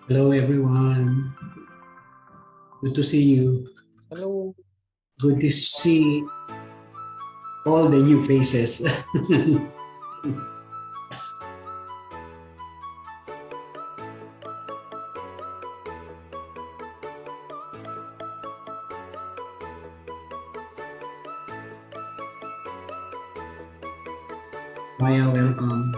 Hello, everyone. Good to see you. Hello. Good to see all the new faces. Maya, welcome.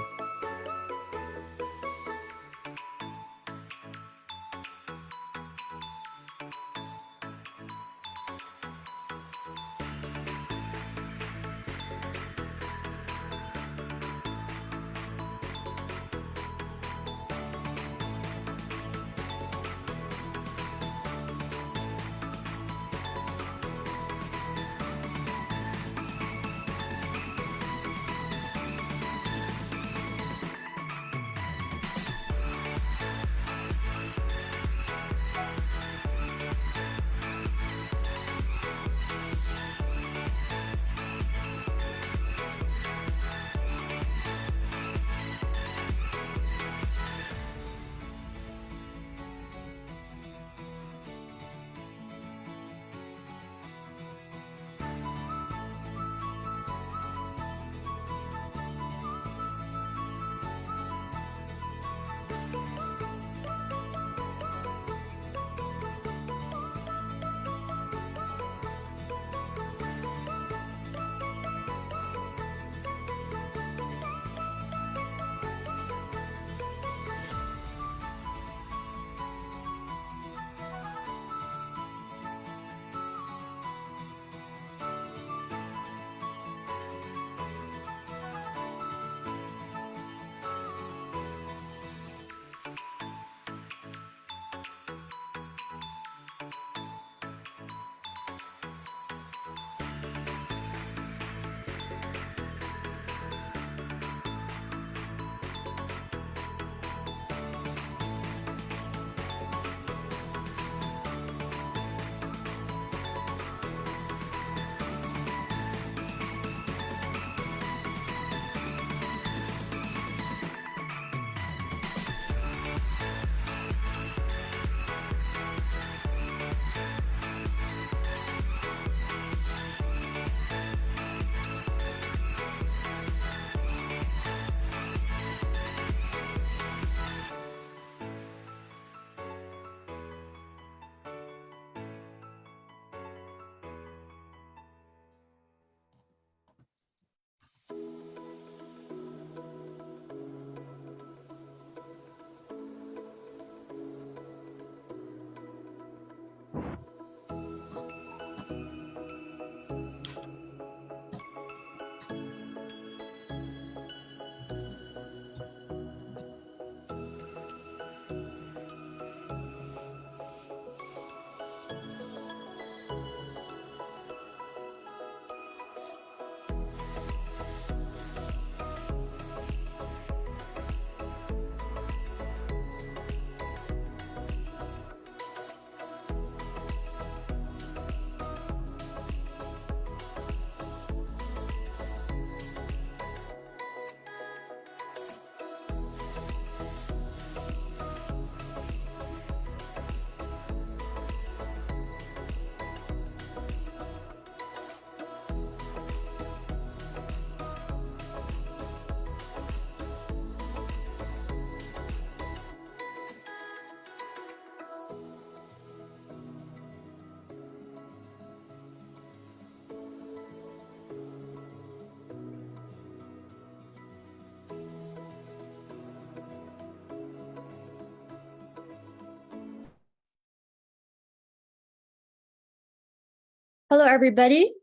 Hello, everybody.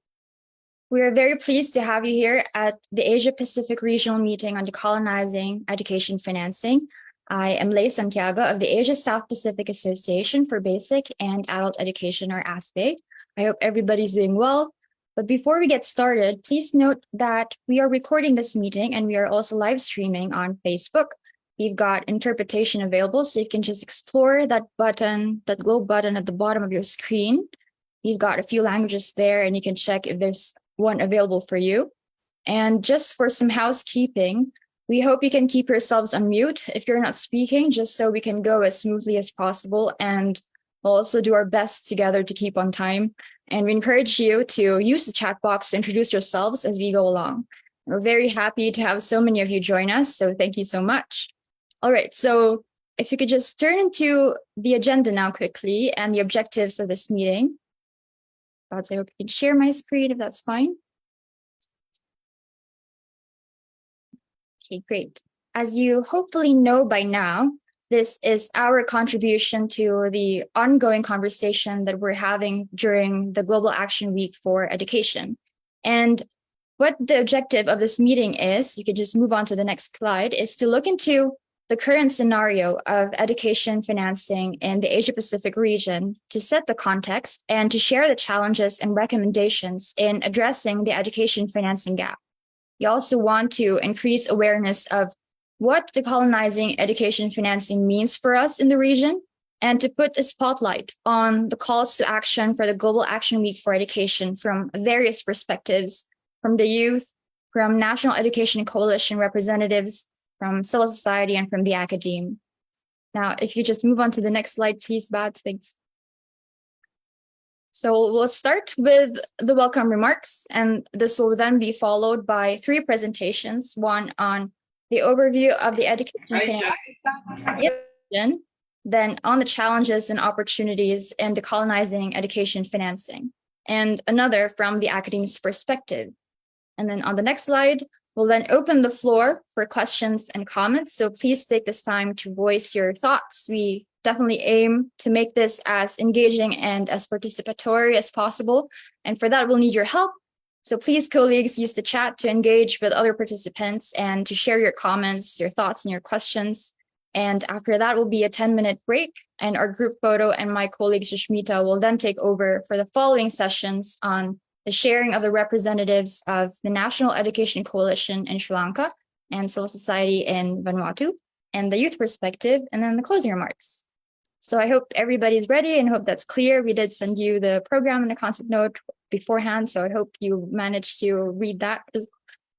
We are very pleased to have you here at the Asia Pacific Regional Meeting on Decolonizing Education Financing. I am Lei Santiago of the Asia South Pacific Association for Basic and Adult Education, or ASPE. I hope everybody's doing well. But before we get started, please note that we are recording this meeting and we are also live streaming on Facebook. We've got interpretation available, so you can just explore that button, that globe button at the bottom of your screen. You've got a few languages there, and you can check if there's one available for you. And just for some housekeeping, We hope you can keep yourselves on mute if you're not speaking, just so we can go as smoothly as possible, and we'll also do our best together to keep on time. And we encourage you to use the chat box to introduce yourselves as we go along. We're very happy to have so many of you join us, so thank you so much. All right, so if you could just turn into the agenda now quickly and the objectives of this meeting. I hope you can share my screen if that's fine. Okay, great. As you hopefully know by now, this is our contribution to the ongoing conversation that we're having during the Global Action Week for Education. And what the objective of this meeting is, you could just move on to the next slide, is to look into the current scenario of education financing in the Asia-Pacific region to set the context and to share the challenges and recommendations in addressing the education financing gap. You also want to increase awareness of what decolonizing education financing means for us in the region, and to put a spotlight on the calls to action for the Global Action Week for Education from various perspectives, from the youth, from National Education Coalition representatives, from civil society, and from the academe. Now, if you just move on to the next slide, please, Bats, thanks. So we'll start with the welcome remarks, and this will then be followed by 3 presentations, one on the overview of the education financing, then on the challenges and opportunities in decolonizing education financing, and another from the academic's perspective. And then on the next slide, we'll then open the floor for questions and comments. So please take this time to voice your thoughts. We definitely aim to make this as engaging and as participatory as possible. And for that, we'll need your help. So please, colleagues, use the chat to engage with other participants and to share your comments, your thoughts, and your questions. And after that will be a 10-minute break. And our group photo and my colleague Sushmita will then take over for the following sessions on the sharing of the representatives of the National Education Coalition in Sri Lanka and civil society in Vanuatu, and the youth perspective, and then the closing remarks. So I hope everybody's ready and hope that's clear. We did send you the program and the concept note beforehand, so I hope you managed to read that.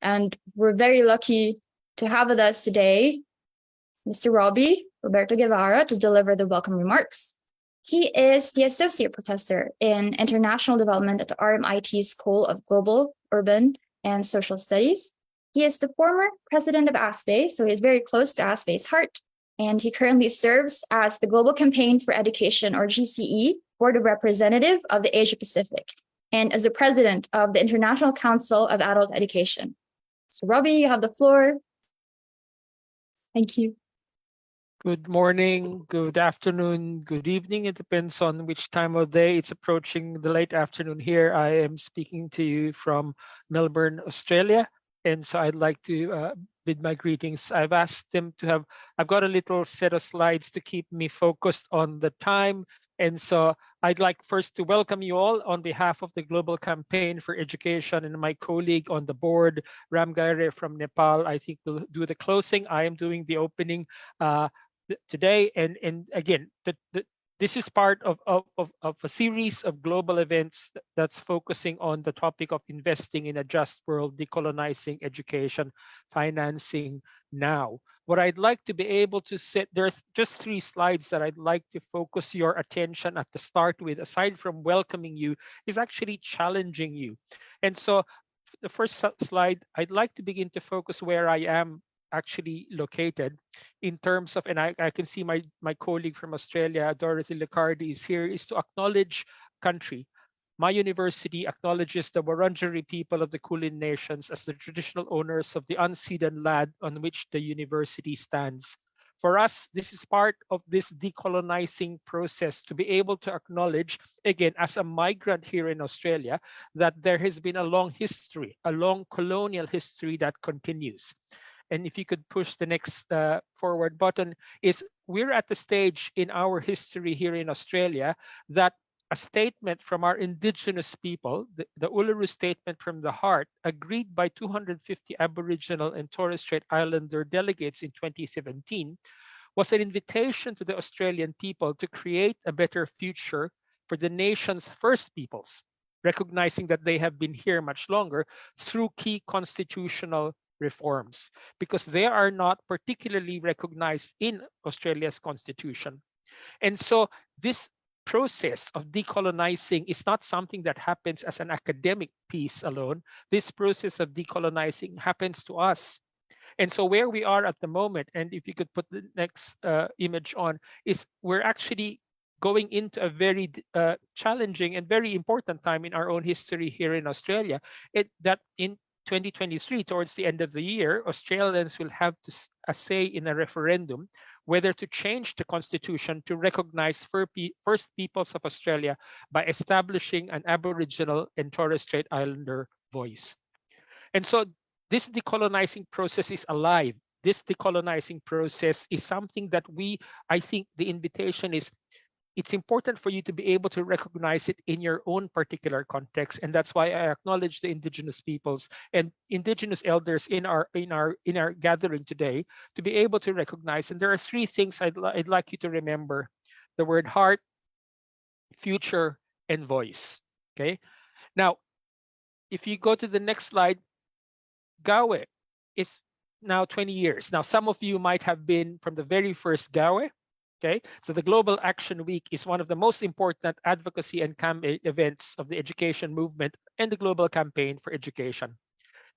And we're very lucky to have with us today Mr. Roberto Guevara, to deliver the welcome remarks. He is the Associate Professor in International Development at the RMIT School of Global, Urban, and Social Studies. He is the former president of ASPE, so he's very close to ASPE's heart, and he currently serves as the Global Campaign for Education, or GCE, Board of Representative of the Asia Pacific, and as the president of the International Council of Adult Education. So Robbie, you have the floor. Thank you. Good morning, good afternoon, good evening. It depends on which time of day. It's approaching the late afternoon here. I am speaking to you from Melbourne, Australia. And so I'd like to bid my greetings. I've asked them to have, I've got a little set of slides to keep me focused on the time. And so I'd like first to welcome you all on behalf of the Global Campaign for Education and my colleague on the board, Ram Gaire from Nepal. I think will do the closing. I am doing the opening today, and again, this is part of a series of global events that's focusing on the topic of investing in a just world, decolonizing education financing now. What I'd like to be able to set, there are just 3 slides that I'd like to focus your attention at the start with, aside from welcoming you, is actually challenging you. And so the first slide, I'd like to begin to focus where I am actually located in terms of, and I can see my colleague from Australia, Dorothy Liccardi, is here, is to acknowledge country. My university acknowledges the Wurundjeri people of the Kulin Nations as the traditional owners of the unceded land on which the university stands. For us, this is part of this decolonizing process, to be able to acknowledge, again, as a migrant here in Australia, that there has been a long history, a long colonial history that continues. And if you could push the next forward button, is we're at the stage in our history here in Australia that a statement from our indigenous people, the Uluru Statement from the Heart, agreed by 250 Aboriginal and Torres Strait Islander delegates in 2017, was an invitation to the Australian people to create a better future for the nation's First Peoples, recognizing that they have been here much longer through key constitutional reforms because they are not particularly recognized in Australia's constitution. And so this process of decolonizing is not something that happens as an academic piece alone. This process of decolonizing happens to us. And so where we are at the moment, and if you could put the next image on, is we're actually going into a very challenging and very important time in our own history here in Australia. That in 2023, towards the end of the year, Australians will have a say in a referendum whether to change the constitution to recognize First Peoples of Australia by establishing an Aboriginal and Torres Strait Islander voice. And so this decolonizing process is alive. This decolonizing process is something that I think the invitation is, it's important for you to be able to recognize it in your own particular context. And that's why I acknowledge the Indigenous peoples and Indigenous elders in our gathering today to be able to recognize. And there are three things I'd like you to remember: the word heart, future, and voice. Okay. Now, if you go to the next slide, GAWE is now 20 years. Now, some of you might have been from the very first GAWE. Okay, so the Global Action Week is one of the most important advocacy and campaign events of the education movement and the global campaign for education.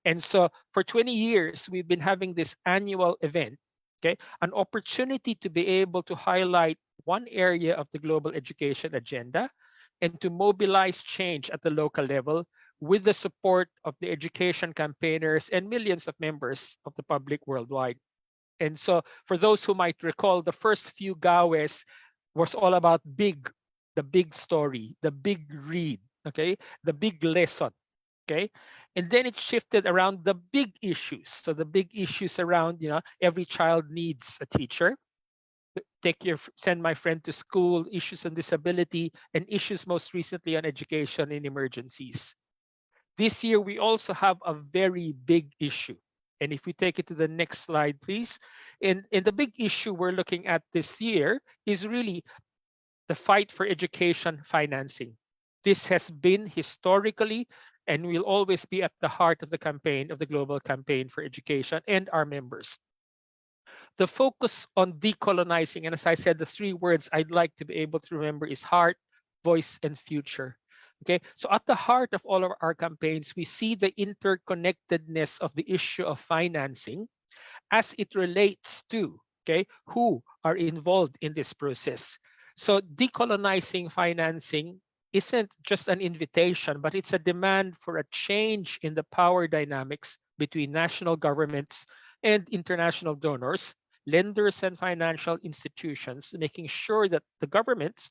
And so for 20 years, we've been having this annual event, okay, an opportunity to be able to highlight one area of the global education agenda and to mobilize change at the local level with the support of the education campaigners and millions of members of the public worldwide. And so for those who might recall, the first few GAWEs was all about the big story, the big read, okay, the big lesson, okay? And then it shifted around the big issues. So the big issues around, every child needs a teacher. Send my friend to school, issues on disability, and issues most recently on education in emergencies. This year, we also have a very big issue. And if we take it to the next slide, please. And the big issue we're looking at this year is really the fight for education financing. This has been historically and will always be at the heart of the campaign, of the global campaign for education and our members. The focus on decolonizing, and as I said, the three words I'd like to be able to remember is heart, voice, and future. Okay, so at the heart of all of our campaigns, we see the interconnectedness of the issue of financing as it relates to, okay, who are involved in this process. So decolonizing financing isn't just an invitation, but it's a demand for a change in the power dynamics between national governments and international donors, lenders, and financial institutions, making sure that the governments,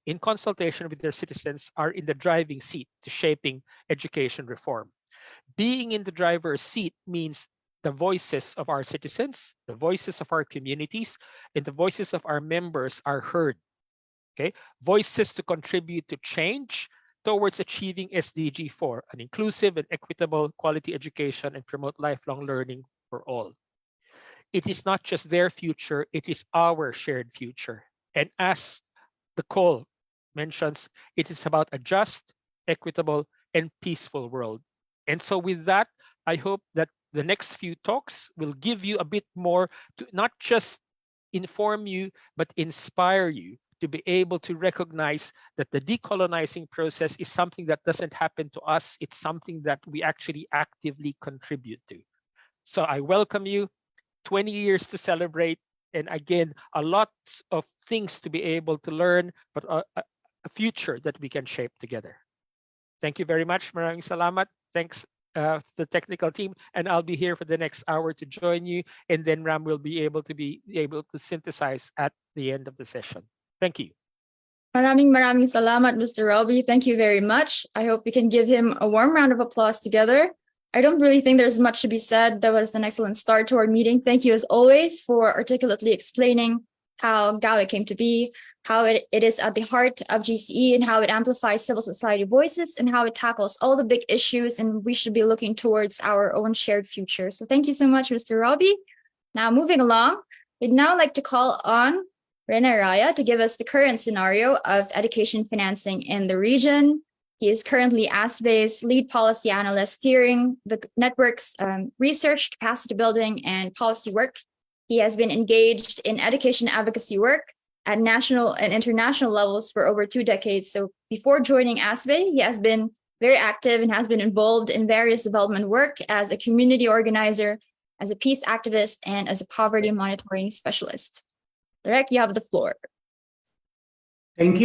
in consultation with their citizens, are in the driving seat to shaping education reform. Being in the driver's seat means the voices of our citizens, the voices of our communities, and the voices of our members are heard. Okay, voices to contribute to change towards achieving SDG 4, an inclusive and equitable quality education and promote lifelong learning for all. It is not just their future, it is our shared future. And as the call mentions, it is about a just, equitable, and peaceful world. And so with that, I hope that the next few talks will give you a bit more to not just inform you, but inspire you to be able to recognize that the decolonizing process is something that doesn't happen to us. It's something that we actually actively contribute to. So I welcome you. 20 years to celebrate. And again, a lot of things to be able to learn, but a future that we can shape together. Thank you very much. Maraming salamat. Thanks to the technical team. And I'll be here for the next hour to join you. And then Ram will be able to synthesize at the end of the session. Thank you. Maraming salamat, Mr. Roby. Thank you very much. I hope we can give him a warm round of applause together. I don't really think there's much to be said. That was an excellent start to our meeting. Thank you as always for articulately explaining how GAWE came to be, how it is at the heart of GCE, and how it amplifies civil society voices, and how it tackles all the big issues, and we should be looking towards our own shared future. So thank you so much, Mr. Roby. Now moving along, we'd now like to call on Rena Raya to give us the current scenario of education financing in the region. He is currently ASBE's lead policy analyst, steering the network's research, capacity building, and policy work. He has been engaged in education advocacy work at national and international levels for over 2 decades. So before joining ASBE, he has been very active and has been involved in various development work as a community organizer, as a peace activist, and as a poverty monitoring specialist. Derek, you have the floor. Thank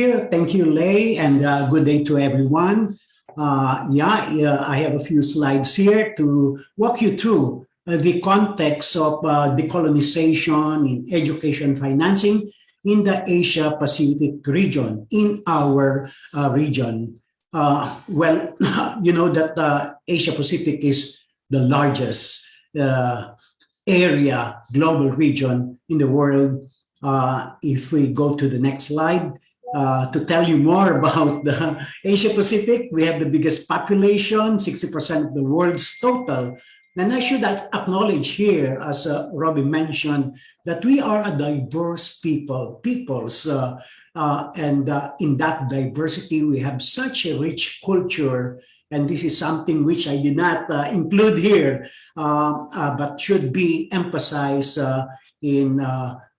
you, Lei, and good day to everyone. I have a few slides here to walk you through the context of decolonization in education financing in the Asia Pacific region, in our region. You know that Asia Pacific is the largest area, global region in the world. If we go to the next slide, to tell you more about the Asia Pacific, we have the biggest population, 60% of the world's total. And I should acknowledge here, as Robbie mentioned, that we are a diverse peoples. And in that diversity, we have such a rich culture. And this is something which I did not include here, but should be emphasized in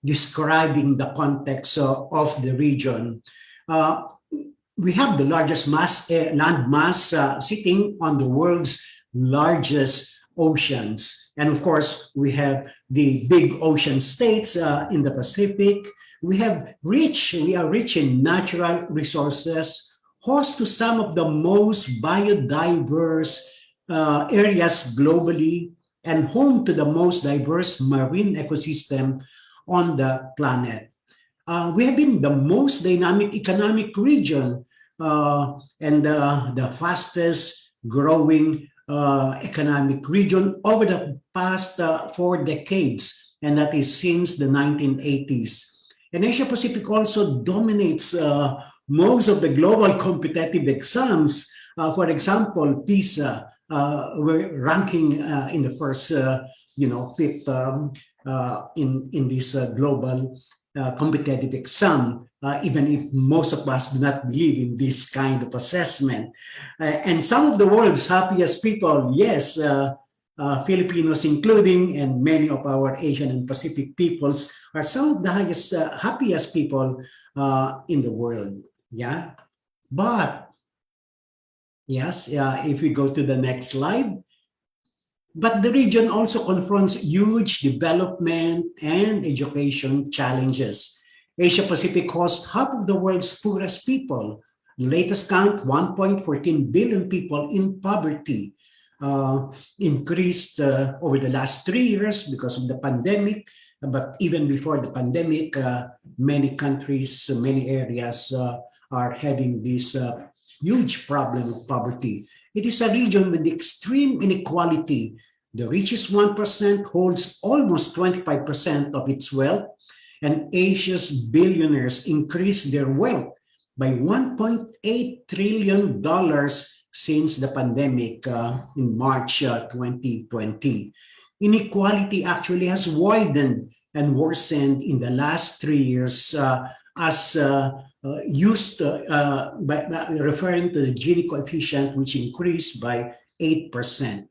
describing the context of the region. We have the largest land mass sitting on the world's largest oceans. And of course, we have the big ocean states in the Pacific. We are rich in natural resources, host to some of the most biodiverse areas globally, and home to the most diverse marine ecosystem on the planet. We have been the most dynamic economic region and the fastest growing economic region over the past 4 decades, and that is since the 1980s. And Asia Pacific also dominates most of the global competitive exams. For example, PISA, we're ranking in the first, fifth in this global competitive exam, even if most of us do not believe in this kind of assessment. And some of the world's happiest people, yes, Filipinos including, and many of our Asian and Pacific peoples are some of the happiest people in the world. Yeah, but yes, if we go to the next slide. But the region also confronts huge development and education challenges. Asia Pacific hosts half of the world's poorest people. The latest count, 1.14 billion people in poverty, increased over the last 3 years because of the pandemic. But even before the pandemic, many countries, many areas are having this huge problem of poverty. It is a region with extreme inequality. The richest 1% holds almost 25% of its wealth, and Asia's billionaires increased their wealth by $1.8 trillion since the pandemic in March 2020. Inequality actually has widened and worsened in the last 3 years as used by referring to the Gini coefficient, which increased by 8%.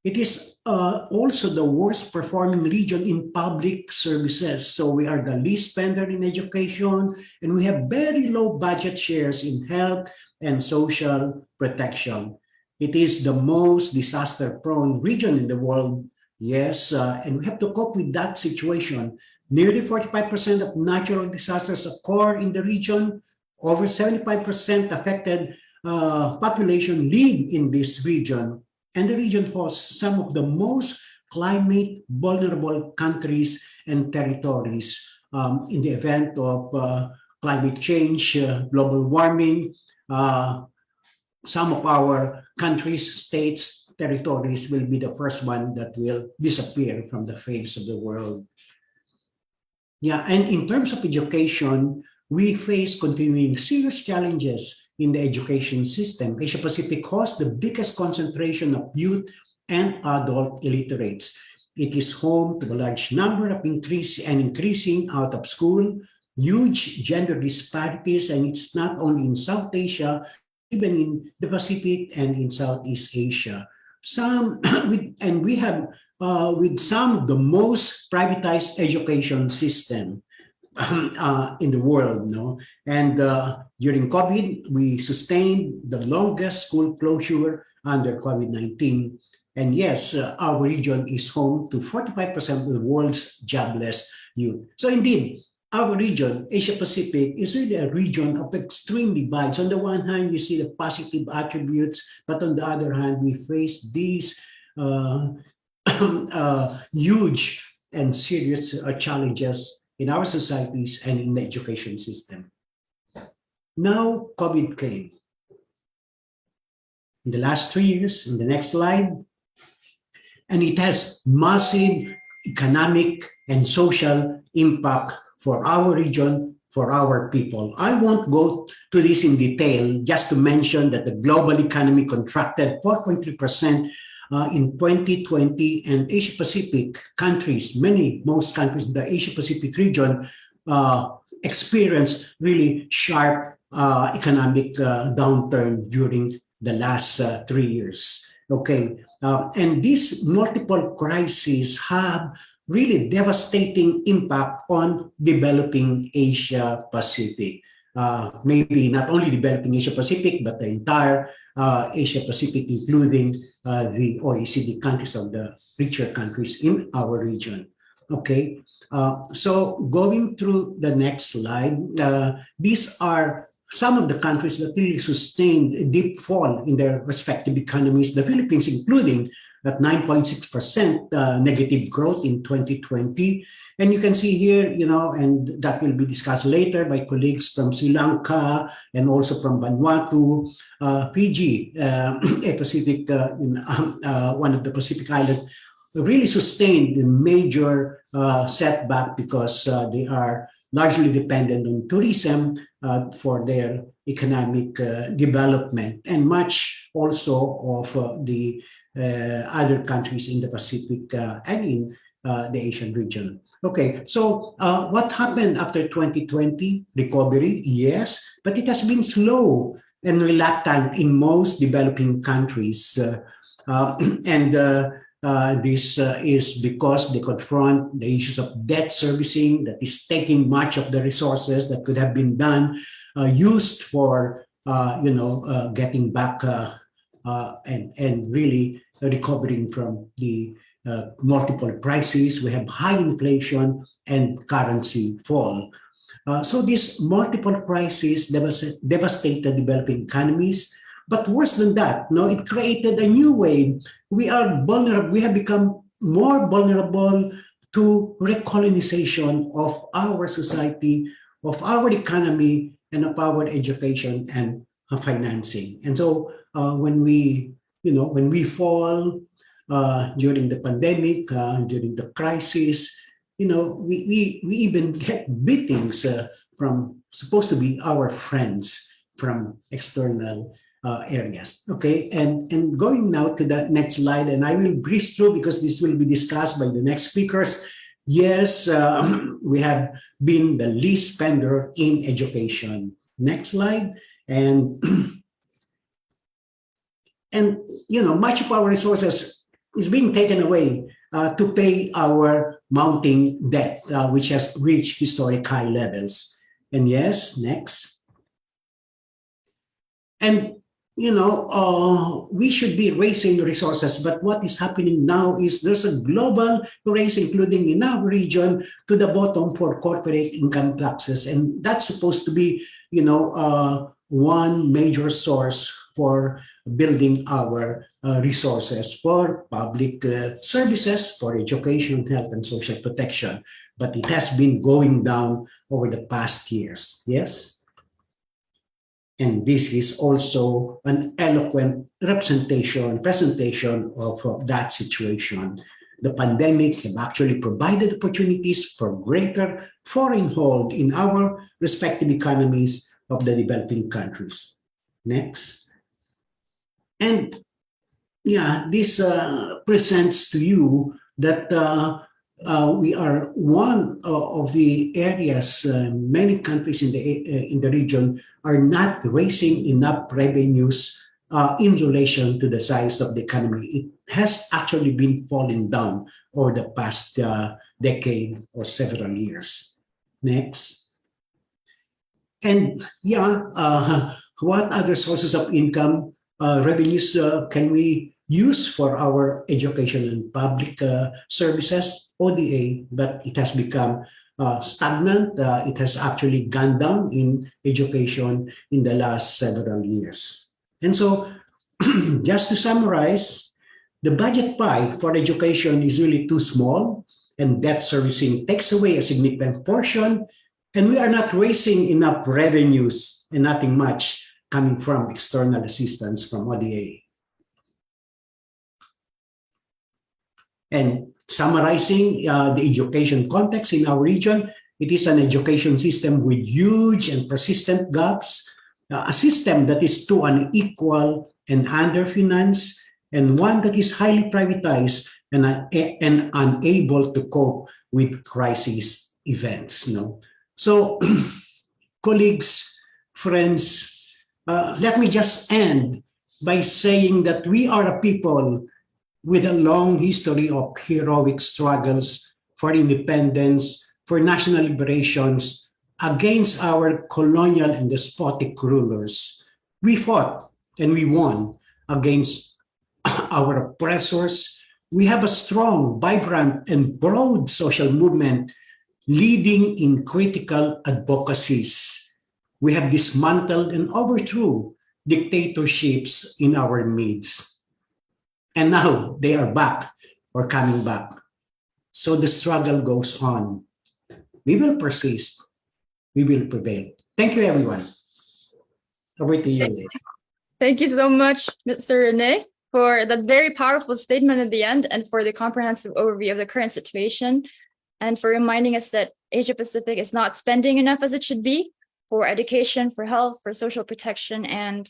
It is also the worst performing region in public services. So we are the least spender in education, and we have very low budget shares in health and social protection. It is the most disaster-prone region in the world. Yes, and we have to cope with that situation. Nearly 45% of natural disasters occur in the region. Over 75% affected population live in this region. And the region hosts some of the most climate vulnerable countries and territories. In the event of climate change, global warming, some of our countries, states, territories will be the first one that will disappear from the face of the world. Yeah, and in terms of education, we face continuing serious challenges in the education system. Asia Pacific hosts the biggest concentration of youth and adult illiterates. It is home to a large number of increasing out of school, huge gender disparities, and it's not only in South Asia, even in the Pacific and in Southeast Asia. We have with some of the most privatized education system in the world, no? And during COVID, we sustained the longest school closure under COVID-19. And yes, our region is home to 45% of the world's jobless youth. So indeed, our region, Asia Pacific, is really a region of extreme divides. On the one hand, you see the positive attributes, but on the other hand, we face these huge and serious challenges in our societies and in the education system. Now, COVID came. In the last 3 years, in the next slide, and it has massive economic and social impact for our region, for our people. I won't go to this in detail, just to mention that the global economy contracted 4.3% in 2020, and Asia Pacific countries, most countries in the Asia Pacific region experienced really sharp economic downturn during the last 3 years. Okay, and these multiple crises have really devastating impact on developing Asia Pacific. Maybe not only developing Asia Pacific, but the entire Asia Pacific, including the OECD countries of the richer countries in our region. Okay, so going through the next slide, these are some of the countries that really sustained a deep fall in their respective economies, the Philippines including at 9.6% negative growth in 2020. And you can see here, and that will be discussed later by colleagues from Sri Lanka and also from Vanuatu, Fiji, a Pacific, one of the Pacific islands, really sustained a major setback because they are largely dependent on tourism for their economic development, and much also of the other countries in the Pacific and in the Asian region. Okay, so what happened after 2020? Recovery, yes, but it has been slow and reluctant in most developing countries. This is because they confront the issues of debt servicing that is taking much of the resources that could have been used for getting back and really recovering from the multiple crises. We have high inflation and currency fall. So these multiple crises devastated developing economies. But worse than that, it created a new wave. We are vulnerable. We have become more vulnerable to recolonization of our society, of our economy, and of our education and financing. And so when we fall during the pandemic, during the crisis, we even get beatings from supposed to be our friends from external areas. Okay, and going now to the next slide, and I will breeze through because this will be discussed by the next speakers. Yes, we have been the least spender in education. Next slide, and much of our resources is being taken away to pay our mounting debt, which has reached historic high levels. And yes, next. And we should be raising resources, but what is happening now is there's a global race, including in our region, to the bottom for corporate income taxes. And that's supposed to be, one major source for building our resources for public services, for education, health, and social protection. But it has been going down over the past years, yes? And this is also an eloquent presentation of that situation. The pandemic have actually provided opportunities for greater foreign hold in our respective economies of the developing countries. Next. And yeah, this presents to you that we are one of the areas, many countries in the region are not raising enough revenues in relation to the size of the economy. It has actually been falling down over the past decade or several years. Next. And yeah, what other sources of income revenues can we use for our education and public services? ODA, but it has become stagnant. It has actually gone down in education in the last several years. And so, just to summarize, the budget pie for education is really too small, and debt servicing takes away a significant portion, and we are not raising enough revenues and nothing much coming from external assistance from ODA. And summarizing the education context in our region, it is an education system with huge and persistent gaps, a system that is too unequal and underfinanced, and one that is highly privatized and unable to cope with crisis events. No? So, colleagues, friends, let me just end by saying that we are a people with a long history of heroic struggles for independence, for national liberations against our colonial and despotic rulers. We fought and we won against our oppressors. We have a strong, vibrant, and broad social movement leading in critical advocacies. We have dismantled and overthrew dictatorships in our midst. And now they are back or coming back. So the struggle goes on. We will persist. We will prevail. Thank you, everyone. Over to you. Thank you so much, Mr. Rene, for the very powerful statement at the end and for the comprehensive overview of the current situation, and for reminding us that Asia Pacific is not spending enough as it should be for education, for health, for social protection, and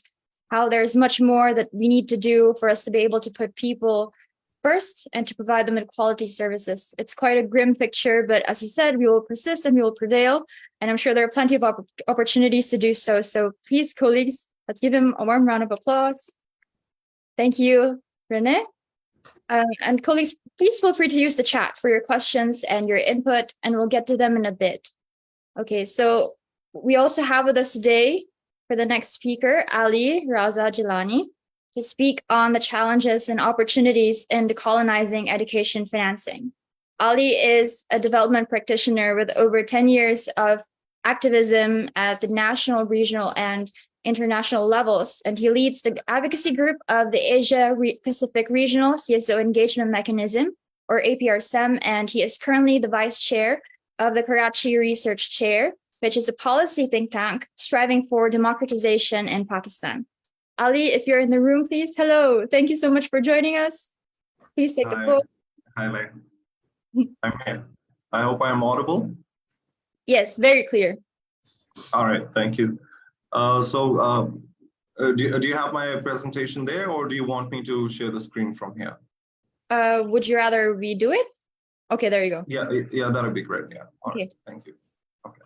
how there's much more that we need to do for us to be able to put people first and to provide them with quality services. It's quite a grim picture, but as you said, we will persist and we will prevail. And I'm sure there are plenty of opportunities to do so. So please, colleagues, let's give him a warm round of applause. Thank you, Rene. And colleagues, please feel free to use the chat for your questions and your input, and we'll get to them in a bit. Okay, so we also have with us today for the next speaker, Ali Raza Jilani, to speak on the challenges and opportunities in decolonizing education financing. Ali is a development practitioner with over 10 years of activism at the national, regional, and international levels, and he leads the advocacy group of the Asia Pacific Regional CSO Engagement Mechanism, or APRSEM, and he is currently the vice chair of the Karachi Research Chair, which is a policy think tank striving for democratization in Pakistan. Ali, if you're in the room, please, hello. Thank you so much for joining us. Please take the floor. Hi, Lei. I'm here. I hope I'm audible. Yes, very clear. All right, thank you. Do you have my presentation there, or do you want me to share the screen from here? Would you rather redo it? Okay, there you go. Yeah, that would be great. Yeah. All right, thank you. Okay.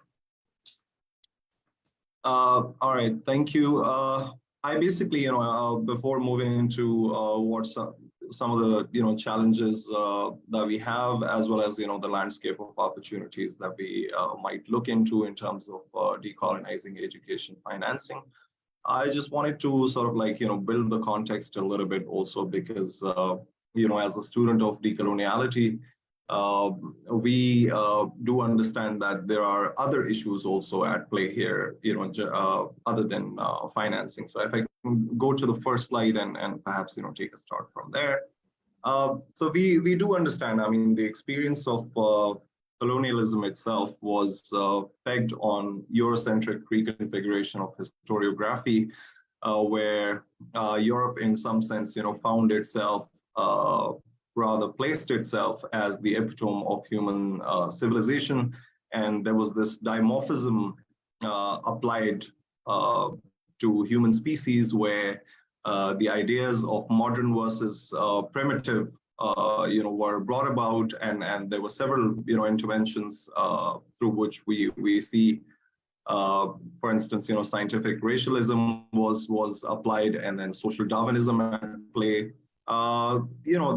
All right, thank you. I basically, before moving into what some of the challenges that we have, as well as the landscape of opportunities that we might look into in terms of decolonizing education financing, I just wanted to sort of build the context a little bit also, because as a student of decoloniality, we do understand that there are other issues also at play here, other than financing. So if I can go to the first slide and perhaps take a start from there. So we do understand. I mean, the experience of colonialism itself was pegged on Eurocentric reconfiguration of historiography, where Europe, in some sense, found itself. Rather placed itself as the epitome of human civilization, and there was this dimorphism applied to human species, where the ideas of modern versus primitive were brought about, and there were several, interventions through which we see, for instance, scientific racialism was applied, and then social Darwinism at play.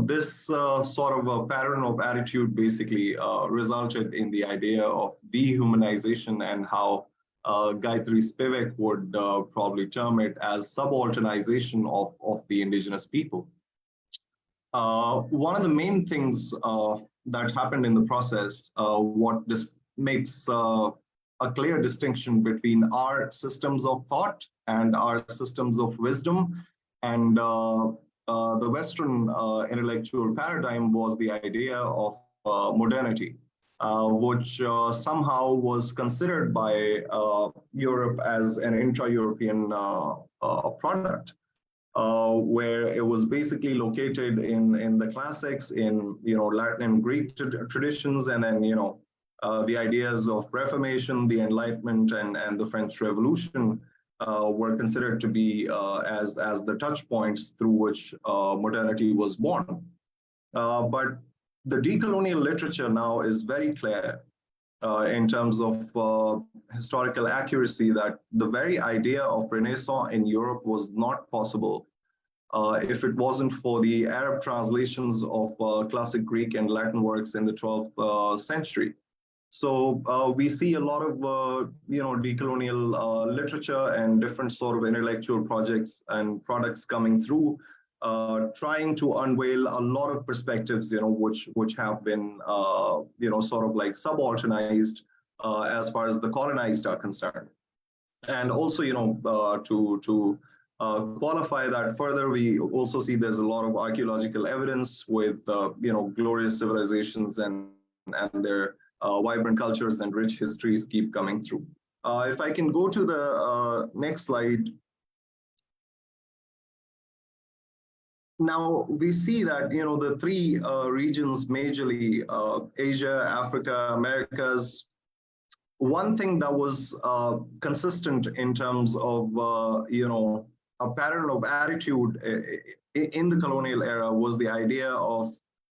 This sort of a pattern of attitude basically resulted in the idea of dehumanization, and how Gayatri Spivak would probably term it as subalternization of the indigenous people. One of the main things that happened in the process, what this makes a clear distinction between our systems of thought and our systems of wisdom, and the Western intellectual paradigm was the idea of modernity, which somehow was considered by Europe as an intra-European product, where it was basically located in the classics, in Latin and Greek traditions, and then the ideas of Reformation, the Enlightenment, and the French Revolution were considered to be as the touch points through which modernity was born. But the decolonial literature now is very clear in terms of historical accuracy, that the very idea of Renaissance in Europe was not possible if it wasn't for the Arab translations of classic Greek and Latin works in the 12th century. So we see a lot of decolonial literature and different sort of intellectual projects and products coming through, trying to unveil a lot of perspectives, which have been sort of like subalternized as far as the colonized are concerned. And also, to qualify that further, we also see there's a lot of archaeological evidence with glorious civilizations and their vibrant cultures and rich histories keep coming through. If I can go to the next slide. Now we see that the three regions majorly, Asia, Africa, Americas. One thing that was consistent in terms of a pattern of attitude in the colonial era was the idea of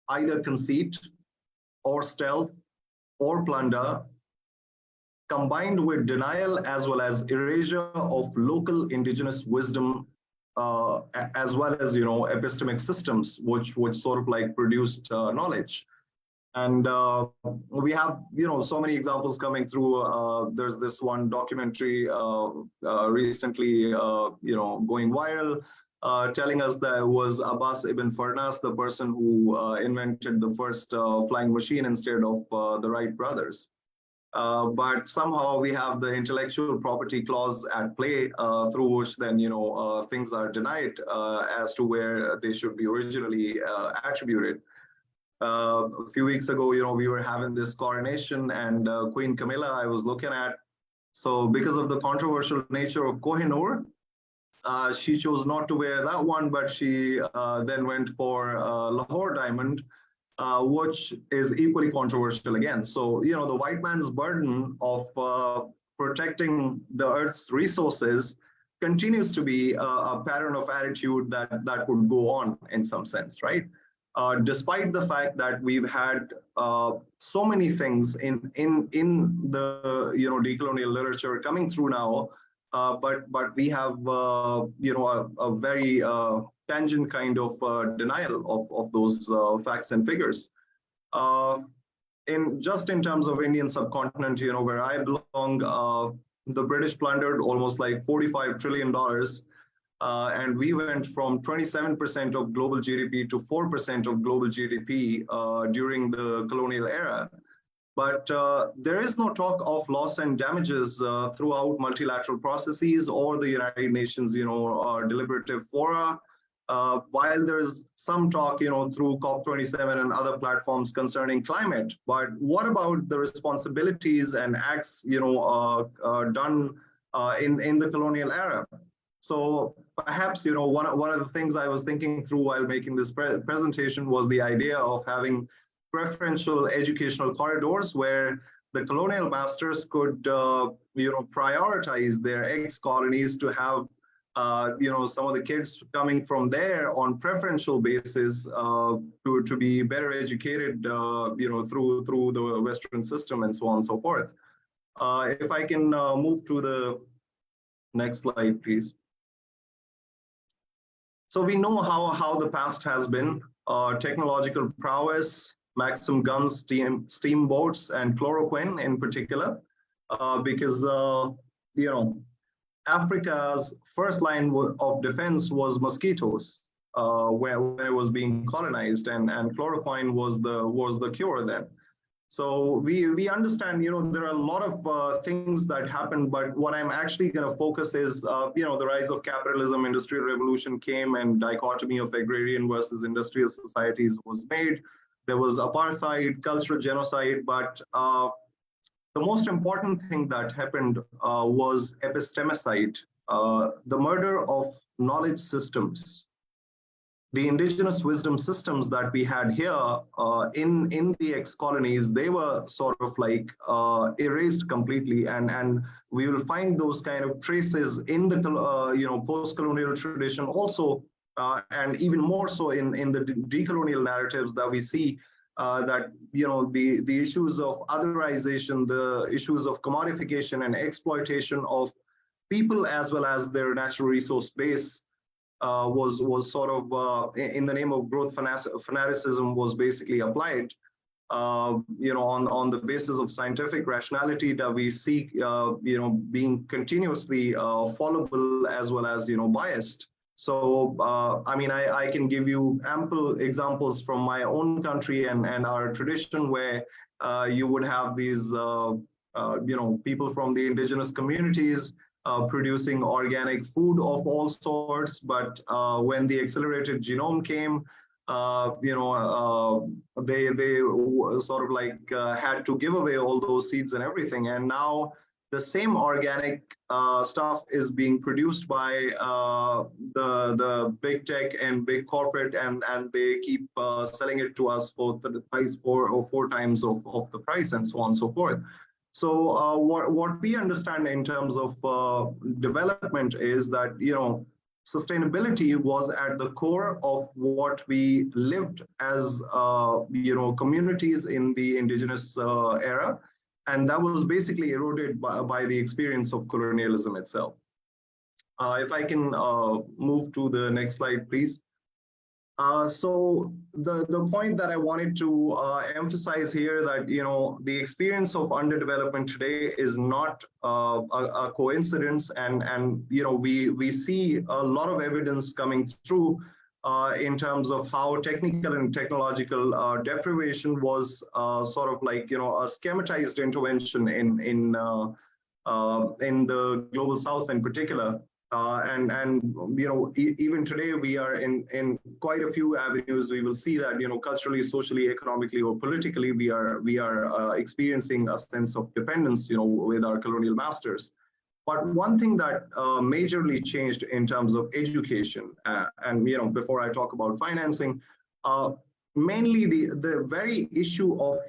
either conceit or stealth or plunder, combined with denial as well as erasure of local indigenous wisdom, as well as epistemic systems, which sort of like produced knowledge. And we have so many examples coming through. There's this one documentary recently going viral, telling us that it was Abbas ibn Farnas, the person who invented the first flying machine instead of the Wright brothers. But somehow we have the intellectual property clause at play, through which then things are denied as to where they should be originally attributed. A few weeks ago, we were having this coronation, and Queen Camilla I was looking at. So because of the controversial nature of Kohinoor, she chose not to wear that one, but she then went for Lahore diamond, which is equally controversial again. So, the white man's burden of protecting the Earth's resources continues to be a pattern of attitude that could go on in some sense, right? Despite the fact that we've had so many things in the decolonial literature coming through now, but we have a very tangent kind of denial of those facts and figures. In terms of Indian subcontinent, where I belong, the British plundered almost like $45 trillion. And we went from 27% of global GDP to 4% of global GDP during the colonial era. But there is no talk of loss and damages throughout multilateral processes or the United Nations, deliberative fora. While there's some talk, through COP27 and other platforms concerning climate, but what about the responsibilities and acts, done in the colonial era? So perhaps, one of the things I was thinking through while making this presentation was the idea of having preferential educational corridors where the colonial masters could, prioritize their ex-colonies to have some of the kids coming from there on preferential basis to be better educated, through the Western system and so on and so forth. If I can move to the next slide, please. So we know how the past has been. Technological prowess, Maxim guns, steamboats, and chloroquine in particular, because Africa's first line of defense was mosquitoes when it was being colonized, and chloroquine was the cure then. So we understand, there are a lot of things that happened, but what I'm actually going to focus is, the rise of capitalism, industrial revolution came, and dichotomy of agrarian versus industrial societies was made. There was apartheid, cultural genocide, but the most important thing that happened was epistemicide, the murder of knowledge systems. The indigenous wisdom systems that we had here in the ex-colonies, they were sort of like erased completely, and we will find those kind of traces in the post-colonial tradition also, and even more so in the decolonial narratives that we see. That the issues of otherization, the issues of commodification and exploitation of people as well as their natural resource base was sort of in the name of growth fanaticism was basically applied. On the basis of scientific rationality that we seek, being continuously followable as well as biased. So, I can give you ample examples from my own country and our tradition where you would have these, people from the indigenous communities producing organic food of all sorts. But when the accelerated genome came, they sort of like had to give away all those seeds and everything. And now the same organic stuff is being produced by the big tech and big corporate, and they keep selling it to us for the price four times of the price, and so on and so forth. So what we understand in terms of development is that sustainability was at the core of what we lived as communities in the indigenous era. And that was basically eroded by the experience of colonialism itself. If I can move to the next slide, please. So the point that I wanted to emphasize here, that the experience of underdevelopment today is not a coincidence, and we see a lot of evidence coming through in terms of how technical and technological deprivation was sort of like a schematized intervention in the global South in particular. Even today we are in quite a few avenues. We will see that culturally, socially, economically, or politically, we are experiencing a sense of dependence with our colonial masters. But one thing that majorly changed in terms of education, and before I talk about financing, mainly the very issue of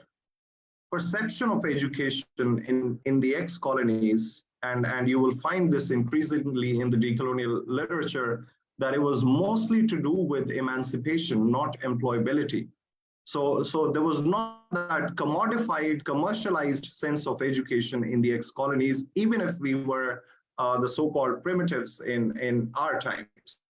perception of education in the ex-colonies, and you will find this increasingly in the decolonial literature, that it was mostly to do with emancipation, not employability. So there was not that commodified, commercialized sense of education in the ex-colonies, even if we were the so-called primitives in our times.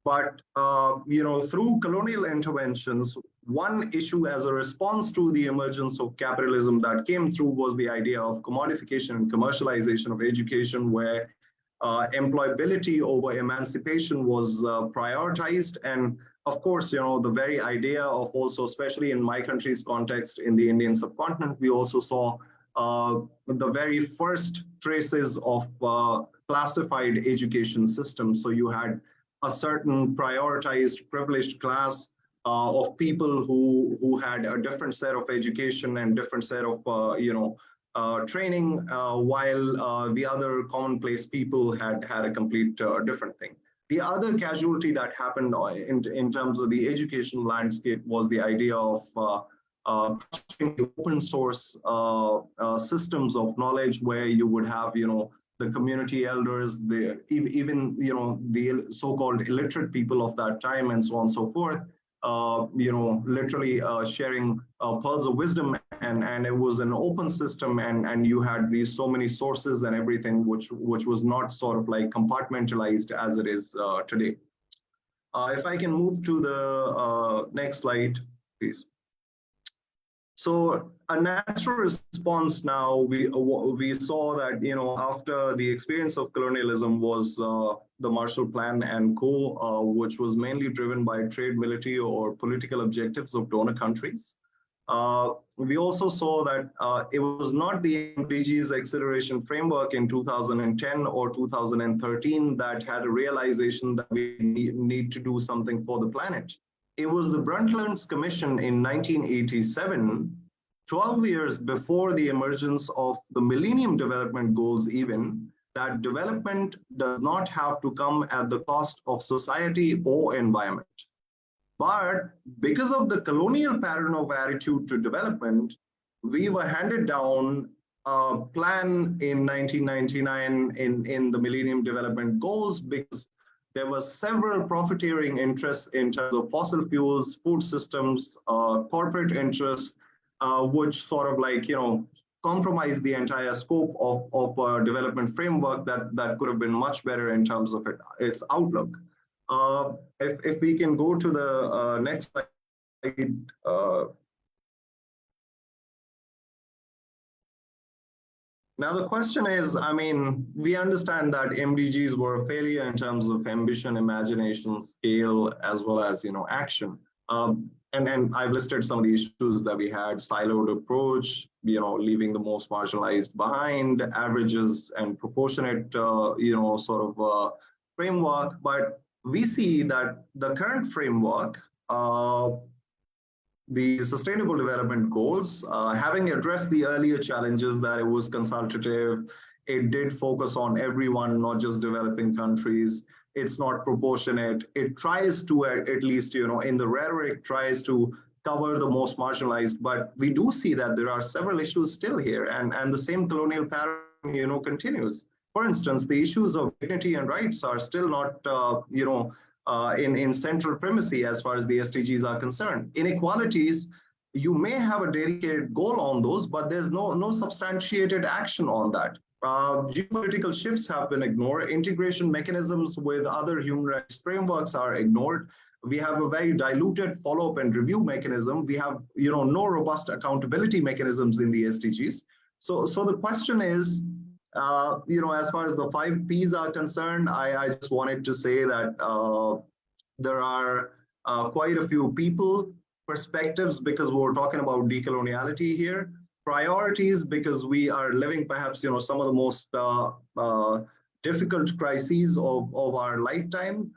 But through colonial interventions, one issue as a response to the emergence of capitalism that came through was the idea of commodification and commercialization of education, where employability over emancipation was prioritized. And of course, the very idea of also, especially in my country's context, in the Indian subcontinent, we also saw the very first traces of classified education systems. So you had a certain prioritized, privileged class of people who had a different set of education and different set of training, while the other commonplace people had a complete different thing. The other casualty that happened in terms of the educational landscape was the idea of open source systems of knowledge, where you would have the community elders, even the so-called illiterate people of that time, and so on and so forth. Literally sharing pearls of wisdom, and it was an open system, and you had these so many sources and everything, which was not sort of like compartmentalized as it is today. If I can move to the next slide, please. So a natural response now, we saw that, after the experience of colonialism was the Marshall Plan and co, which was mainly driven by trade, military, or political objectives of donor countries. We also saw that it was not the MDG's acceleration framework in 2010 or 2013 that had a realization that we need to do something for the planet. It was the Brundtland's Commission in 1987, 12 years before the emergence of the Millennium Development Goals even, that development does not have to come at the cost of society or environment. But because of the colonial pattern of attitude to development, we were handed down a plan in 1999 in the Millennium Development Goals, because there were several profiteering interests in terms of fossil fuels, food systems, corporate interests, which sort of like, compromise the entire scope of a development framework that could have been much better in terms of its outlook. If we can go to the next slide. Now the question is, we understand that MDGs were a failure in terms of ambition, imagination, scale, as well as action. And I've listed some of the issues that we had: siloed approach, leaving the most marginalized behind, averages and proportionate, framework. But we see that the current framework, the Sustainable Development Goals, having addressed the earlier challenges, that it was consultative, it did focus on everyone, not just developing countries. It's not proportionate. It tries to, at least, in the rhetoric, tries to cover the most marginalized. But we do see that there are several issues still here, and the same colonial pattern, continues. For instance, the issues of dignity and rights are still not, in central primacy as far as the SDGs are concerned. Inequalities, you may have a dedicated goal on those, but there's no substantiated action on that. Geopolitical shifts have been ignored. Integration mechanisms with other human rights frameworks are ignored. We have a very diluted follow-up and review mechanism. We have, no robust accountability mechanisms in the SDGs. So the question is, as far as the 5 Ps are concerned, I just wanted to say that there are quite a few people, perspectives, because we're talking about decoloniality here, priorities, because we are living perhaps, some of the most difficult crises of our lifetime.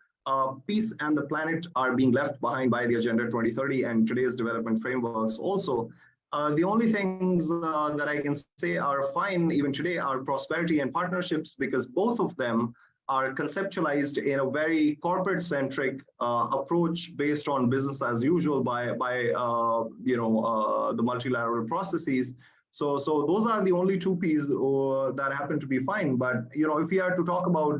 Peace and the planet are being left behind by the Agenda 2030 and today's development frameworks also. The only things that I can say are fine even today are prosperity and partnerships, because both of them are conceptualized in a very corporate-centric approach based on business as usual by the multilateral processes. So those are the only 2 Ps that happen to be fine. But if we are to talk about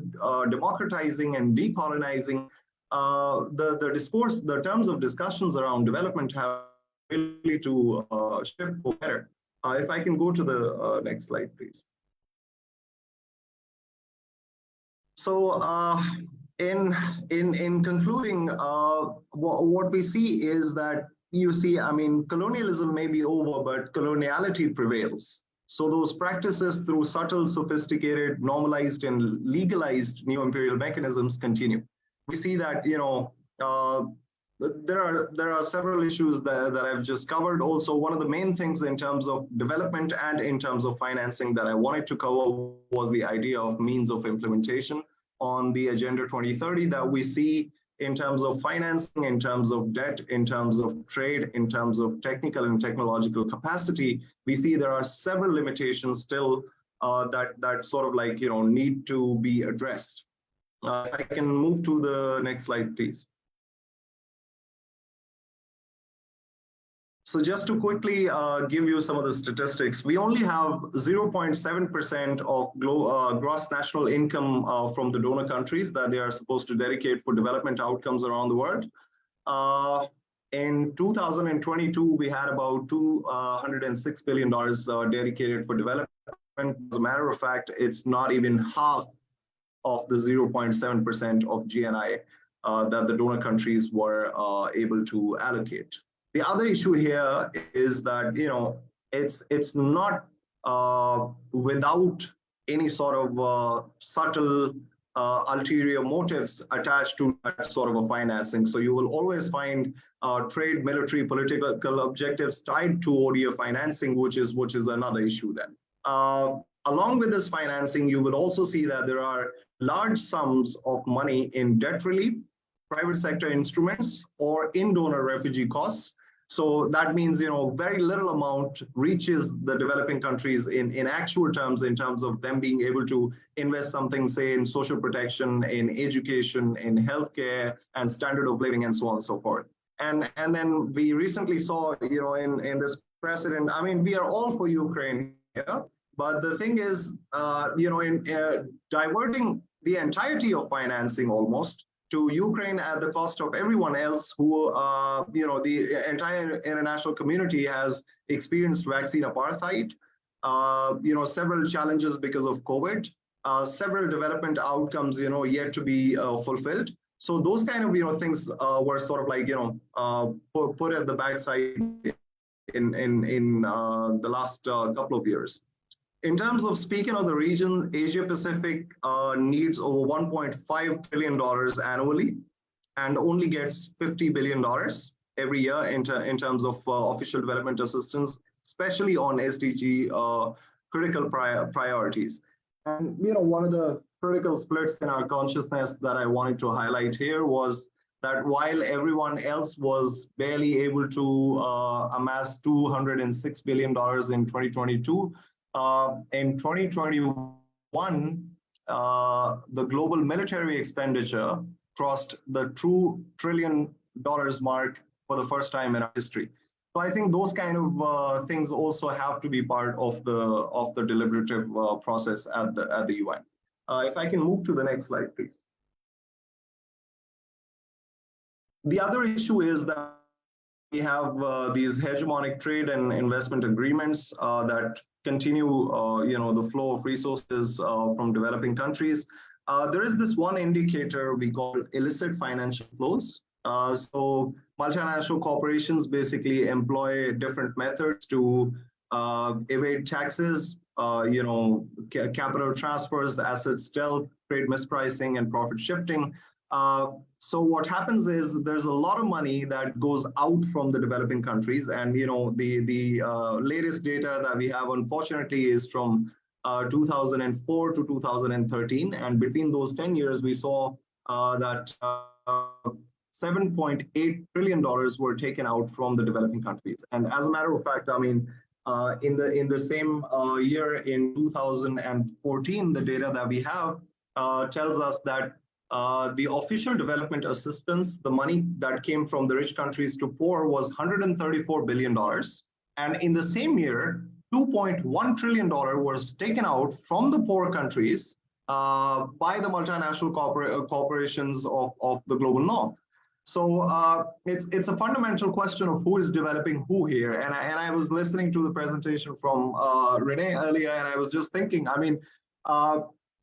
democratizing and decolonizing, the discourse, the terms of discussions around development have really to shift for better. If I can go to the next slide, please. So in concluding, what we see is that, colonialism may be over, but coloniality prevails. So those practices, through subtle, sophisticated, normalized, and legalized neo-imperial mechanisms, continue. We see that, there are several issues that I've just covered. Also, one of the main things in terms of development and in terms of financing that I wanted to cover was the idea of means of implementation on the Agenda 2030 that we see in terms of financing, in terms of debt, in terms of trade, in terms of technical and technological capacity. We see there are several limitations still that sort of like, need to be addressed. If I can move to the next slide, please. So just to quickly give you some of the statistics, we only have 0.7% of gross national income from the donor countries that they are supposed to dedicate for development outcomes around the world. In 2022, we had about $206 billion dedicated for development. As a matter of fact, it's not even half of the 0.7% of GNI that the donor countries were able to allocate. The other issue here is that it's not without any sort of subtle ulterior motives attached to that sort of a financing. So you will always find trade, military, political objectives tied to ODA financing, which is another issue then. Along with this financing, you will also see that there are large sums of money in debt relief, private sector instruments, or in donor refugee costs. So that means, very little amount reaches the developing countries in actual terms, in terms of them being able to invest something, say, in social protection, in education, in healthcare, and standard of living, and so on and so forth. And then we recently saw, in this precedent, I mean, we are all for Ukraine here, but the thing is, diverting the entirety of financing almost to Ukraine at the cost of everyone else who, the entire international community has experienced vaccine apartheid, several challenges because of COVID, several development outcomes, yet to be fulfilled. So those kind of, things were sort of like, put at the backside in the last couple of years. In terms of speaking of the region, Asia Pacific needs over $1.5 trillion annually and only gets $50 billion every year in terms of official development assistance, especially on SDG critical priorities. And one of the critical splits in our consciousness that I wanted to highlight here was that while everyone else was barely able to amass $206 billion in 2022, in 2021, the global military expenditure crossed the $2 trillion mark for the first time in our history. So I think those kind of things also have to be part of the deliberative process at the UN. If I can move to the next slide, please. The other issue is that we have these hegemonic trade and investment agreements that continue, the flow of resources from developing countries. There is this one indicator we call illicit financial flows. So multinational corporations basically employ different methods to evade taxes, capital transfers, asset stealth, trade mispricing, and profit shifting. So what happens is there's a lot of money that goes out from the developing countries, and the latest data that we have, unfortunately, is from 2004 to 2013, and between those 10 years, we saw that $7.8 trillion were taken out from the developing countries. And as a matter of fact, I mean, in the same year in 2014, the data that we have tells us that the official development assistance, the money that came from the rich countries to poor, was $134 billion. And in the same year, $2.1 trillion was taken out from the poor countries by the multinational corporations of the global north. So it's a fundamental question of who is developing who here. And I was listening to the presentation from Renee earlier, and I was just thinking, I mean,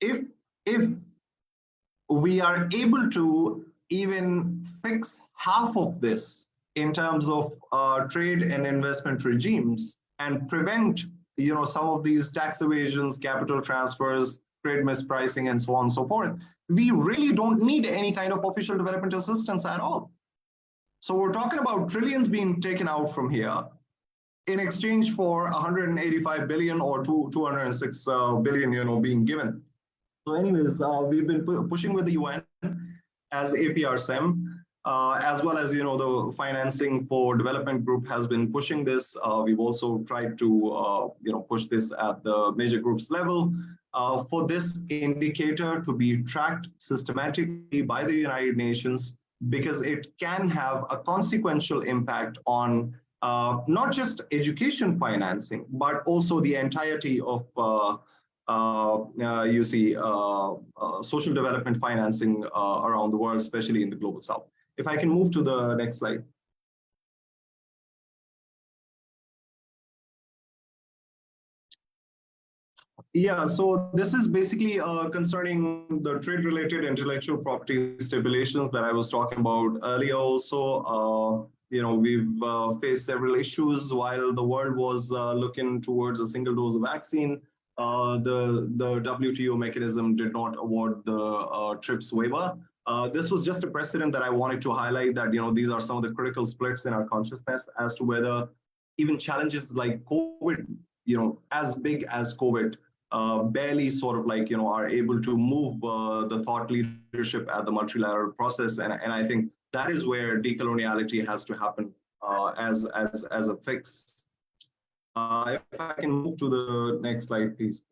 if we are able to even fix half of this in terms of trade and investment regimes and prevent, some of these tax evasions, capital transfers, trade mispricing, and so on and so forth, we really don't need any kind of official development assistance at all. So we're talking about trillions being taken out from here in exchange for 185 billion or 206 billion, being given. So anyways, we've been pushing with the UN as APRSM, as well as, the Financing for Development Group has been pushing this. We've also tried to, push this at the major groups level for this indicator to be tracked systematically by the United Nations, because it can have a consequential impact on not just education financing, but also the entirety of social development financing around the world, especially in the global south. If I can move to the next slide. Yeah, so this is basically concerning the trade-related intellectual property stipulations that I was talking about earlier. Also, we've faced several issues while the world was looking towards a single dose of vaccine. The WTO mechanism did not award the TRIPS waiver. This was just a precedent that I wanted to highlight that these are some of the critical splits in our consciousness as to whether even challenges like COVID, as big as COVID, barely sort of are able to move the thought leadership at the multilateral process, and I think that is where decoloniality has to happen as a fix. If I can move to the next slide, please.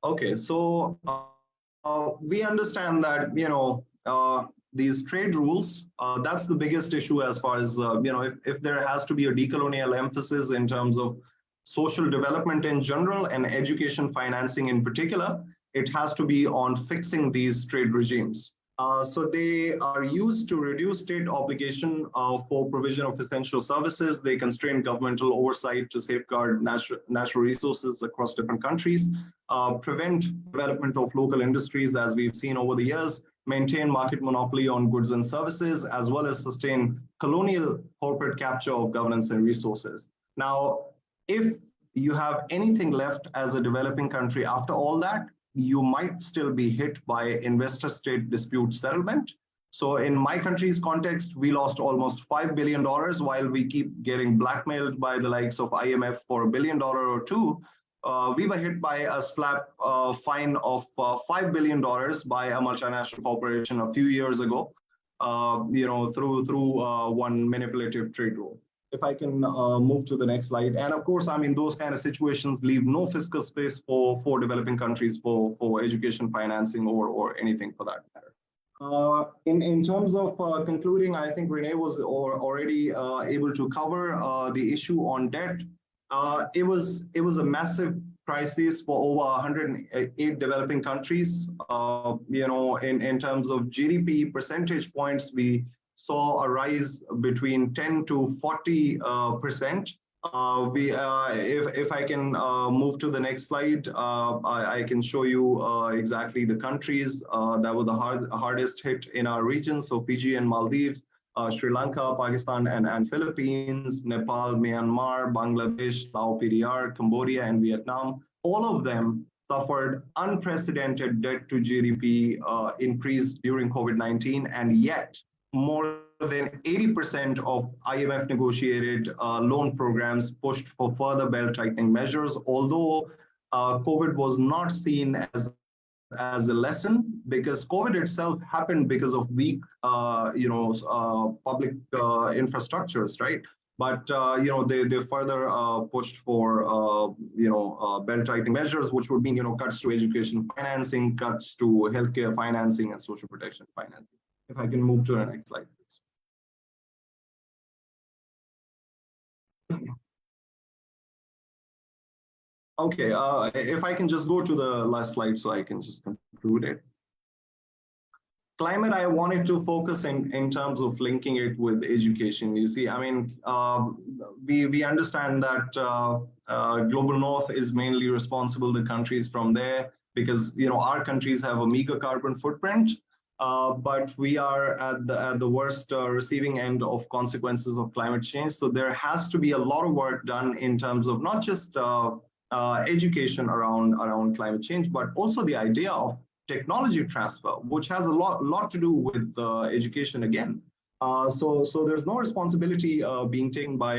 Okay, so we understand that these trade rules, that's the biggest issue as far as, if there has to be a decolonial emphasis in terms of social development in general and education financing in particular, it has to be on fixing these trade regimes. So they are used to reduce state obligation for provision of essential services. They constrain governmental oversight to safeguard natural resources across different countries, prevent development of local industries, as we've seen over the years, maintain market monopoly on goods and services, as well as sustain colonial corporate capture of governance and resources. Now, if you have anything left as a developing country after all that, you might still be hit by investor-state dispute settlement. So in my country's context, we lost almost $5 billion while we keep getting blackmailed by the likes of IMF for $1 billion or two. We were hit by a slap fine of $5 billion by a multinational corporation a few years ago, through one manipulative trade rule. If I can move to the next slide. And of course, I mean, those kind of situations leave no fiscal space for developing countries for education financing or anything for that matter. In terms of concluding, I think Renee was already able to cover the issue on debt. It was a massive crisis for over 108 developing countries. In terms of GDP percentage points, we saw a rise between 10 to 40%. If I can move to the next slide, I can show you exactly the countries that were the hardest hit in our region. So Fiji and Maldives, Sri Lanka, Pakistan and Philippines, Nepal, Myanmar, Bangladesh, Laos PDR, Cambodia and Vietnam. All of them suffered unprecedented debt to GDP increase during COVID-19, and yet more than 80% of IMF negotiated loan programs pushed for further belt tightening measures, although COVID was not seen as a lesson, because COVID itself happened because of weak public infrastructures, right? But they further pushed for belt tightening measures, which would mean cuts to education financing, cuts to healthcare financing, and social protection financing. If I can move to the next slide, please. Okay, if I can just go to the last slide so I can just conclude it. Climate, I wanted to focus in terms of linking it with education. You see, I mean, we understand that Global North is mainly responsible, the countries from there, because our countries have a meager carbon footprint. But we are at the worst receiving end of consequences of climate change. So there has to be a lot of work done in terms of not just education around climate change, but also the idea of technology transfer, which has a lot to do with education again. So there's no responsibility being taken by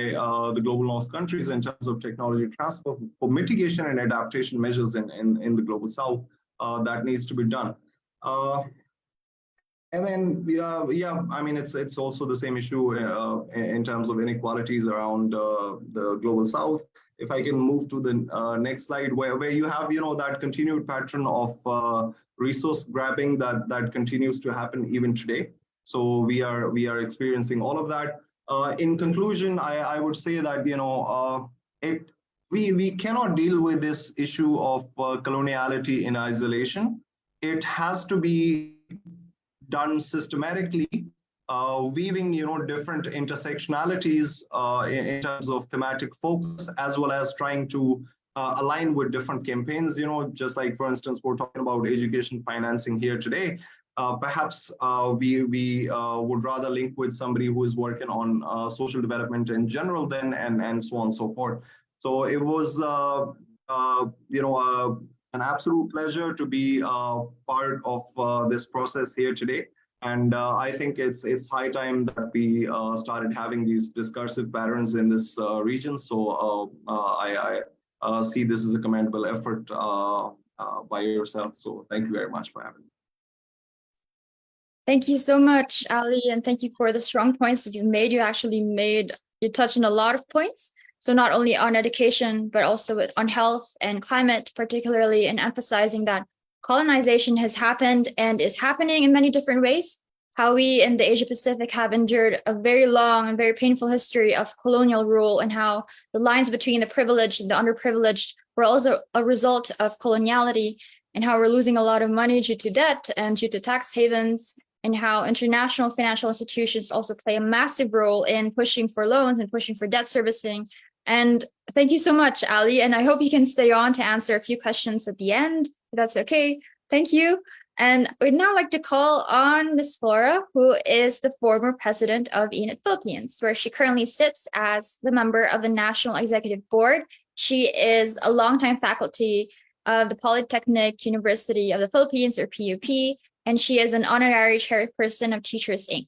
the Global North countries in terms of technology transfer for mitigation and adaptation measures in the Global South that needs to be done. And then, I mean, it's also the same issue in terms of inequalities around the Global South. If I can move to the next slide, where you have, that continued pattern of resource grabbing that continues to happen even today. So we are experiencing all of that. In conclusion, I would say that we cannot deal with this issue of coloniality in isolation. It has to be done systematically, weaving different intersectionalities in terms of thematic focus, as well as trying to align with different campaigns. Just like, for instance, we're talking about education financing here today. Perhaps we would rather link with somebody who is working on social development in general then, and so on and so forth. So it was an absolute pleasure to be part of this process here today. And I think it's high time that we started having these discursive patterns in this region. So I see this as a commendable effort by yourself. So thank you very much for having me. Thank you so much, Ali, and thank you for the strong points that you made. You touched on a lot of points. So not only on education, but also on health and climate, particularly, and emphasizing that colonization has happened and is happening in many different ways. How we in the Asia Pacific have endured a very long and very painful history of colonial rule, and how the lines between the privileged and the underprivileged were also a result of coloniality, and how we're losing a lot of money due to debt and due to tax havens, and how international financial institutions also play a massive role in pushing for loans and pushing for debt servicing. And thank you so much, Ali. And I hope you can stay on to answer a few questions at the end, if that's okay. Thank you. And we'd now like to call on Ms. Flora, who is the former president of ENIT Philippines, where she currently sits as the member of the National Executive Board. She is a longtime faculty of the Polytechnic University of the Philippines, or PUP, and she is an honorary chairperson of Teachers, Inc.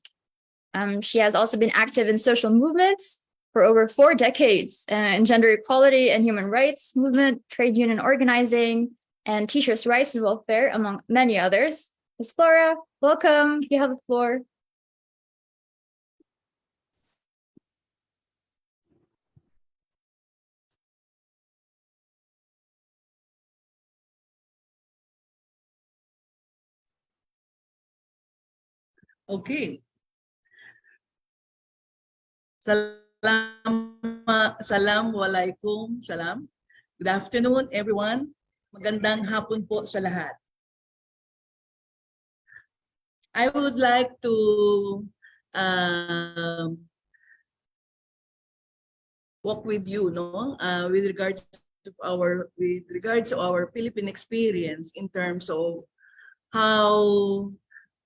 She has also been active in social movements for over 4 decades in gender equality and human rights movement, trade union organizing, and teachers' rights and welfare, among many others. Ms. Flora, welcome. You have the floor. Okay. Assalamualaikum. Salam. Good afternoon, everyone. Magandang hapon po sa lahat. I would like to walk with you, with regards to our Philippine experience in terms of how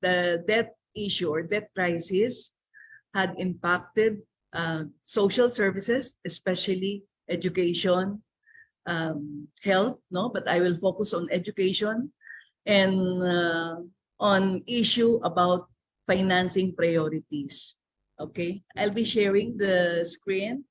the debt issue or debt crisis had impacted social services, especially education, health, but I will focus on education, and on issue about financing priorities. Okay, I'll be sharing the screen.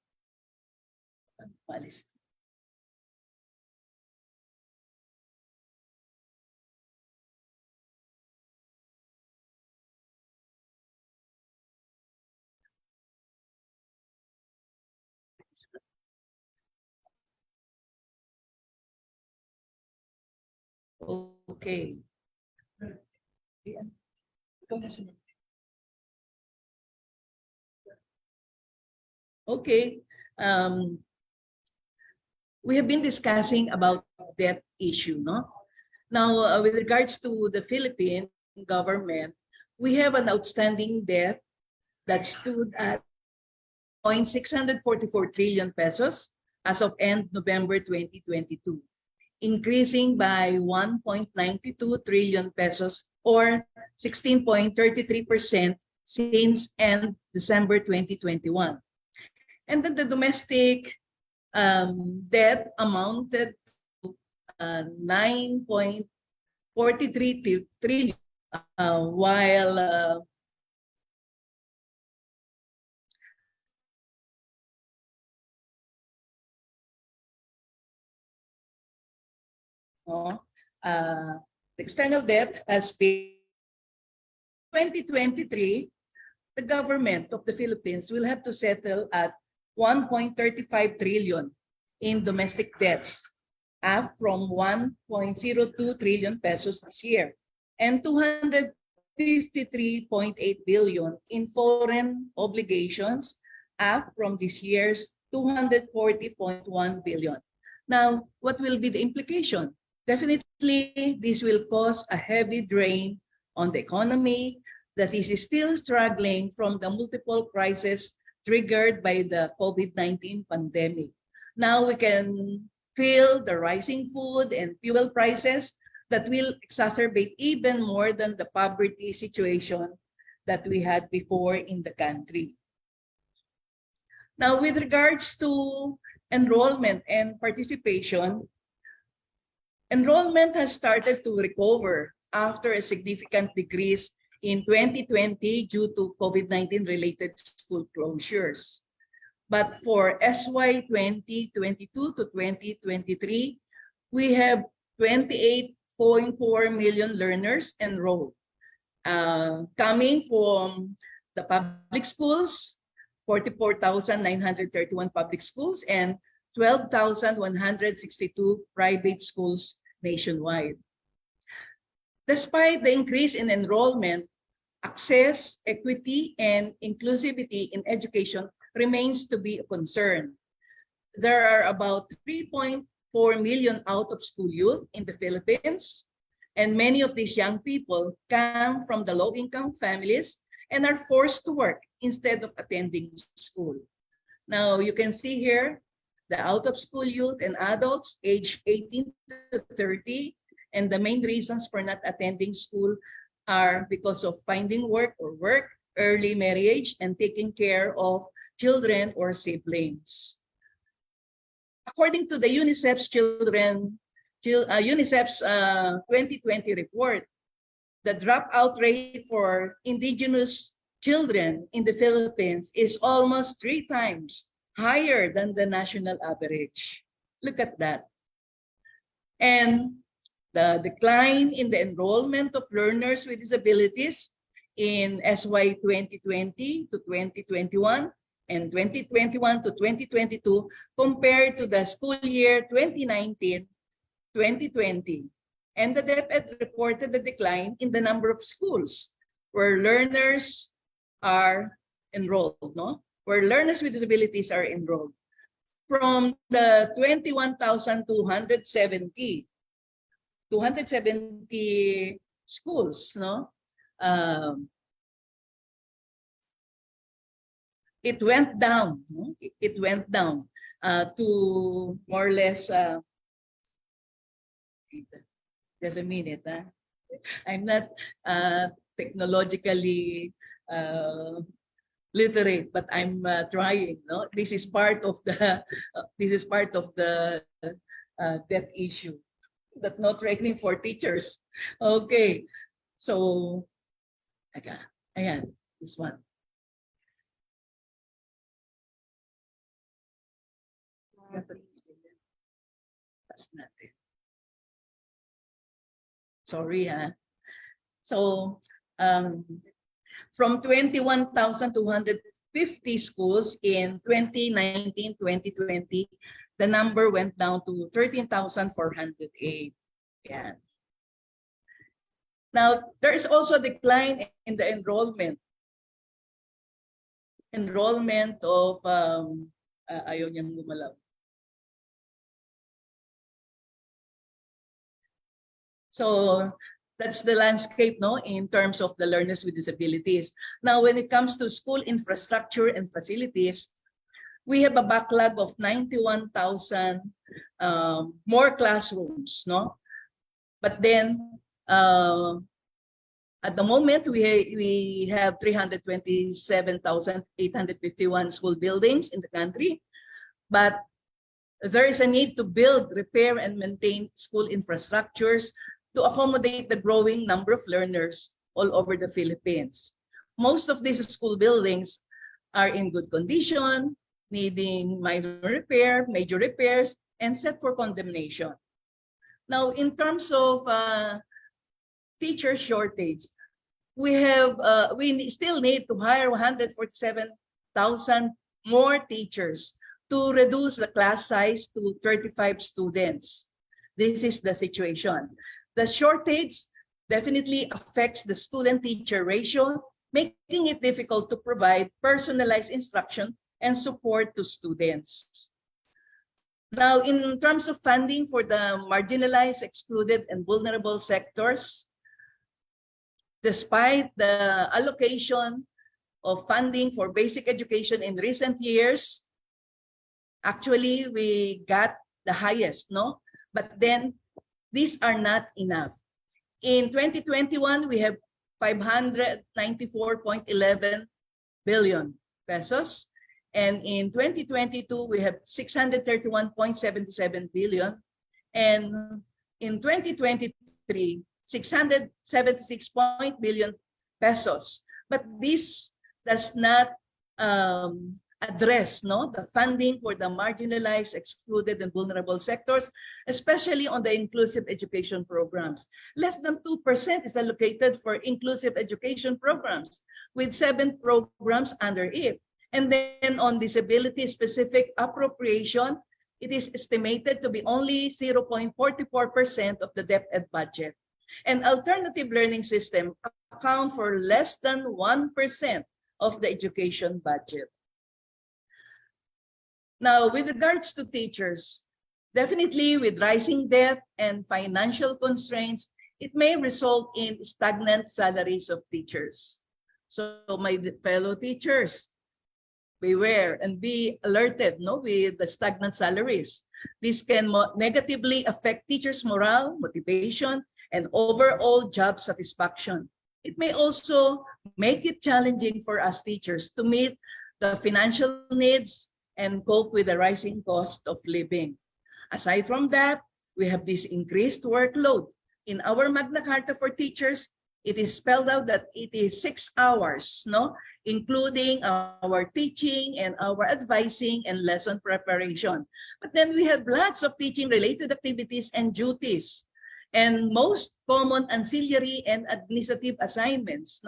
Okay. Okay. We have been discussing about that issue, no? Now, with regards to the Philippine government, we have an outstanding debt that stood at 644 trillion pesos as of end November 2022, increasing by 1.92 trillion pesos or 16.33% since end December 2021. And then the domestic debt amounted to 9.43 trillion, while the external debt has been 2023, the government of the Philippines will have to settle at 1.35 trillion in domestic debts, up from 1.02 trillion pesos this year, and 200 53.8 billion in foreign obligations, up from this year's 240.1 billion. Now, what will be the implication? Definitely, this will cause a heavy drain on the economy that is still struggling from the multiple crises triggered by the COVID-19 pandemic. Now we can feel the rising food and fuel prices that will exacerbate even more than the poverty situation that we had before in the country. Now, with regards to enrollment and participation, enrollment has started to recover after a significant decrease in 2020 due to COVID-19 related school closures. But for SY 2022 to 2023, we have 28.4 million learners enrolled, coming from the public schools, 44,931 public schools, and 12,162 private schools nationwide. Despite the increase in enrollment, access, equity, and inclusivity in education remains to be a concern. There are about 3.4 million out-of-school youth in the Philippines, and many of these young people come from the low-income families and are forced to work instead of attending school. Now, you can see here the out-of-school youth and adults aged 18 to 30, and the main reasons for not attending school are because of finding work, early marriage, and taking care of children or siblings. According to the UNICEF's UNICEF's 2020 report, the dropout rate for indigenous children in the Philippines is almost 3 times higher than the national average. Look at that. And the decline in the enrollment of learners with disabilities in SY 2020 to 2021 and 2021 to 2022 compared to the school year 2019-2020. And the DepEd reported a decline in the number of schools where learners are enrolled, where learners with disabilities are enrolled. From the 21,270 schools, it went down. It went down to more or less. Just a minute. I'm not technologically literate, but I'm trying. This is part of the debt issue. That not training for teachers. Okay, so ayan, this one. That's not it. Sorry, So from 21,250 schools in 2019-2020, the number went down to 13,408. Yeah. Now, there is also a decline in the enrollment. Enrollment of, ayaw niyang gumalaw. So that's the landscape, in terms of the learners with disabilities. Now, when it comes to school infrastructure and facilities, we have a backlog of 91,000 more classrooms, But then, at the moment, we have 327,851 school buildings in the country, but there is a need to build, repair, and maintain school infrastructures to accommodate the growing number of learners all over the Philippines. Most of these school buildings are in good condition, needing minor repair, major repairs, and set for condemnation. Now, in terms of teacher shortage, we still need to hire 147,000 more teachers to reduce the class size to 35 students. This is the situation. The shortage definitely affects the student-teacher ratio, making it difficult to provide personalized instruction and support to students. Now, in terms of funding for the marginalized, excluded, and vulnerable sectors, despite the allocation of funding for basic education in recent years, actually we got the highest, no? But then these are not enough. In 2021, we have 594.11 billion pesos. And in 2022, we have 631.77 billion. And in 2023, 676 billion pesos. But this does not address the funding for the marginalized, excluded, and vulnerable sectors, especially on the inclusive education programs. Less than 2% is allocated for inclusive education programs, with 7 programs under it. And then on disability-specific appropriation, it is estimated to be only 0.44% of the DepEd budget. And alternative learning system account for less than 1% of the education budget. Now, with regards to teachers, definitely with rising debt and financial constraints, it may result in stagnant salaries of teachers. So my fellow teachers, beware and be alerted with the stagnant salaries. This can negatively affect teachers' morale, motivation, and overall job satisfaction. It may also make it challenging for us teachers to meet the financial needs and cope with the rising cost of living. Aside from that, we have this increased workload. In our Magna Carta for teachers, it is spelled out that it is 6 hours, including our teaching and our advising and lesson preparation. But then we have lots of teaching-related activities and duties, and most common ancillary and administrative assignments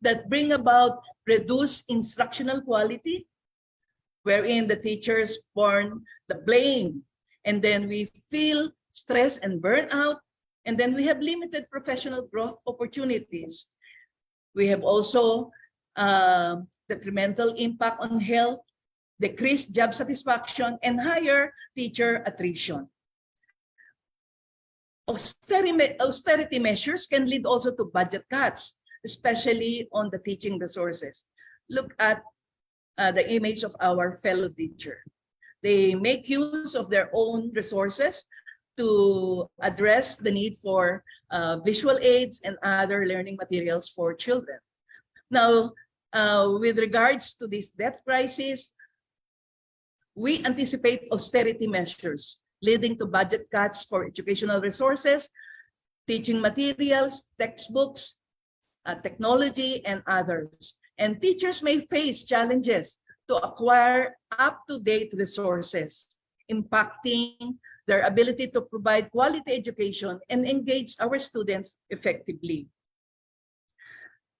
that bring about reduced instructional quality, wherein the teachers borne the blame, and then we feel stress and burnout, and then we have limited professional growth opportunities. We have also detrimental impact on health, decreased job satisfaction, and higher teacher attrition. Austerity measures can lead also to budget cuts, especially on the teaching resources. Look at the image of our fellow teacher. They make use of their own resources to address the need for visual aids and other learning materials for children. Now, with regards to this debt crisis, we anticipate austerity measures leading to budget cuts for educational resources, teaching materials, textbooks, technology, and others. And teachers may face challenges to acquire up-to-date resources, impacting their ability to provide quality education and engage our students effectively.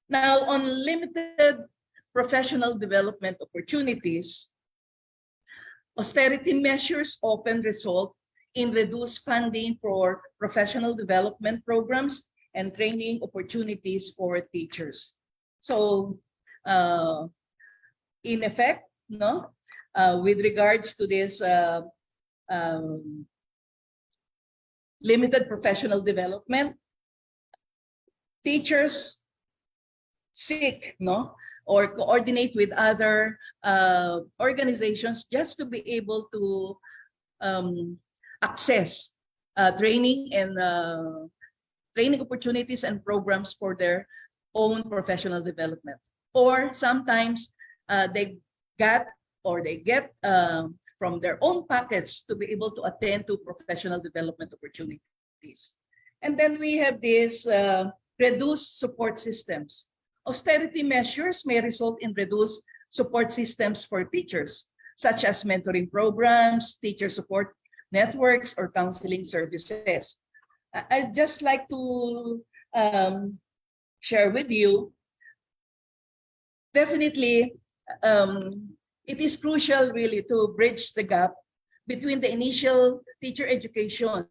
Now, on limited professional development opportunities, austerity measures often result in reduced funding for professional development programs and training opportunities for teachers. So, in effect, with regards to this limited professional development, teachers seek or coordinate with other organizations just to be able to access training and training opportunities and programs for their own professional development. Or sometimes they get from their own pockets to be able to attend to professional development opportunities. And then we have these reduced support systems. Austerity measures may result in reduced support systems for teachers, such as mentoring programs, teacher support networks, or counseling services. I'd just like to share with you, definitely, it is crucial really to bridge the gap between the initial teacher education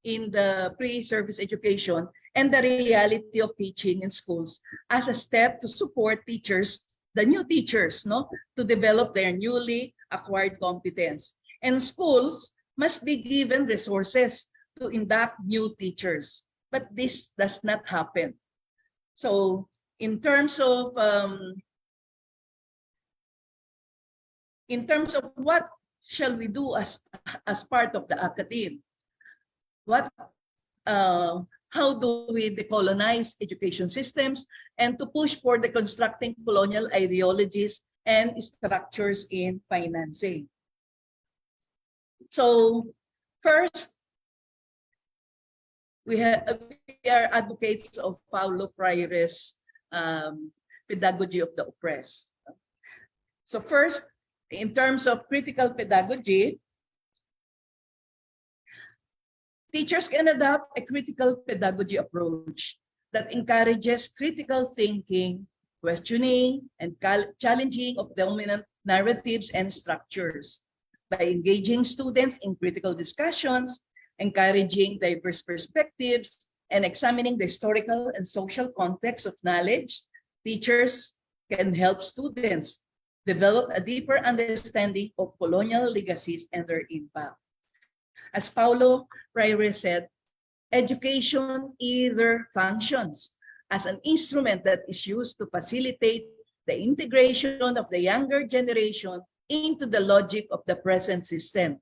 in the pre-service education and the reality of teaching in schools as a step to support teachers, the new teachers, no, to develop their newly acquired competence. And schools must be given resources to induct new teachers, but this does not happen. So in terms of what shall we do as part of the academe, how do we decolonize education systems and to push for the constructing colonial ideologies and structures in financing? So first, we are advocates of Paulo Freire's pedagogy of the oppressed. So first, in terms of critical pedagogy, teachers can adopt a critical pedagogy approach that encourages critical thinking, questioning, and challenging of dominant narratives and structures by engaging students in critical discussions, encouraging diverse perspectives, and examining the historical and social context of knowledge. Teachers can help students develop a deeper understanding of colonial legacies and their impact. As Paulo Freire said, education either functions as an instrument that is used to facilitate the integration of the younger generation into the logic of the present system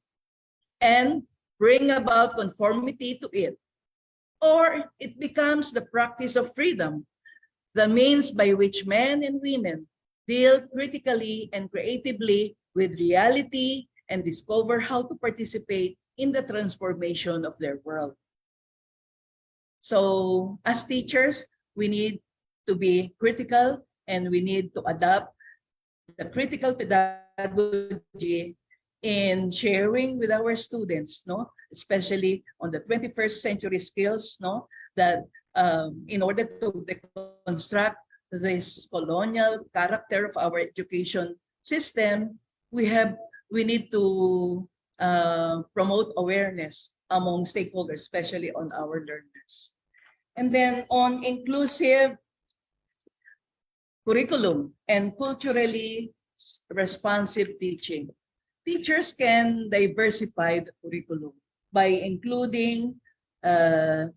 and bring about conformity to it, or it becomes the practice of freedom, the means by which men and women deal critically and creatively with reality and discover how to participate in the transformation of their world. So as teachers, we need to be critical and we need to adopt the critical pedagogy in sharing with our students, no, especially on the 21st century skills, no, that in order to deconstruct this colonial character of our education system, we need to promote awareness among stakeholders, especially on our learners. And then on inclusive curriculum and culturally responsive teaching. Teachers can diversify the curriculum by including the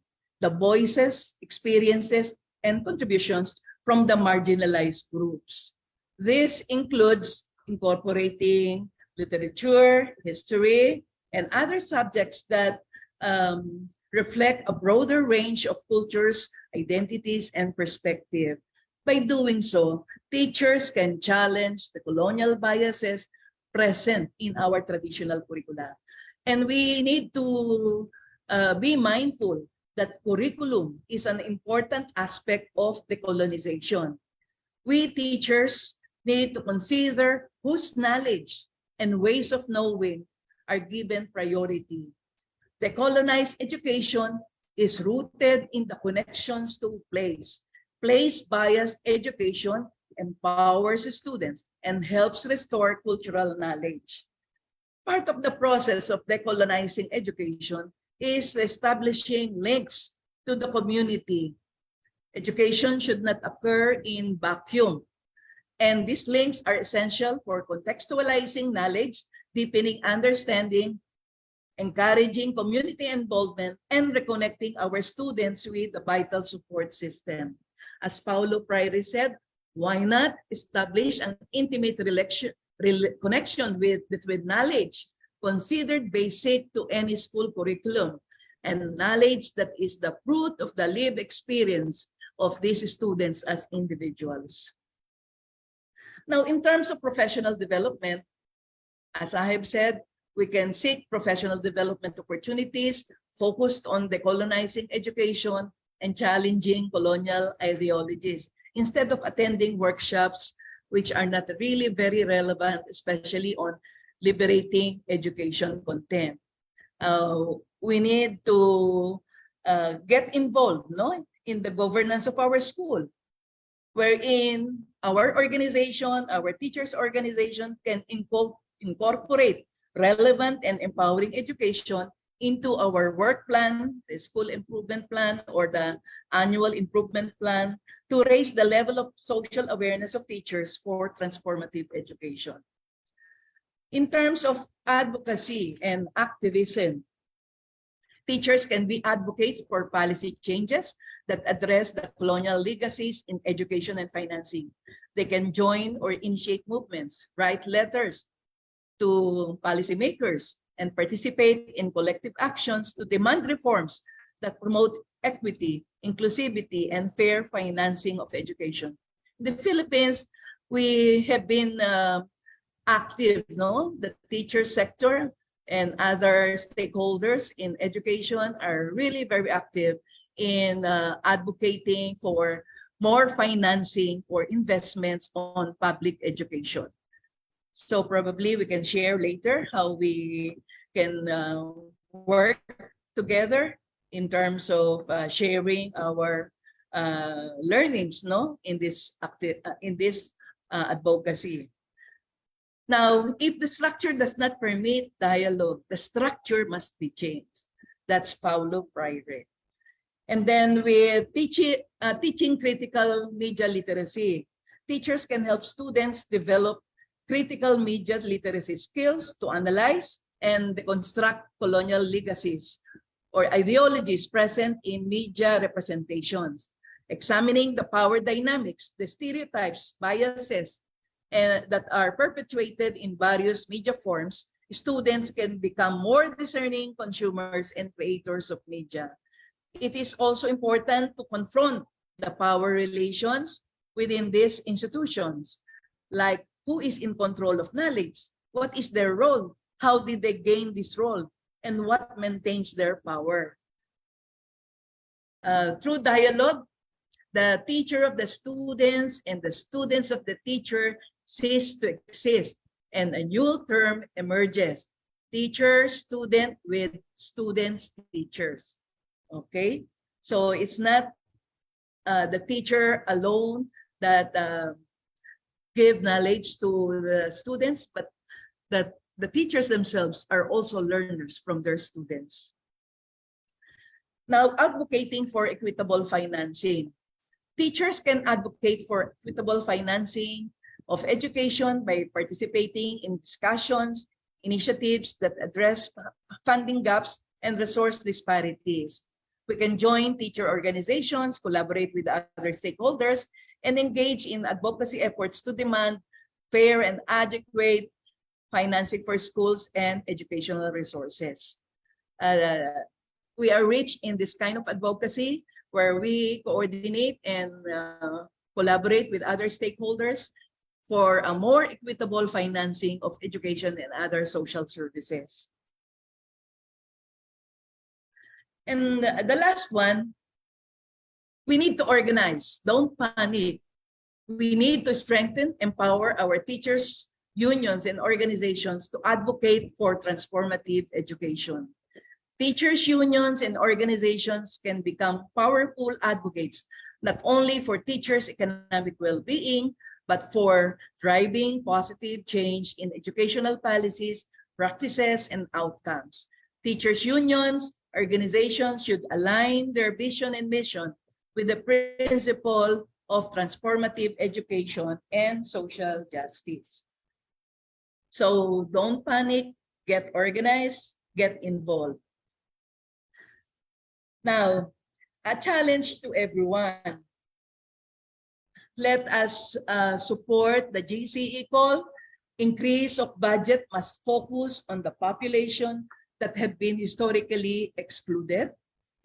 voices, experiences, and contributions from the marginalized groups. This includes incorporating literature, history, and other subjects that reflect a broader range of cultures, identities, and perspective. By doing so, teachers can challenge the colonial biases present in our traditional curricula. And we need to be mindful that curriculum is an important aspect of decolonization. We teachers need to consider whose knowledge and ways of knowing are given priority. Decolonized education is rooted in the connections to place. Place-biased education empowers students and helps restore cultural knowledge. Part of the process of decolonizing education is establishing links to the community. Education should not occur in vacuum. And these links are essential for contextualizing knowledge, deepening understanding, encouraging community involvement, and reconnecting our students with the vital support system. As Paulo Freire said, why not establish an intimate connection between knowledge considered basic to any school curriculum and knowledge that is the fruit of the lived experience of these students as individuals. Now, in terms of professional development, as I have said, we can seek professional development opportunities focused on decolonizing education and challenging colonial ideologies, instead of attending workshops which are not really very relevant, especially on liberating education content. We need to get involved, no, in the governance of our school, wherein our organization, our teachers' organization can incorporate relevant and empowering education into our work plan, the school improvement plan, or the annual improvement plan to raise the level of social awareness of teachers for transformative education. In terms of advocacy and activism, teachers can be advocates for policy changes that address the colonial legacies in education and financing. They can join or initiate movements, write letters to policymakers, and participate in collective actions to demand reforms that promote equity, inclusivity, and fair financing of education. In the Philippines, we have been active, no? The teacher sector and other stakeholders in education are really very active in advocating for more financing or investments on public education. So probably we can share later how we can work together in terms of sharing our learnings, no, in this advocacy. Now, if the structure does not permit dialogue, the structure must be changed. That's Paulo Freire. And then with teaching critical media literacy, teachers can help students develop critical media literacy skills to analyze and deconstruct colonial legacies or ideologies present in media representations, examining the power dynamics, the stereotypes, biases, and that are perpetuated in various media forms. Students can become more discerning consumers and creators of media. It is also important to confront the power relations within these institutions, like who is in control of knowledge, what is their role, how did they gain this role, and what maintains their power. Through dialogue, the teacher of the students and the students of the teacher cease to exist, and a new term emerges: teacher-student with students-teachers. Okay, so it's not the teacher alone that give knowledge to the students, but that the teachers themselves are also learners from their students. Now, advocating for equitable financing. Teachers can advocate for equitable financing of education by participating in discussions, initiatives that address funding gaps and resource disparities. We can join teacher organizations, collaborate with other stakeholders, and engage in advocacy efforts to demand fair and adequate financing for schools and educational resources. We are rich in this kind of advocacy where we coordinate and collaborate with other stakeholders for a more equitable financing of education and other social services. And the last one, we need to organize, don't panic. We need to strengthen, empower our teachers, unions, and organizations to advocate for transformative education. Teachers, unions, and organizations can become powerful advocates, not only for teachers' economic well-being, but for driving positive change in educational policies, practices, and outcomes. Teachers' unions, organizations should align their vision and mission with the principle of transformative education and social justice. So don't panic, get organized, get involved. Now, a challenge to everyone. Let us support the GCE call. Increase of budget must focus on the population that have been historically excluded.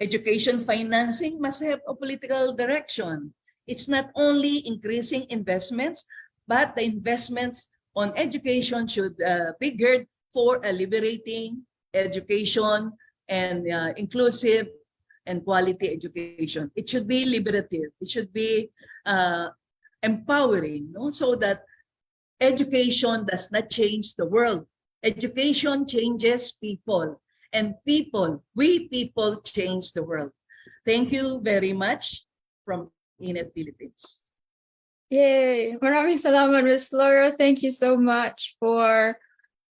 Education financing must have a political direction. It's not only increasing investments, but the investments on education should be geared for a liberating education and inclusive and quality education. It should be liberative. It should be empowering, no? So that education does not change the world. Education changes people, and we people change the world. Thank you very much from INED Philippines. Yay! Maraming salamat, Ms. Flora. Thank you so much for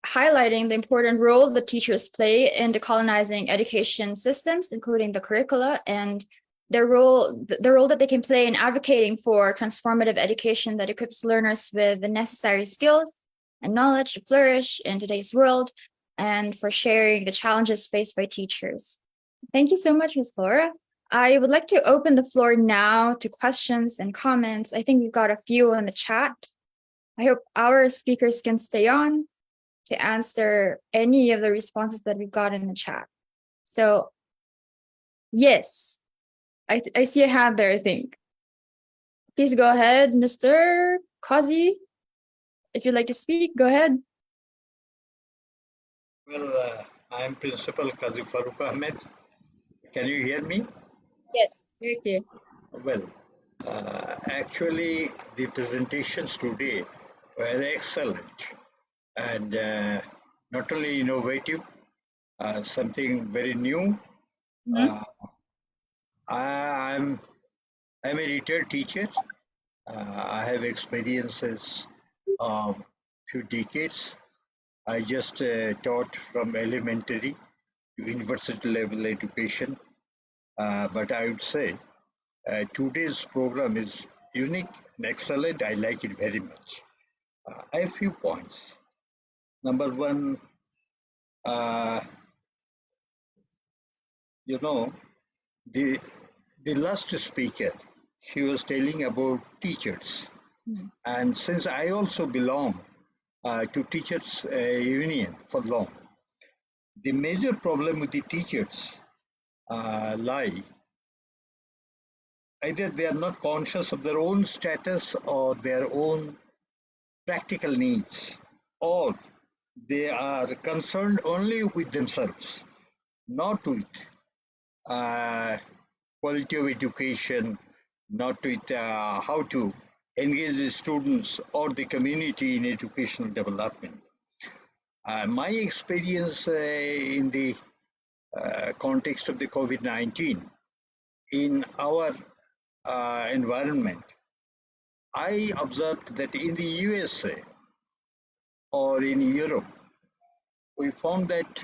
highlighting the important role that teachers play in decolonizing education systems, including the curricula, and the role that they can play in advocating for transformative education that equips learners with the necessary skills and knowledge to flourish in today's world, and for sharing the challenges faced by teachers. Thank you so much, Ms. Laura. I would like to open the floor now to questions and comments. I think we've got a few in the chat. I hope our speakers can stay on to answer any of the responses that we've got in the chat. So, yes, I see a hand there, I think. Please go ahead, Mr. Kazi. If you'd like to speak, go ahead. Well, I'm Principal Kazi Farooq Ahmed. Can you hear me? Yes, very clear. Well, actually, the presentations today were excellent and not only innovative, something very new. I'm a retired teacher. I have experiences of few decades. I just taught from elementary to university level education. But I would say today's program is unique and excellent. I like it very much. I have a few points. Number one, you know, the last speaker, she was telling about teachers. And since I also belong to teachers union for long, the major problem with the teachers lie either they are not conscious of their own status or their own practical needs, or they are concerned only with themselves, not with quality of education, not with how to engage the students or the community in educational development. My experience in the context of the COVID-19 in our environment, I observed that in the USA or in Europe, we found that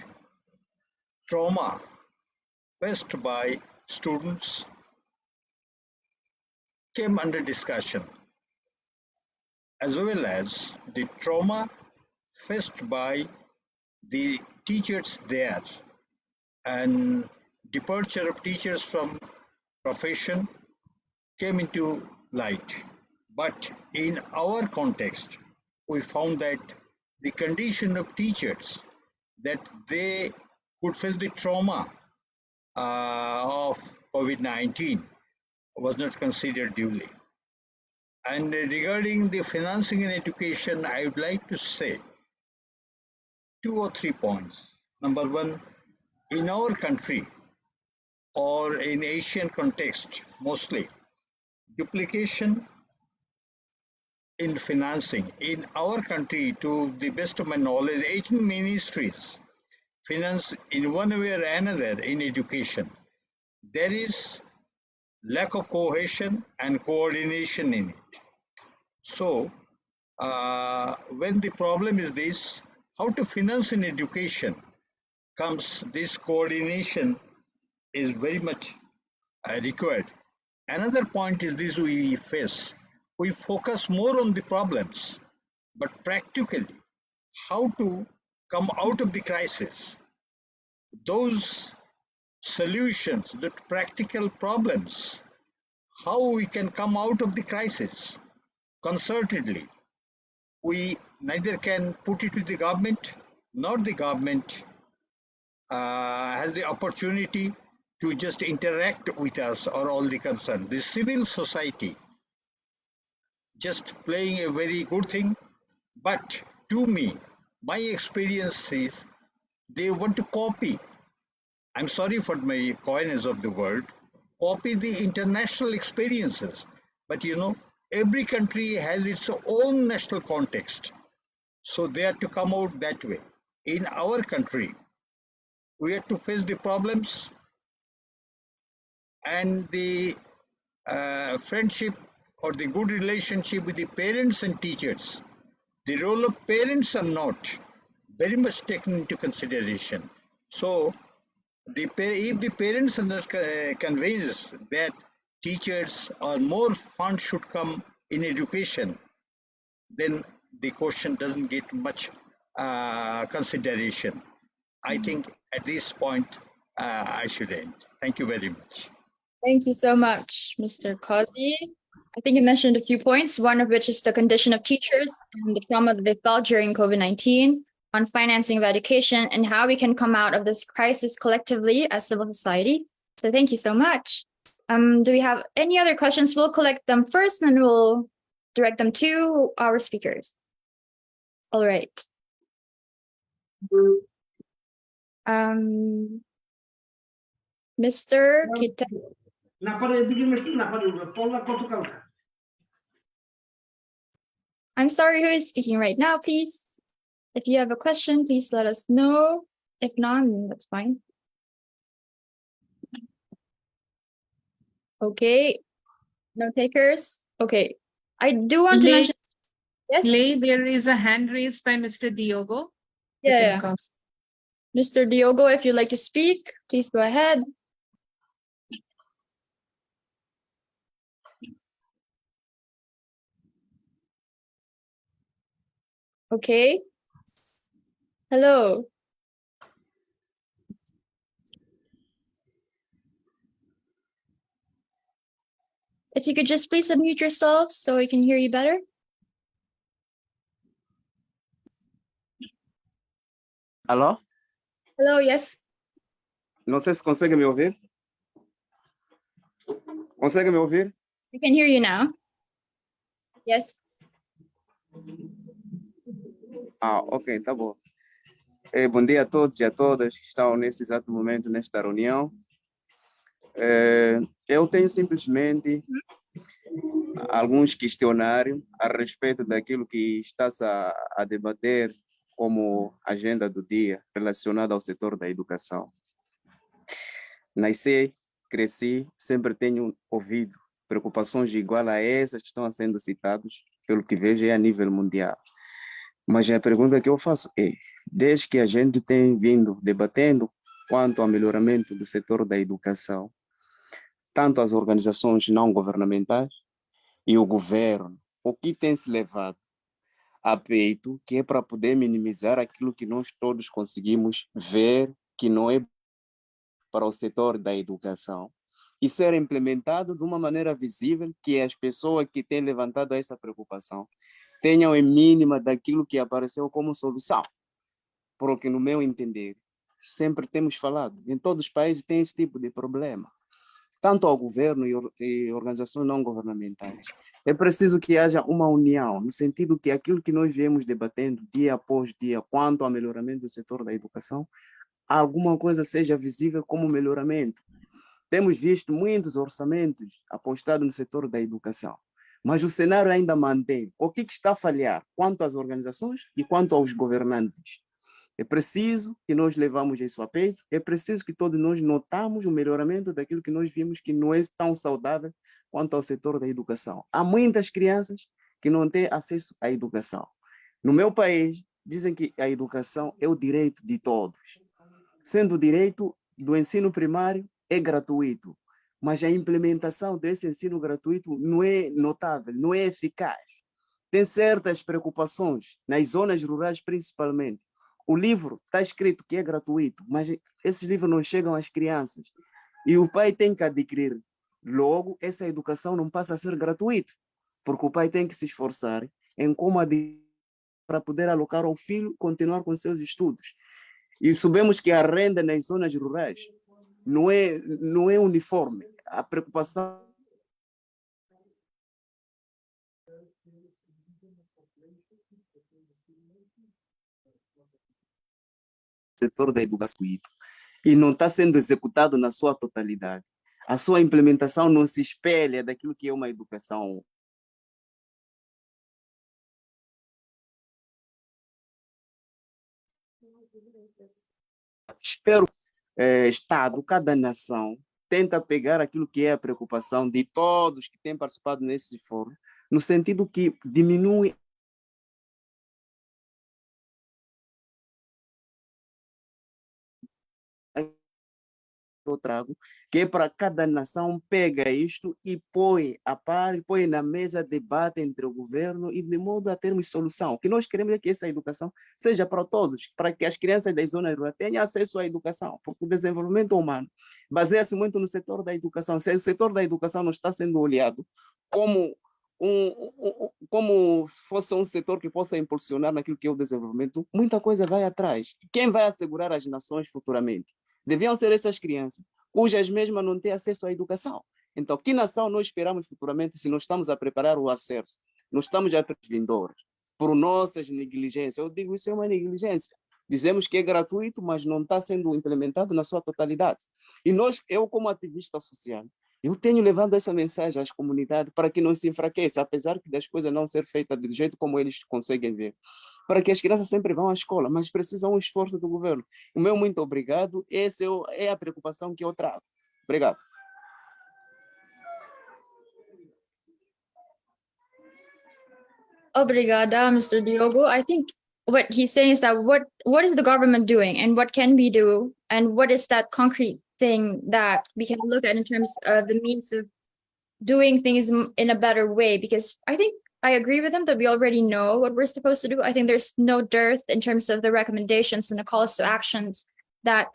trauma faced by students came under discussion, as well as the trauma faced by the teachers there, and departure of teachers from profession came into light. But in our context, we found that the condition of teachers, that they could feel the trauma of COVID-19 was not considered duly. And regarding the financing in education, I would like to say 2 or 3 points. Number one, in our country or in Asian context mostly, duplication in financing. In our country, to the best of my knowledge, 18 ministries finance in one way or another in education. There is lack of cohesion and coordination in it. So, when the problem is this, how to finance in education comes, this coordination is very much required. Another point is this: we face, we focus more on the problems, but practically how to come out of the crisis. Those solutions, the practical problems, how we can come out of the crisis concertedly. We neither can put it to the government, nor the government has the opportunity to just interact with us or all the concerned. The civil society just playing a very good thing, but to me, my experience is they want to copy. I'm sorry for my coyness of the word, copy the international experiences. But you know, every country has its own national context. So they have to come out that way. In our country, we have to face the problems and the friendship or the good relationship with the parents and teachers. The role of parents are not very much taken into consideration. So if the parents conveys that teachers or more funds should come in education, then the question doesn't get much consideration. I think at this point I should end. Thank you very much. Thank you so much, Mr. Kazi. I think you mentioned a few points, one of which is the condition of teachers and the trauma that they felt during COVID-19, on financing of education, and how we can come out of this crisis collectively as civil society. So thank you so much. Do we have any other questions? We'll collect them first, and then we'll direct them to our speakers. All right. Mr. Kita. I'm sorry, who is speaking right now, please? If you have a question, please let us know. If not, that's fine. Okay, no takers. Okay, I do want to mention. Yes. Lay, there is a hand raised by Mr. Diogo. You can Yeah. come. Mr. Diogo, if you'd like to speak, please go ahead. Okay. Hello. If you could just please unmute yourself so we can hear you better. Alô? Hello, yes. Não sei se consegue me ouvir. Consegue me ouvir? We can hear you now. Yes. Ok, tá bom. Bom dia a todos e a todas que estão nesse exato momento nesta reunião. Eu tenho simplesmente alguns questionários a respeito daquilo que está-se a debater como agenda do dia relacionada ao setor da educação. Nasci, cresci, sempre tenho ouvido preocupações igual a essas que estão sendo citadas, pelo que vejo é a nível mundial. Mas a pergunta que eu faço é, desde que a gente tem vindo debatendo quanto ao melhoramento do setor da educação, tanto as organizações não governamentais e o governo, o que tem se levado a peito, que é para poder minimizar aquilo que nós todos conseguimos ver que não é para o setor da educação e ser implementado de uma maneira visível, que as pessoas que têm levantado essa preocupação tenham em mínima daquilo que apareceu como solução. Porque, no meu entender, sempre temos falado, em todos os países tem esse tipo de problema. Tanto ao governo e organizações não governamentais. É preciso que haja uma união, no sentido que aquilo que nós viemos debatendo dia após dia, quanto ao melhoramento do setor da educação, alguma coisa seja visível como melhoramento. Temos visto muitos orçamentos apostados no setor da educação, mas o cenário ainda mantém. O que está a falhar quanto às organizações e quanto aos governantes? É preciso que nós levamos isso a peito, é preciso que todos nós notamos o melhoramento daquilo que nós vimos que não é tão saudável quanto ao setor da educação. Há muitas crianças que não têm acesso à educação. No meu país, dizem que a educação é o direito de todos. Sendo o direito do ensino primário, é gratuito, mas a implementação desse ensino gratuito não é notável, não é eficaz. Tem certas preocupações, nas zonas rurais principalmente. O livro está escrito que é gratuito, mas esses livros não chegam às crianças. E o pai tem que adquirir. Logo, essa educação não passa a ser gratuita, porque o pai tem que se esforçar em como adquirir para poder alocar ao filho continuar com seus estudos. E sabemos que a renda nas zonas rurais não é uniforme. A preocupação setor da educação e não está sendo executado na sua totalidade. A sua implementação não se espelha daquilo que é uma educação. Espero Estado, cada nação, tenta pegar aquilo que é a preocupação de todos que têm participado nesse fórum, no sentido que diminui eu trago, que é para cada nação pega isto e põe a par, e põe na mesa, debate entre o governo e de modo a termos solução. O que nós queremos é que essa educação seja para todos, para que as crianças das zonas rurais tenham acesso à educação, porque o desenvolvimento humano baseia-se muito no setor da educação. Se o setor da educação não está sendo olhado como como se fosse um setor que possa impulsionar naquilo que é o desenvolvimento, muita coisa vai atrás. Quem vai assegurar as nações futuramente? Deviam ser essas crianças, cujas mesmas não têm acesso à educação. Então, que nação nós esperamos futuramente se não estamos a preparar o acesso? Não estamos a prevenir por nossas negligências. Eu digo, isso é uma negligência. Dizemos que é gratuito, mas não está sendo implementado na sua totalidade. E eu como ativista social, eu tenho levado essa mensagem às comunidades para que não se enfraqueça, apesar que das coisas não ser feitas do jeito como eles conseguem ver. Para que as crianças sempre vão à escola, mas precisam um esforço do governo. O meu muito obrigado. Essa é a preocupação que eu trago. Obrigado. Obrigada, Mr. Diogo. I think what he's saying is that what is the government doing and what can we do and what is that concrete thing that we can look at in terms of the means of doing things in a better way? Because I think I agree with him that we already know what we're supposed to do. I think there's no dearth in terms of the recommendations and the calls to actions that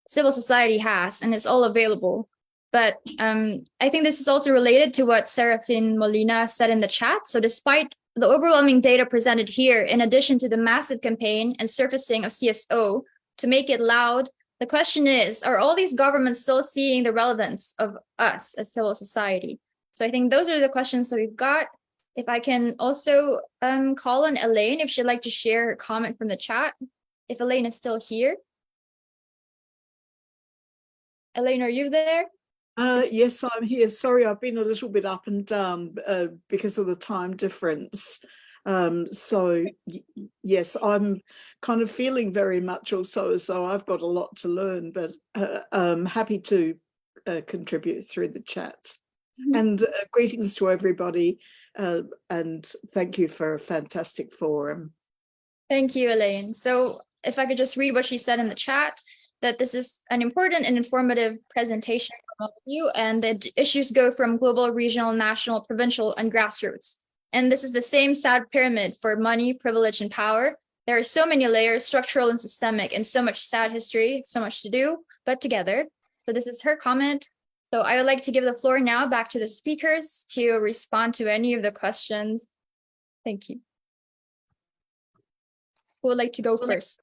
civil society has, and it's all available. But I think this is also related to what Serafin Molina said in the chat. So despite the overwhelming data presented here, in addition to the massive campaign and surfacing of CSO to make it loud, the question is, are all these governments still seeing the relevance of us as civil society? So I think those are the questions that we've got. If I can also call on Elaine, if she'd like to share her comment from the chat, if Elaine is still here. Elaine, are you there? Yes, I'm here. Sorry, I've been a little bit up and down because of the time difference. So yes, I'm kind of feeling very much also as though I've got a lot to learn, but I'm happy to contribute through the chat. And greetings to everybody, and thank you for a fantastic forum. Thank you, Elaine. So if I could just read what she said in the chat, that this is an important and informative presentation from all of you, and the issues go from global, regional, national, provincial, and grassroots. And this is the same sad pyramid for money, privilege, and power. There are so many layers, structural and systemic, and so much sad history, so much to do, but together. So this is her comment. So I would like to give the floor now back to the speakers to respond to any of the questions. Thank you. Who would like to go first?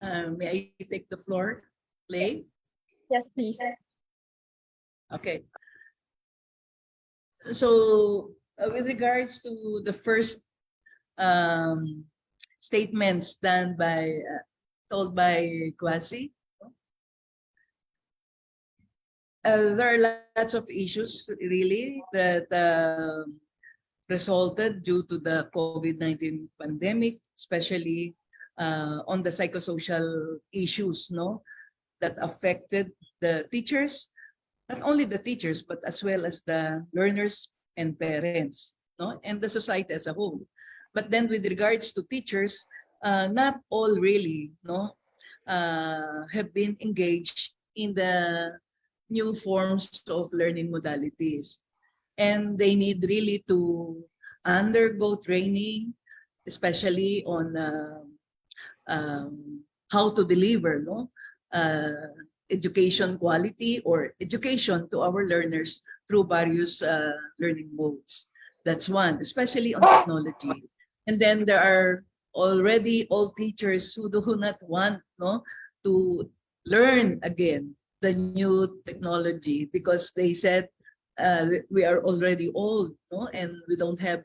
May I take the floor, please? Yes, please. Okay. So with regards to the first statements done by told by Kwasi, there are lots of issues really that resulted due to the COVID-19 pandemic, especially on the psychosocial issues, no, that affected the teachers, not only the teachers, but as well as the learners and parents, no, and the society as a whole. But then with regards to teachers, not all really, no, have been engaged in the new forms of learning modalities. And they need really to undergo training, especially on how to deliver, no, education quality or education to our learners through various learning modes. That's one, especially on technology. And then there are already all teachers who do not want, no, to learn again the new technology because they said we are already old, no, and we don't have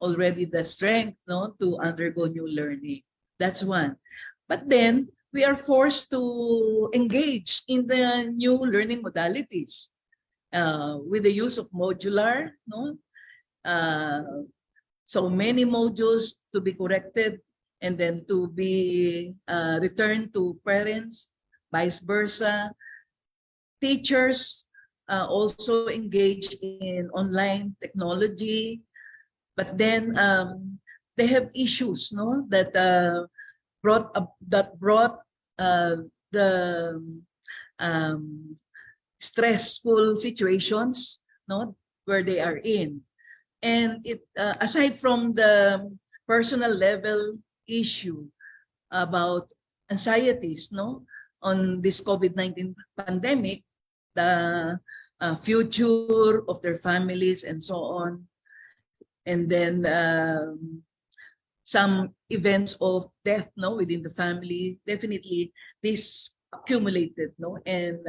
already the strength, no, to undergo new learning. That's one. But then we are forced to engage in the new learning modalities with the use of modular, no, so many modules to be corrected and then to be returned to parents, vice versa. Teachers also engage in online technology, but then they have issues, no, that brought the stressful situations, no, where they are in. And it aside from the personal level issue about anxieties, no, on this COVID-19 pandemic, the future of their families and so on, and then some events of death, no, within the family. Definitely this accumulated, no, and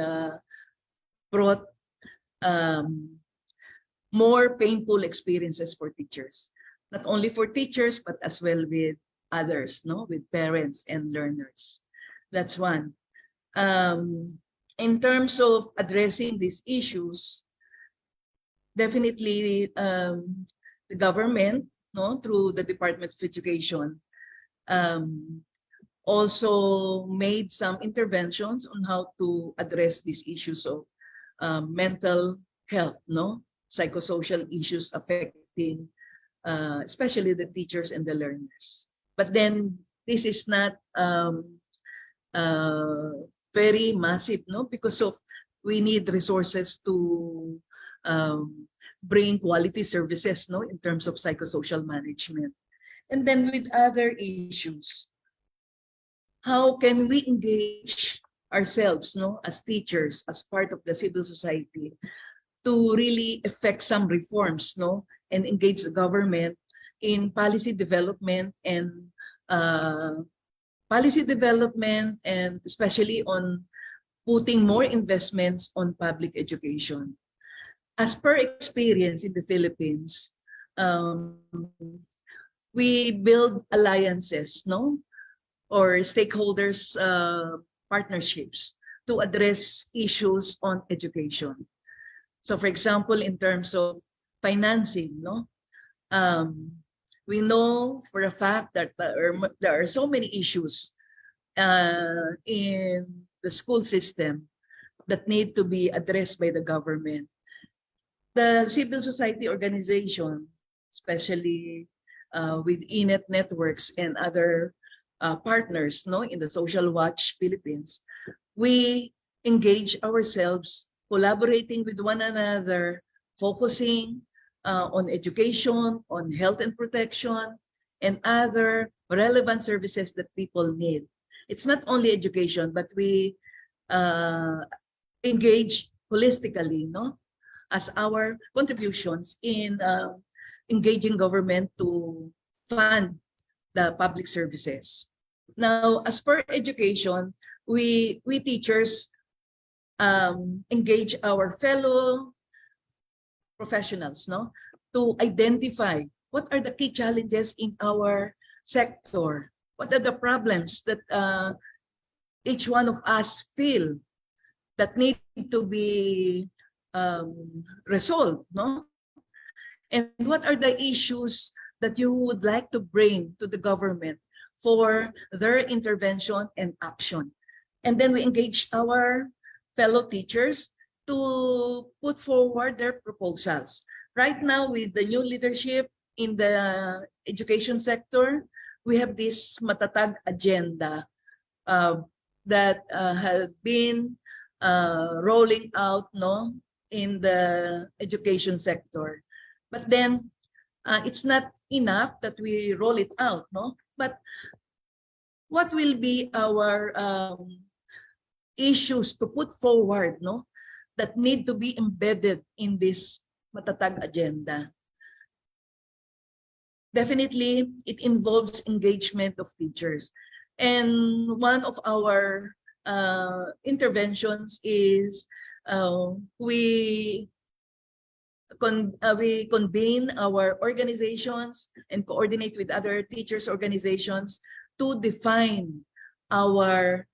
brought more painful experiences for teachers, not only for teachers but as well with others, no, with parents and learners. That's one. In terms of addressing these issues, definitely the government, no, through the Department of Education, also made some interventions on how to address these issues of mental health, no, psychosocial issues affecting especially the teachers and the learners. But then this is not very massive, no, because of we need resources to bring quality services, no, in terms of psychosocial management. And then with other issues, how can we engage ourselves, no, as teachers, as part of the civil society, to really effect some reforms, no, and engage the government in policy development and especially on putting more investments on public education. As per experience in the Philippines, we build alliances, no, or stakeholders partnerships to address issues on education. So for example, in terms of financing, no, we know for a fact that there are so many issues in the school system that need to be addressed by the government. The civil society organization, especially with ENET networks and other partners, no, in the Social Watch Philippines, we engage ourselves, collaborating with one another, focusing on education, on health and protection, and other relevant services that people need. It's not only education, but we engage holistically, no, as our contributions in engaging government to fund the public services. Now, as per education, we teachers engage our fellow professionals, no, to identify what are the key challenges in our sector, what are the problems that each one of us feel that need to be resolved, no, and what are the issues that you would like to bring to the government for their intervention and action. And then we engage our fellow teachers to put forward their proposals. Right now, with the new leadership in the education sector, we have this matatag agenda that has been rolling out, no, in the education sector. But then it's not enough that we roll it out, no? But what will be our issues to put forward, no, that need to be embedded in this matatag agenda? Definitely, it involves engagement of teachers. And one of our interventions is we convene our organizations and coordinate with other teachers' organizations to define our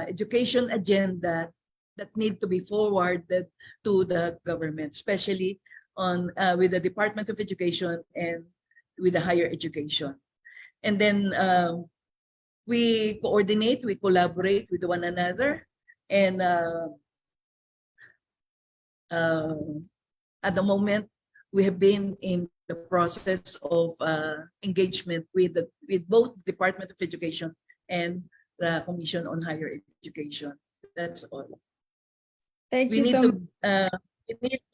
education agenda that need to be forwarded to the government, especially on with the Department of Education and with the higher education. And then we coordinate, we collaborate with one another, and at the moment, we have been in the process of engagement with both the Department of Education and the Commission on Higher Education. That's all. Thank We you need so much.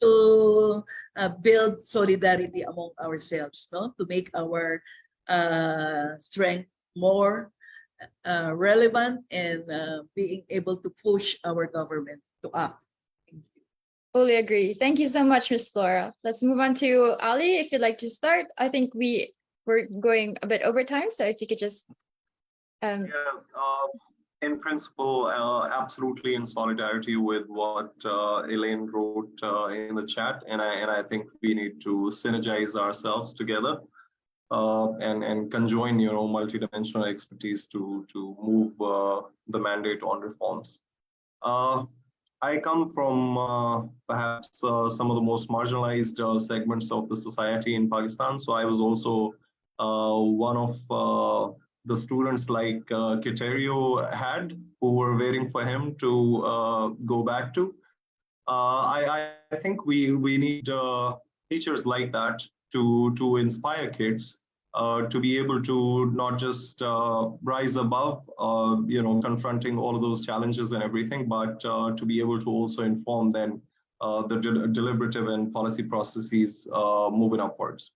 to build solidarity among ourselves, no, to make our strength more relevant and being able to push our government to act. Fully agree. Thank you so much, Ms. Flora. Let's move on to Ali, if you'd like to start. I think we're going a bit over time, so if you could just Yeah, in principle, absolutely in solidarity with what Elaine wrote in the chat, and I think we need to synergize ourselves together and conjoin, multidimensional expertise to move the mandate on reforms. I come from perhaps some of the most marginalized segments of the society in Pakistan. So I was also one of the students like Kiterio had, who were waiting for him to go back to. I think we need teachers like that to inspire kids to be able to not just rise above, confronting all of those challenges and everything, but to be able to also inform them the deliberative and policy processes moving upwards.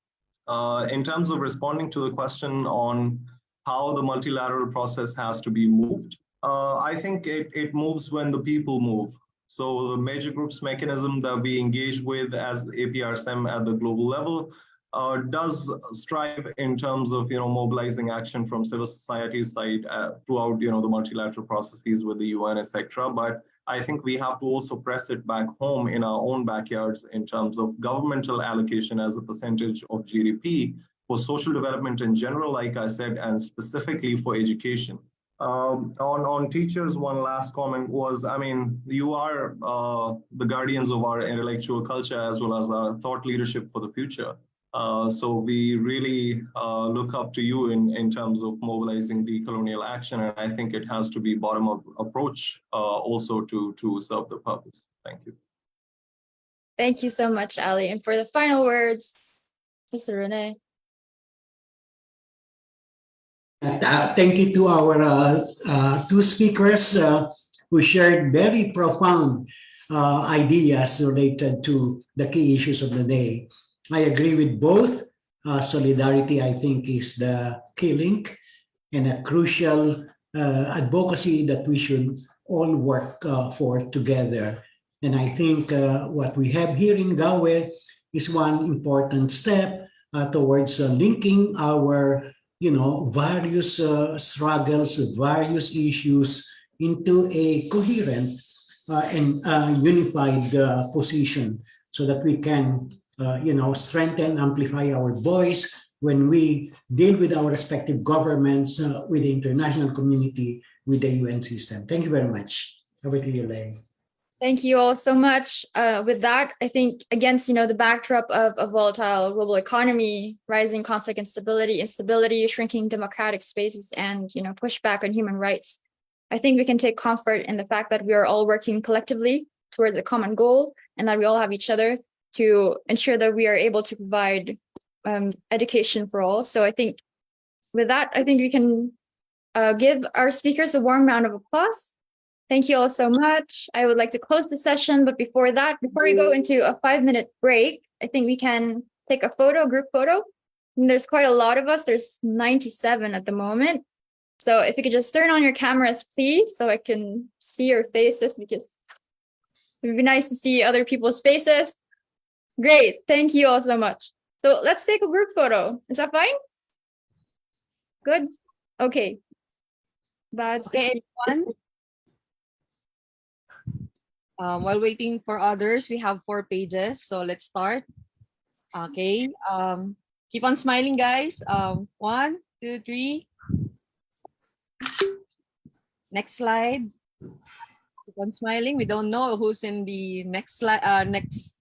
In terms of responding to the question on how the multilateral process has to be moved, I think it moves when the people move. So the major groups mechanism that we engage with as APRSM at the global level does strive in terms of mobilizing action from civil society side throughout the multilateral processes with the UN, etc. But I think we have to also press it back home in our own backyards in terms of governmental allocation as a percentage of GDP for social development in general, like I said, and specifically for education. On teachers, one last comment was, I mean, you are the guardians of our intellectual culture as well as our thought leadership for the future. So we really look up to you in terms of mobilizing decolonial action, and I think it has to be bottom-up approach also to serve the purpose. Thank you. Thank you so much, Ali. And for the final words, Mr. Rene. Thank you to our two speakers who shared very profound ideas related to the key issues of the day. I agree with both. Solidarity, I think, is the key link and a crucial advocacy that we should all work for together. And I think what we have here in GAWE is one important step towards linking our various struggles, various issues into a coherent and unified position so that we can strengthen, amplify our voice when we deal with our respective governments, with the international community, with the UN system. Thank you very much. Over to you, Lei. Thank you all so much. With that, I think against the backdrop of a volatile global economy, rising conflict and instability, shrinking democratic spaces, and pushback on human rights, I think we can take comfort in the fact that we are all working collectively towards a common goal, and that we all have each other to ensure that we are able to provide education for all. So I think with that, I think we can give our speakers a warm round of applause. Thank you all so much. I would like to close the session, but before we go into a 5-minute break, I think we can take a group photo. And there's quite a lot of us. There's 97 at the moment. So if you could just turn on your cameras, please, so I can see your faces, because it would be nice to see other people's faces. Great. Thank you all so much. So let's take a group photo. Is that fine? Good. Okay. Okay, everyone. While waiting for others, we have 4 pages. So let's start. Okay. Keep on smiling, guys. 1, 2, 3. Next slide. Keep on smiling. We don't know who's in the next slide. Next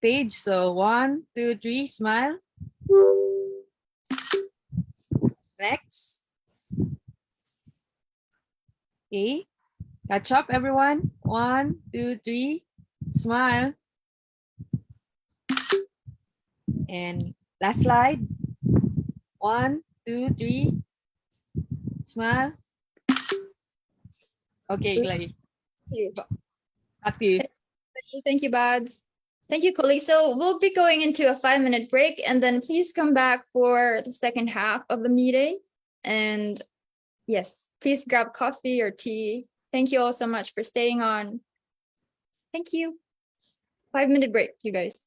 page. So 1, 2, 3. Smile. Next. Okay. Catch up, everyone. 1, 2, 3. Smile. And last slide. 1, 2, 3. Smile. Okay, Clay. Back to you. Thank you, Bads. Thank you, colleagues. So we'll be going into a 5-minute break, and then please come back for the second half of the meeting. And yes, please grab coffee or tea. Thank you all so much for staying on. Thank you. 5-minute break, you guys.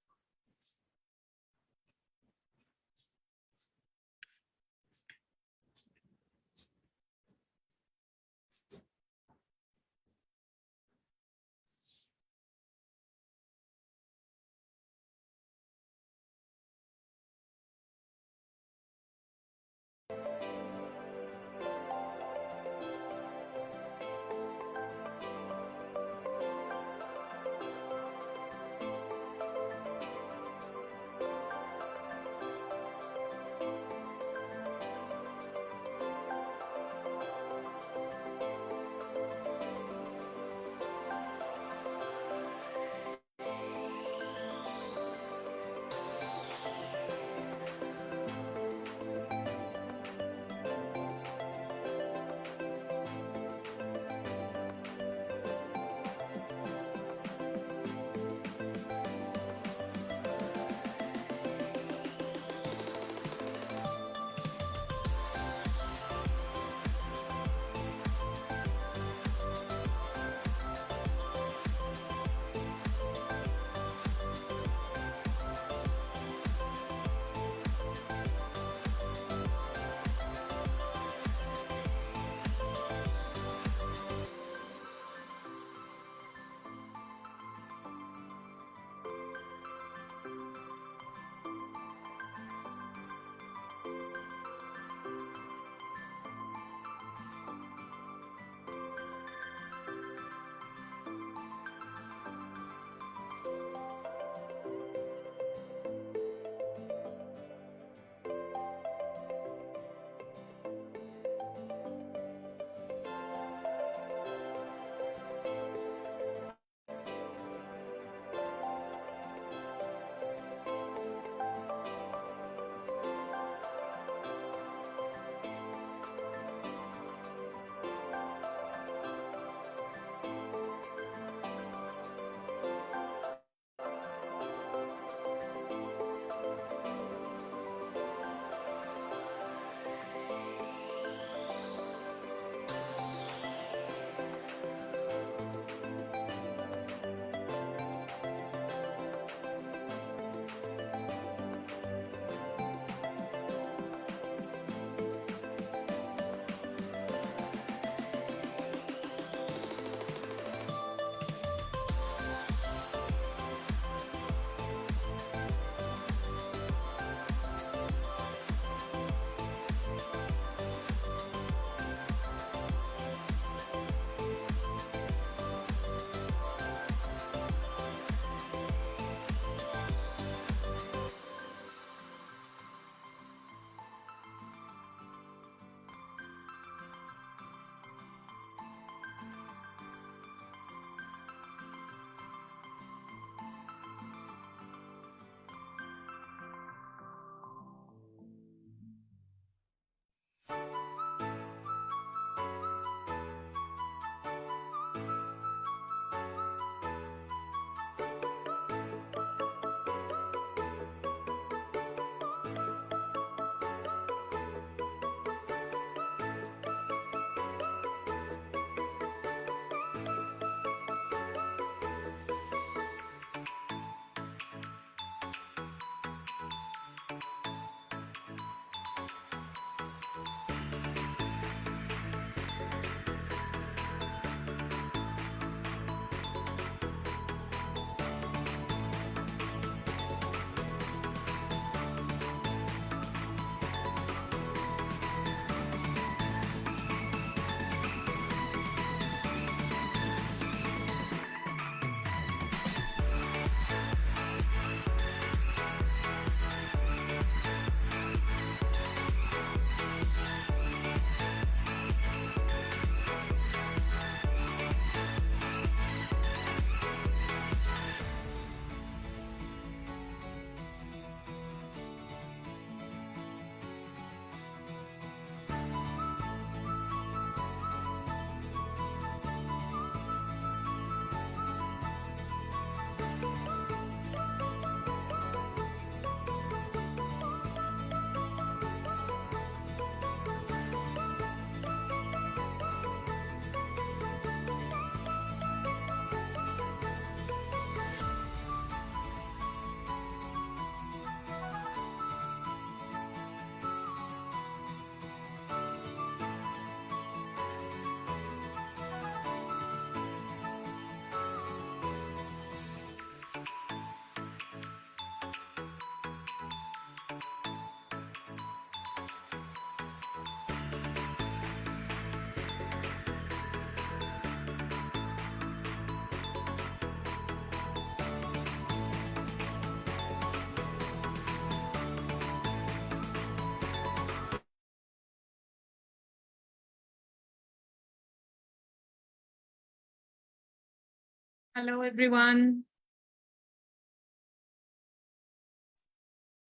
Hello, everyone.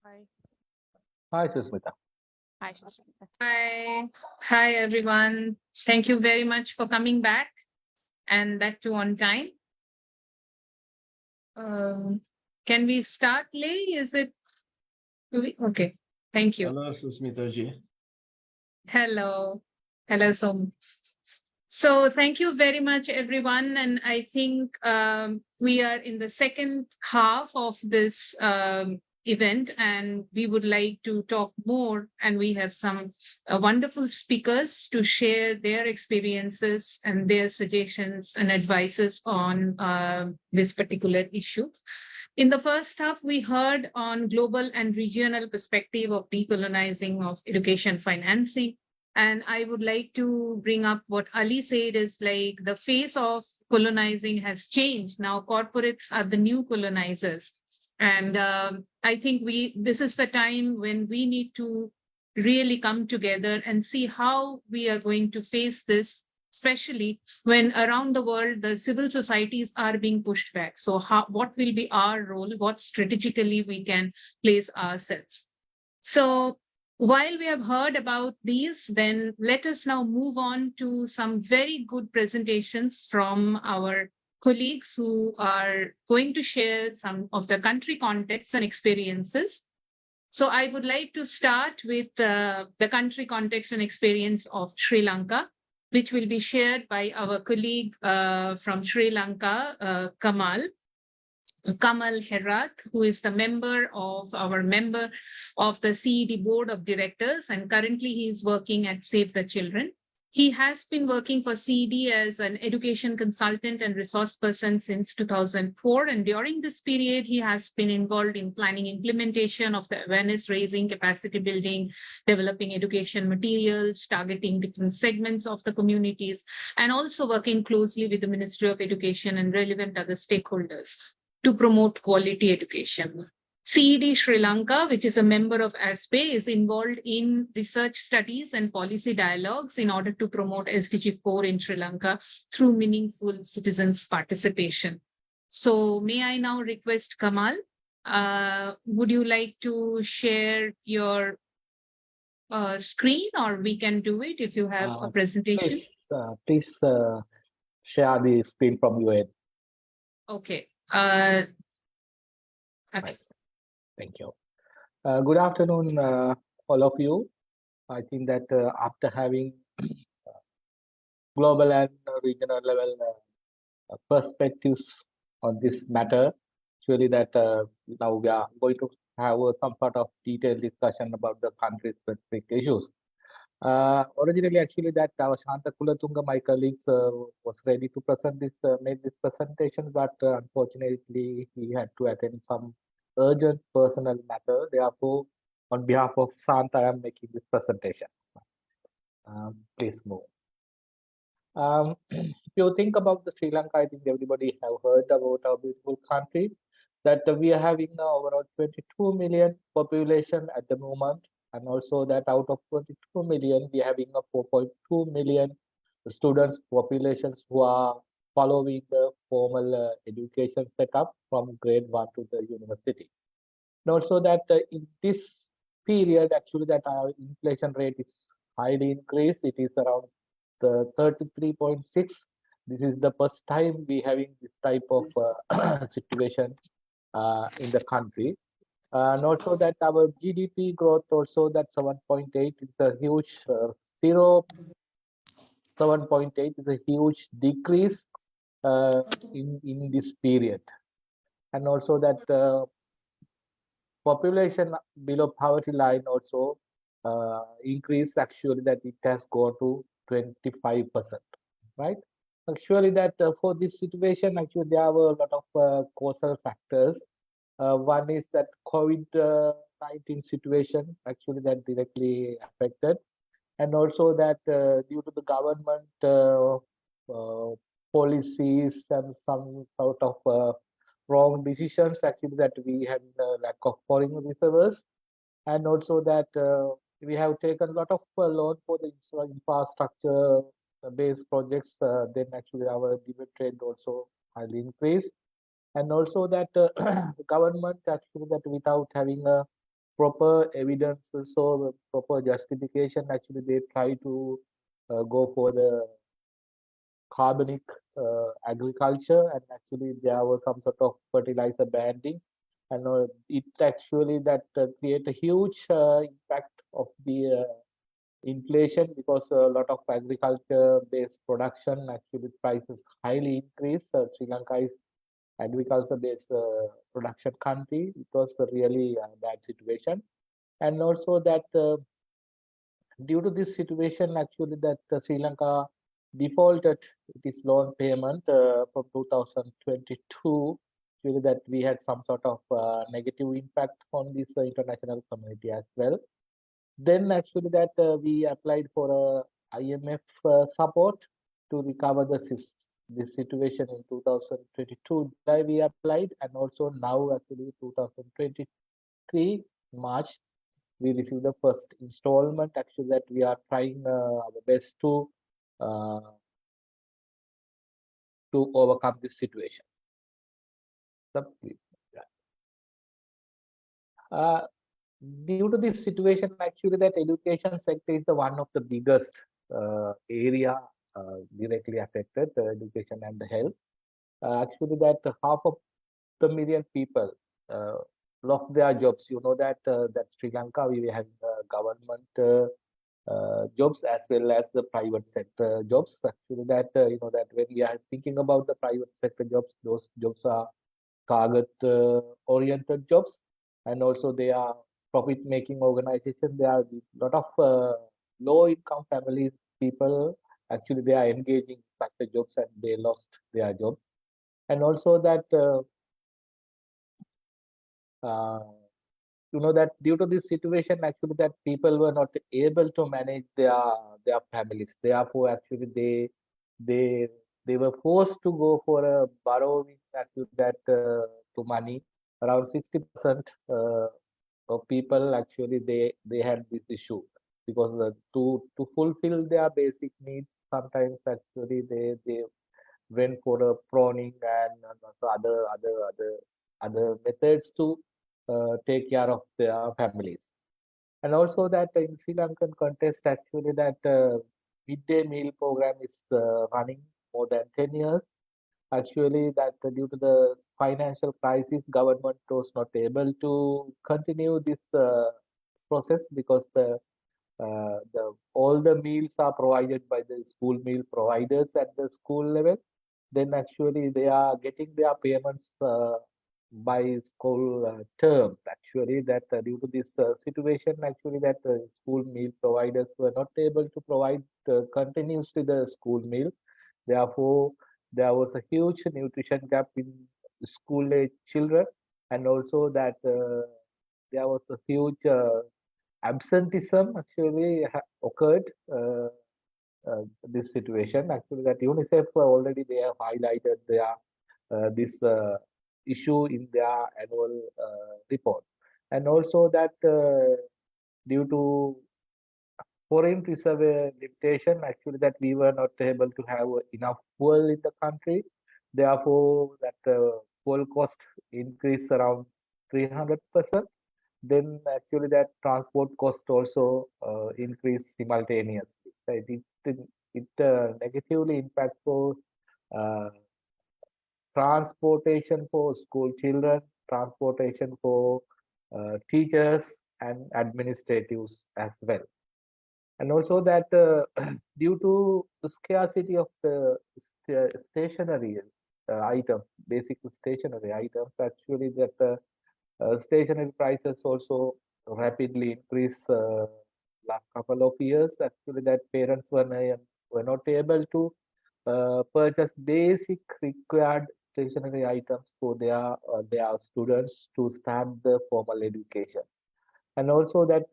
Hi. Hi, Susmita. Hi, Susmita. Hi. Hi, everyone. Thank you very much for coming back, and that too on time. Can we start, Lay? Is it okay? Thank you. Hello, Susmita ji. Hello. Hello, so thank you very much, everyone. And I think we are in the second half of this event, and we would like to talk more. And we have some wonderful speakers to share their experiences and their suggestions and advices on this particular issue. In the first half, we heard on global and regional perspective of decolonizing of education financing. And I would like to bring up what Ali said is like the face of colonizing has changed. Now corporates are the new colonizers. And I think this is the time when we need to really come together and see how we are going to face this, especially when around the world the civil societies are being pushed back. So what will be our role? What strategically we can place ourselves? So while we have heard about these, then let us now move on to some very good presentations from our colleagues who are going to share some of the country contexts and experiences. So I would like to start with the country context and experience of Sri Lanka, which will be shared by our colleague from Sri Lanka, Kamal Herat, who is the member of the CED board of directors, and currently he is working at Save the Children. He has been working for CED as an education consultant and resource person since 2004. And during this period, he has been involved in planning implementation of the awareness raising, capacity building, developing education materials, targeting different segments of the communities, and also working closely with the Ministry of Education and relevant other stakeholders to promote quality education. CED Sri Lanka, which is a member of ASPE, is involved in research studies and policy dialogues in order to promote SDG 4 in Sri Lanka through meaningful citizens' participation. So may I now request Kamal, would you like to share your screen, or we can do it if you have a presentation? Please share the screen from your end. Okay. Okay. Thank you. Good afternoon, all of you. I think that after having global and regional level perspectives on this matter, surely that now we are going to have some sort of detailed discussion about the country-specific issues. Originally, actually, that our Shanta Kulatunga, my colleagues, was ready to present this, made this presentation, but unfortunately, he had to attend some urgent personal matter. Therefore, on behalf of Shanta, I am making this presentation. Please move. If you think about the Sri Lanka, I think everybody have heard about our beautiful country, that we are having overall 22 million population at the moment, and also that out of 22 million, we are having a 4.2 million students populations who are following the formal education setup from grade 1 to the university. And also that in this period, actually that our inflation rate is highly increased. It is around 33.6. This is the first time we having this type of situation in the country. And also that our GDP growth also that 7.8 is a huge 7.8 is a huge decrease in this period. And also that population below poverty line also increase, actually that it has gone to 25%, right? Actually that for this situation, actually there are a lot of causal factors. One is that COVID-19 situation actually that directly affected, and also that due to the government policies and some sort of wrong decisions, actually that we had lack of foreign reserves, and also that we have taken a lot of loan for the infrastructure based projects. Then actually our debit rate also highly increased. And also that the government actually that without having a proper evidence, so proper justification, actually they try to go for the carbonic agriculture, and actually there was some sort of fertilizer banding, and it actually that create a huge impact of the inflation, because a lot of agriculture based production actually prices highly increased. Sri Lanka is agriculture based production country. It was a really bad situation. And also that due to this situation, actually that Sri Lanka defaulted its loan payment from 2022, actually that we had some sort of negative impact on this international community as well. Then actually that we applied for a IMF support to recover this situation in 2022. We applied, and also now actually 2023 March we received the first installment. Actually that we are trying our best to overcome this situation. Due to this situation, actually that education sector is the one of the biggest area directly affected, education and the health. Actually that half of the million people lost their jobs. You know that that Sri Lanka we have government jobs as well as the private sector jobs. Actually that you know that when we are thinking about the private sector jobs, those jobs are target oriented jobs, and also they are profit making organization. There are a lot of low income families, people actually they are engaging in such jobs and they lost their jobs. And also that you know that due to this situation, actually that people were not able to manage their families. Therefore actually they were forced to go for a borrowing, actually that to money. Around 60% of people actually they had this issue, because to fulfill their basic needs, sometimes actually they went for a prawning and also other methods to take care of their families. And also that in Sri Lankan context, actually that midday meal program is running more than 10 years. Actually that due to the financial crisis, government was not able to continue this process, because all the meals are provided by the school meal providers at the school level. Then actually they are getting their payments by school terms. Actually that due to this situation, actually that school meal providers were not able to provide continuously the school meal. Therefore there was a huge nutrition gap in school age children, and also that there was a huge absenteeism actually occurred. This situation actually that UNICEF already they have highlighted their this issue in their annual report. And also that due to foreign reserve limitation, actually that we were not able to have enough fuel in the country. Therefore that fuel cost increased around 300%. Then actually that transport cost also increased simultaneously. Right? It negatively impacts for transportation for school children, transportation for teachers and administratives as well. And also that due to the scarcity of the stationery items, basic stationery items, actually that stationery prices also rapidly increase last couple of years. Actually that parents were not able to purchase basic required stationery items for their students to start the formal education. And also that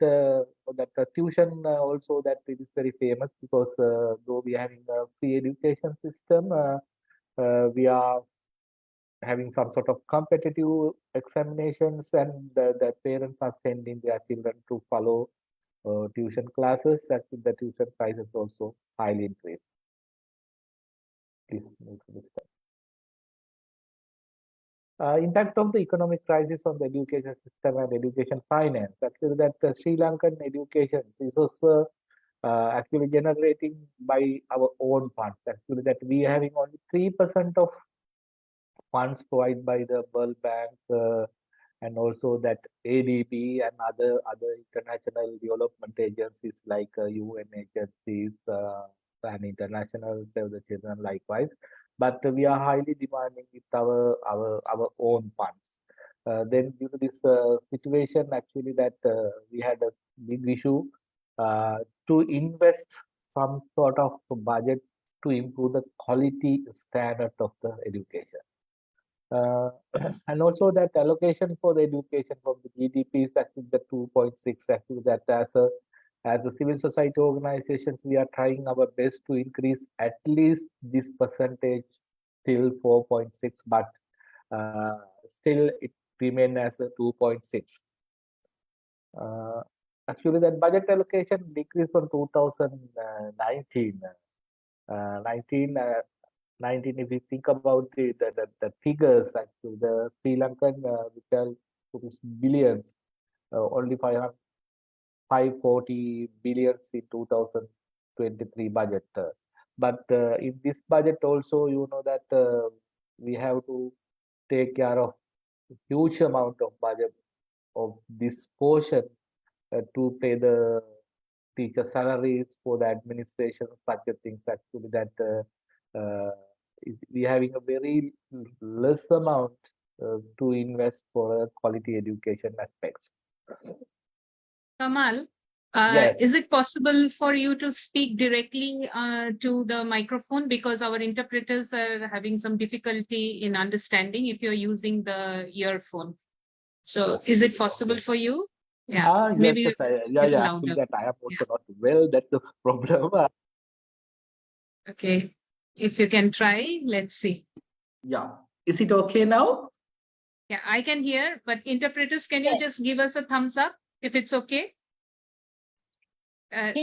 tuition also that it is very famous, because though we are having a free education system, we are having some sort of competitive examinations, and the parents are sending their children to follow tuition classes. That the tuition prices also highly increased. Please move to this slide. Impact of the economic crisis on the education system and education finance. Actually, that Sri Lankan education is also actually generating by our own funds. Actually, that we are having only 3% of funds provided by the World Bank and also that ADB and other international development agencies like UN agencies and international Save the Children likewise. But we are highly demanding with our own funds. Then due to this situation, actually that we had a big issue to invest some sort of budget to improve the quality standard of the education. And also that allocation for the education from the GDP is actually the 2.6. Actually, that as a civil society organizations, we are trying our best to increase at least this percentage till 4.6, but still it remain as a 2.6. Actually, that budget allocation decreased from 2019. 19, if you think about the figures, actually, the Sri Lankan billions, only 540 billions in 2023 budget. But in this budget also, you know that we have to take care of huge amount of budget of this portion to pay the teacher salaries for the administration, such a things actually that we having a very less amount to invest for quality education aspects. Kamal, Yes. is it possible for you to speak directly to the microphone, because our interpreters are having some difficulty in understanding if you're using the earphone? So is it possible for you? Yeah, Yes, maybe yes, little actually louder. that I am also not well. That's the problem. Okay, if you can try, let's see. Yeah. Is it okay now? Yeah, I can hear, but interpreters, can you just give us a thumbs up if it's okay?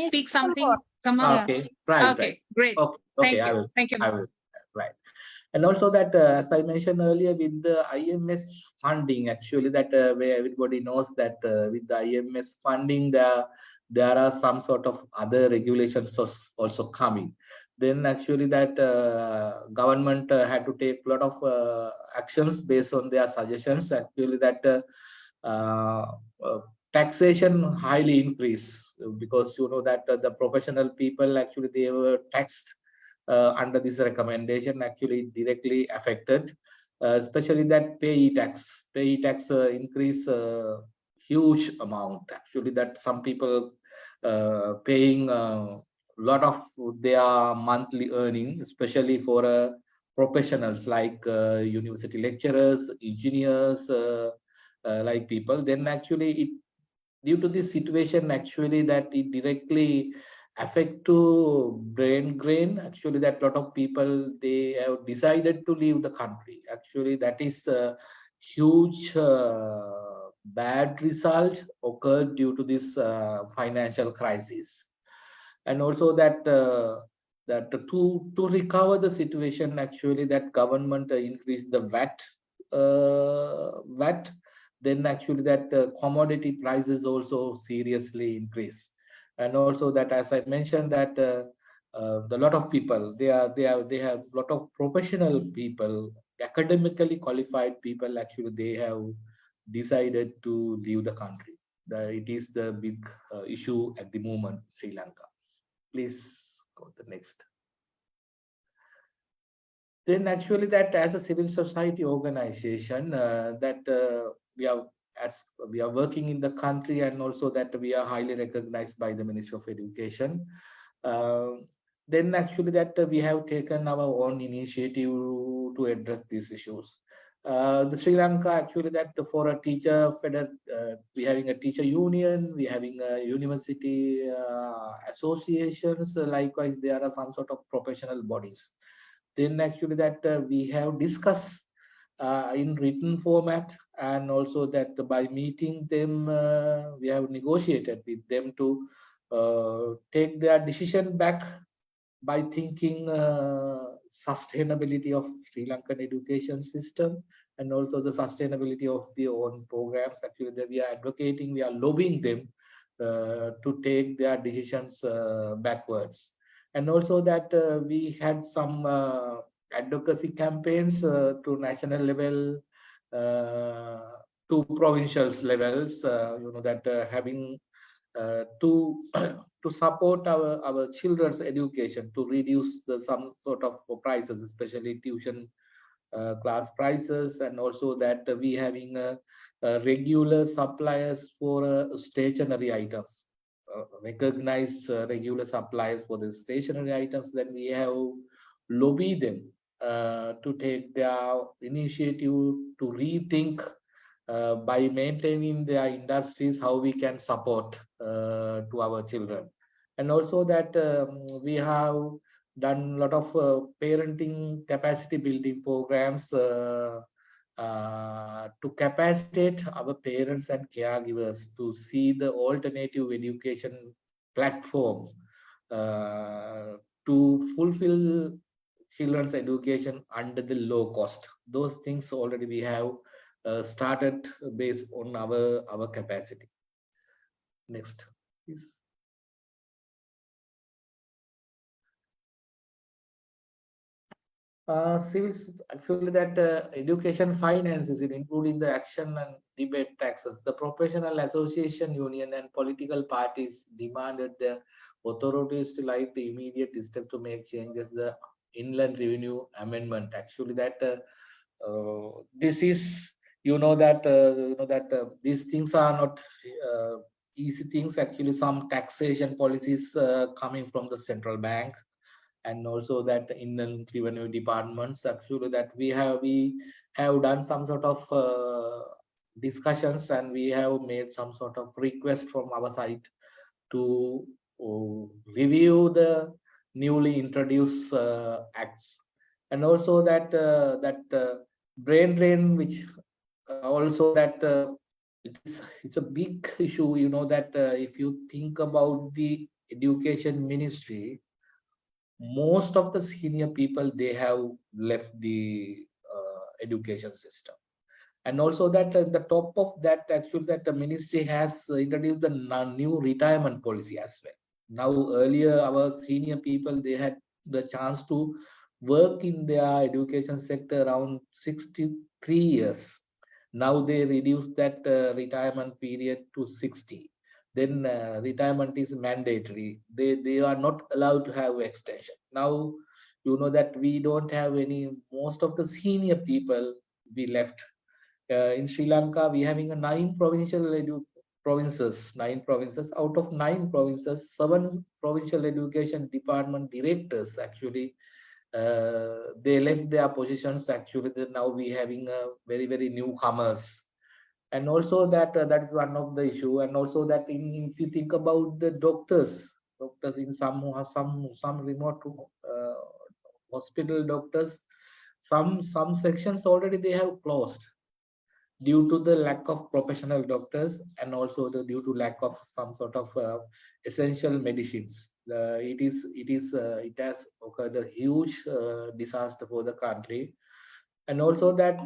Speak something, Kamal. Okay, right. Okay, great. Okay, Thank I you. will. Thank you. I will. Right. And also that, as I mentioned earlier, with the IMS funding, actually that where everybody knows that with the IMS funding, there are some sort of other regulations also coming. Then actually that government had to take a lot of actions based on their suggestions. Actually that taxation highly increased, because you know that the professional people actually they were taxed under this recommendation, actually directly affected, especially that payee tax increase huge amount, actually that some people paying a lot of their monthly earning, especially for professionals like university lecturers, engineers, like people. Then actually it, due to this situation, actually that it directly affect to brain drain, actually that lot of people they have decided to leave the country. Actually that is a huge bad result occurred due to this financial crisis. And also that to recover the situation, actually that government increased the VAT. Then actually that commodity prices also seriously increase. And also that, as I mentioned, that the lot of people they have a lot of professional people, academically qualified people, actually they have decided to leave the country. It is the big issue at the moment, Sri Lanka. Please go to the next. Then actually that as a civil society organization that we are working in the country, and also that we are highly recognized by the Ministry of Education. Then actually that we have taken our own initiative to address these issues. The Sri Lanka, actually that for a teacher we having a teacher union, we having a university associations. Likewise, there are some sort of professional bodies. Then actually that we have discussed in written format, and also that by meeting them, we have negotiated with them to take their decision back by thinking sustainability of Sri Lankan education system, and also the sustainability of their own programs. Actually, that we are advocating, we are lobbying them to take their decisions backwards. And also that we had some advocacy campaigns to national level, to provincial levels, that having to to support our children's education, to reduce some sort of prices, especially tuition class prices, and also that we having regular suppliers for stationery items, recognize regular suppliers for the stationery items. Then we have lobby them to take their initiative to rethink by maintaining their industries, how we can support to our children. And also that we have done a lot of parenting capacity building programs to capacitate our parents and caregivers to see the alternative education platform to fulfill children's education under the low cost. Those things already we have started based on our capacity. Next, please. Civils, actually that education finances, including the action and debate taxes. The professional association union and political parties demanded the authorities to like the immediate step to make changes the inland revenue amendment. Actually that this is, these things are not easy things. Actually some taxation policies coming from the central bank, and also that in the revenue departments. Actually that we have done some sort of discussions, and we have made some sort of request from our side to review the newly introduced acts. And also that brain drain, which also that it's a big issue, that if you think about the education ministry, most of the senior people, they have left the education system. And also that the top of that, actually that the ministry has introduced the new retirement policy as well. Now earlier our senior people, they had the chance to work in their education sector around 63 years. Now they reduced that retirement period to 60. Then retirement is mandatory. They are not allowed to have extension. Now that we don't have any, most of the senior people we left. In Sri Lanka, we having a 9 provinces. Out of 9 provinces, 7 provincial education department directors actually they left their positions. Actually now we having a very newcomers. And also that that is one of the issue. And also that if you think about the doctors in some remote hospital doctors, some sections already they have closed due to the lack of professional doctors, and also due to lack of some sort of essential medicines. It has occurred a huge disaster for the country. And also that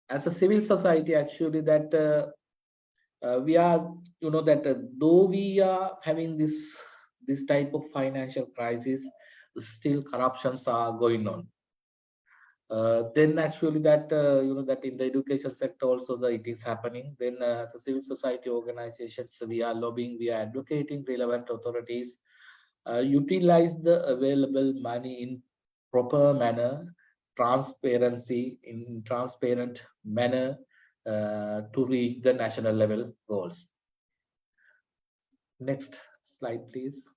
as a civil society, actually that we are, that though we are having this type of financial crisis, still corruptions are going on. Then actually that that in the education sector also it is happening. Then as a civil society organizations, we are lobbying, we are advocating relevant authorities utilize the available money in proper manner, transparent manner to reach the national level goals. Next slide, please.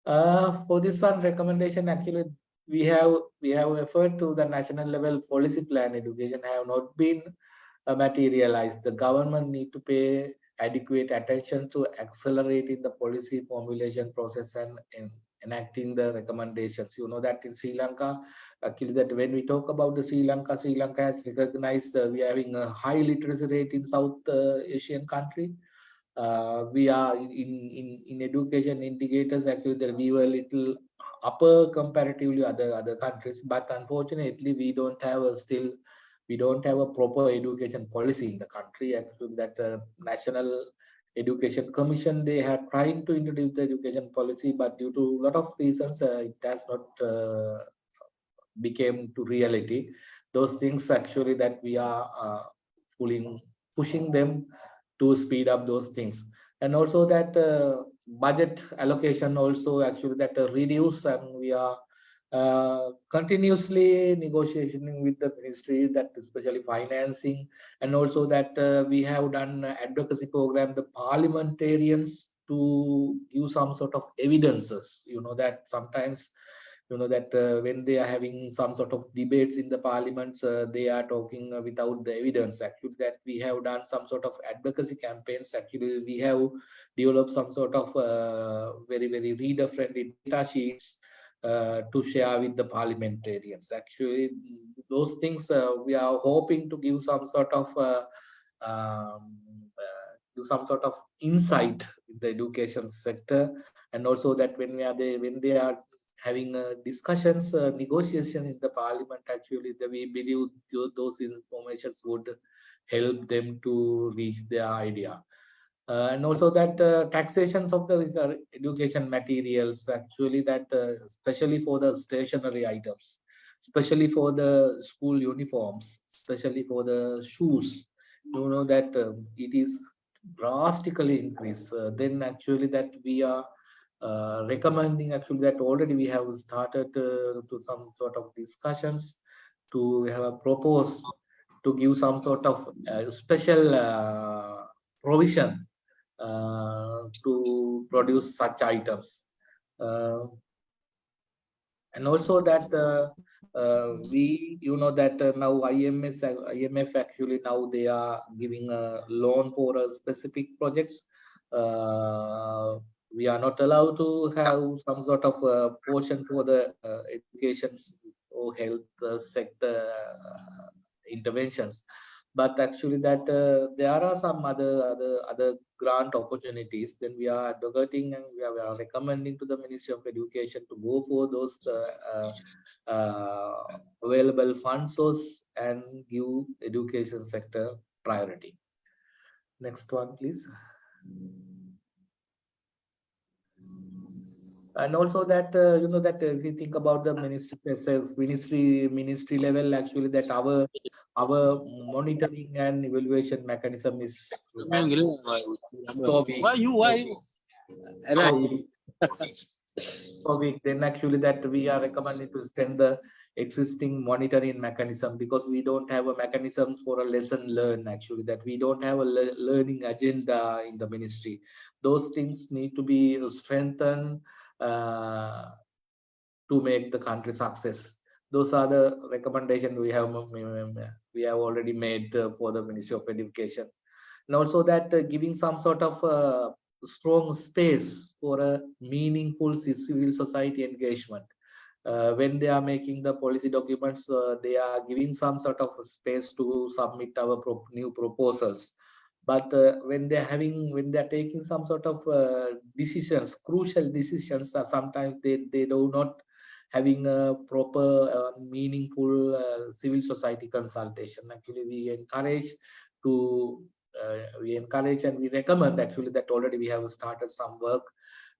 For this one recommendation, actually we have referred to the national level policy plan. Education have not been materialized. The government need to pay adequate attention to accelerating the policy formulation process and enacting the recommendations. That in Sri Lanka, actually that when we talk about the Sri Lanka has recognized we are having a high literacy rate in South Asian country. We are in education indicators actually that we were little upper comparatively other countries, but unfortunately we don't have a proper education policy in the country. Actually, that National Education Commission, they had trying to introduce the education policy, but due to a lot of reasons, it has not became to reality. Those things actually that we are pushing them to speed up those things, and also that budget allocation also actually that reduce, and we are continuously negotiating with the ministry, that especially financing, and also that we have done advocacy program the parliamentarians to give some sort of evidences, that sometimes that when they are having some sort of debates in the parliaments, they are talking without the evidence. Actually, that we have done some sort of advocacy campaigns. Actually, we have developed some sort of very reader friendly data sheets to share with the parliamentarians. Actually, those things we are hoping to give some sort of um, do some sort of insight in the education sector, and also that when they are having discussions, negotiation in the parliament, actually we believe those informations would help them to reach their idea. And also that taxations of the education materials, actually that especially for the stationery items, especially for the school uniforms, especially for the shoes, that it is drastically increased. Then actually that we are recommending actually that already we have started to some sort of discussions to have a propose to give some sort of special provision to produce such items. And also that we that now IMF actually now they are giving a loan for a specific projects. We are not allowed to have some sort of portion for the education or health sector interventions, but actually that there are some other grant opportunities. Then we are advocating, and we are recommending to the Ministry of Education to go for those available fund source and give education sector priority. Next one, please. And also that that if you think about the ministry level, actually that our monitoring and evaluation mechanism is so weak. So weak. Then actually that we are recommending to extend the existing monitoring mechanism, because we don't have a mechanism for a lesson learn. Actually, that we don't have a learning agenda in the ministry. Those things need to be strengthened to make the country success. Those are the recommendations we have already made for the Ministry of Education. And also that giving some sort of strong space for a meaningful civil society engagement. When they are making the policy documents, they are giving some sort of space to submit our new proposals. But when they're taking some sort of decisions, crucial decisions, sometimes they do not having a proper meaningful civil society consultation. Actually, we encourage and we recommend actually that already we have started some work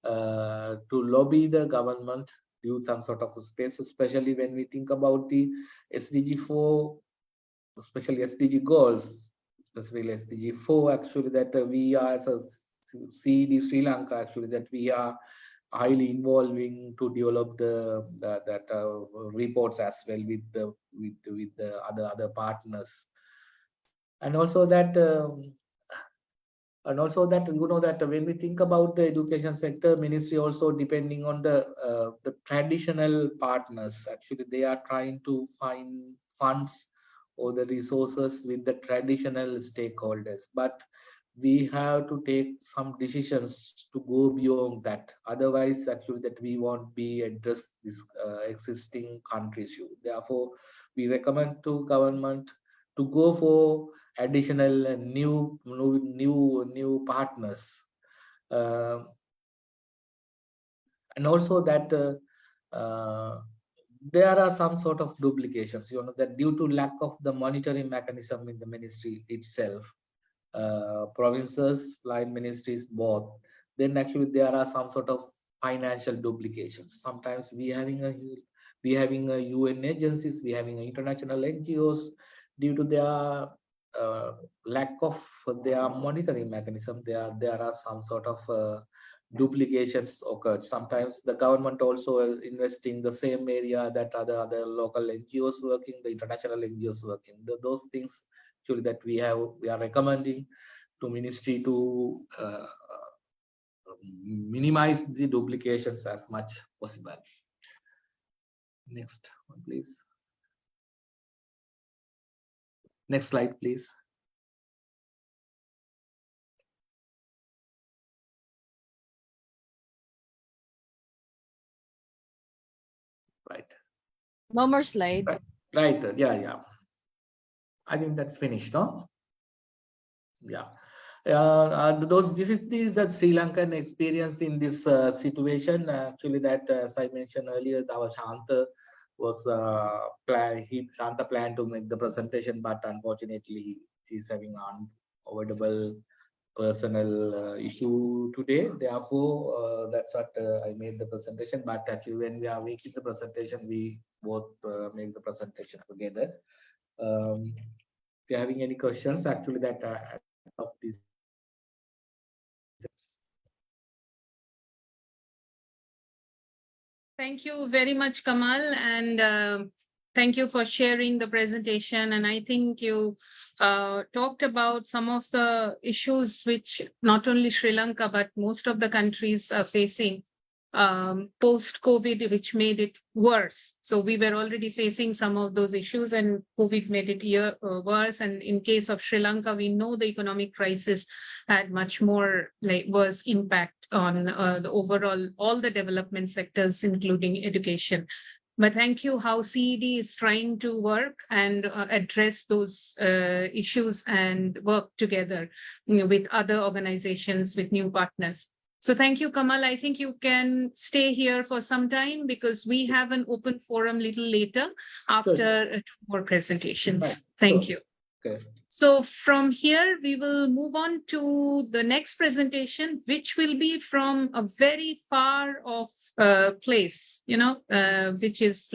to lobby the government, give some sort of a space, especially when we think about the SDG 4, especially SDG goals, especially SDG 4, actually that we are as a CD Sri Lanka, actually that we are highly involving to develop that reports as well with the other partners. And also that that when we think about the education sector, ministry also depending on the traditional partners. Actually, they are trying to find funds or the resources with the traditional stakeholders, but we have to take some decisions to go beyond that. Otherwise, actually, that we won't be address this existing country issue. Therefore, we recommend to government to go for additional new partners, and also that there are some sort of duplications, that due to lack of the monitoring mechanism in the ministry itself, provinces, line ministries, both, then actually there are some sort of financial duplications. Sometimes we having a UN agencies, we having international NGOs, due to their lack of their monitoring mechanism, there are some sort of duplications occurred. Sometimes the government also invest in the same area that other local NGOs working, the international NGOs working. Those things actually that we are recommending to ministry to minimize the duplications as much possible. Next one, please. Next slide, please. Right. No more slide. Right. Yeah. I think that's finished, no? Yeah. This is the Sri Lankan experience in this situation. Actually, that as I mentioned earlier, our Shanta was Shanta planned to make the presentation, but unfortunately, he's having an unavoidable personal issue today. Therefore, that's what I made the presentation. But actually, when we are making the presentation, we both make the presentation together. If you're having any questions, actually, that of this. Thank you very much, Kamal, and thank you for sharing the presentation. And I think you talked about some of the issues which not only Sri Lanka, but most of the countries are facing post-COVID, which made it worse. So we were already facing some of those issues, and COVID made it worse. And in case of Sri Lanka, we know the economic crisis had much more worse impact on the overall, all the development sectors, including education. But thank you how CED is trying to work and address those issues and work together with other organizations, with new partners. So thank you, Kamal. I think you can stay here for some time because we have an open forum a little later after two more presentations. Right. Thank you. Okay. So from here, we will move on to the next presentation, which will be from a very far off place, which is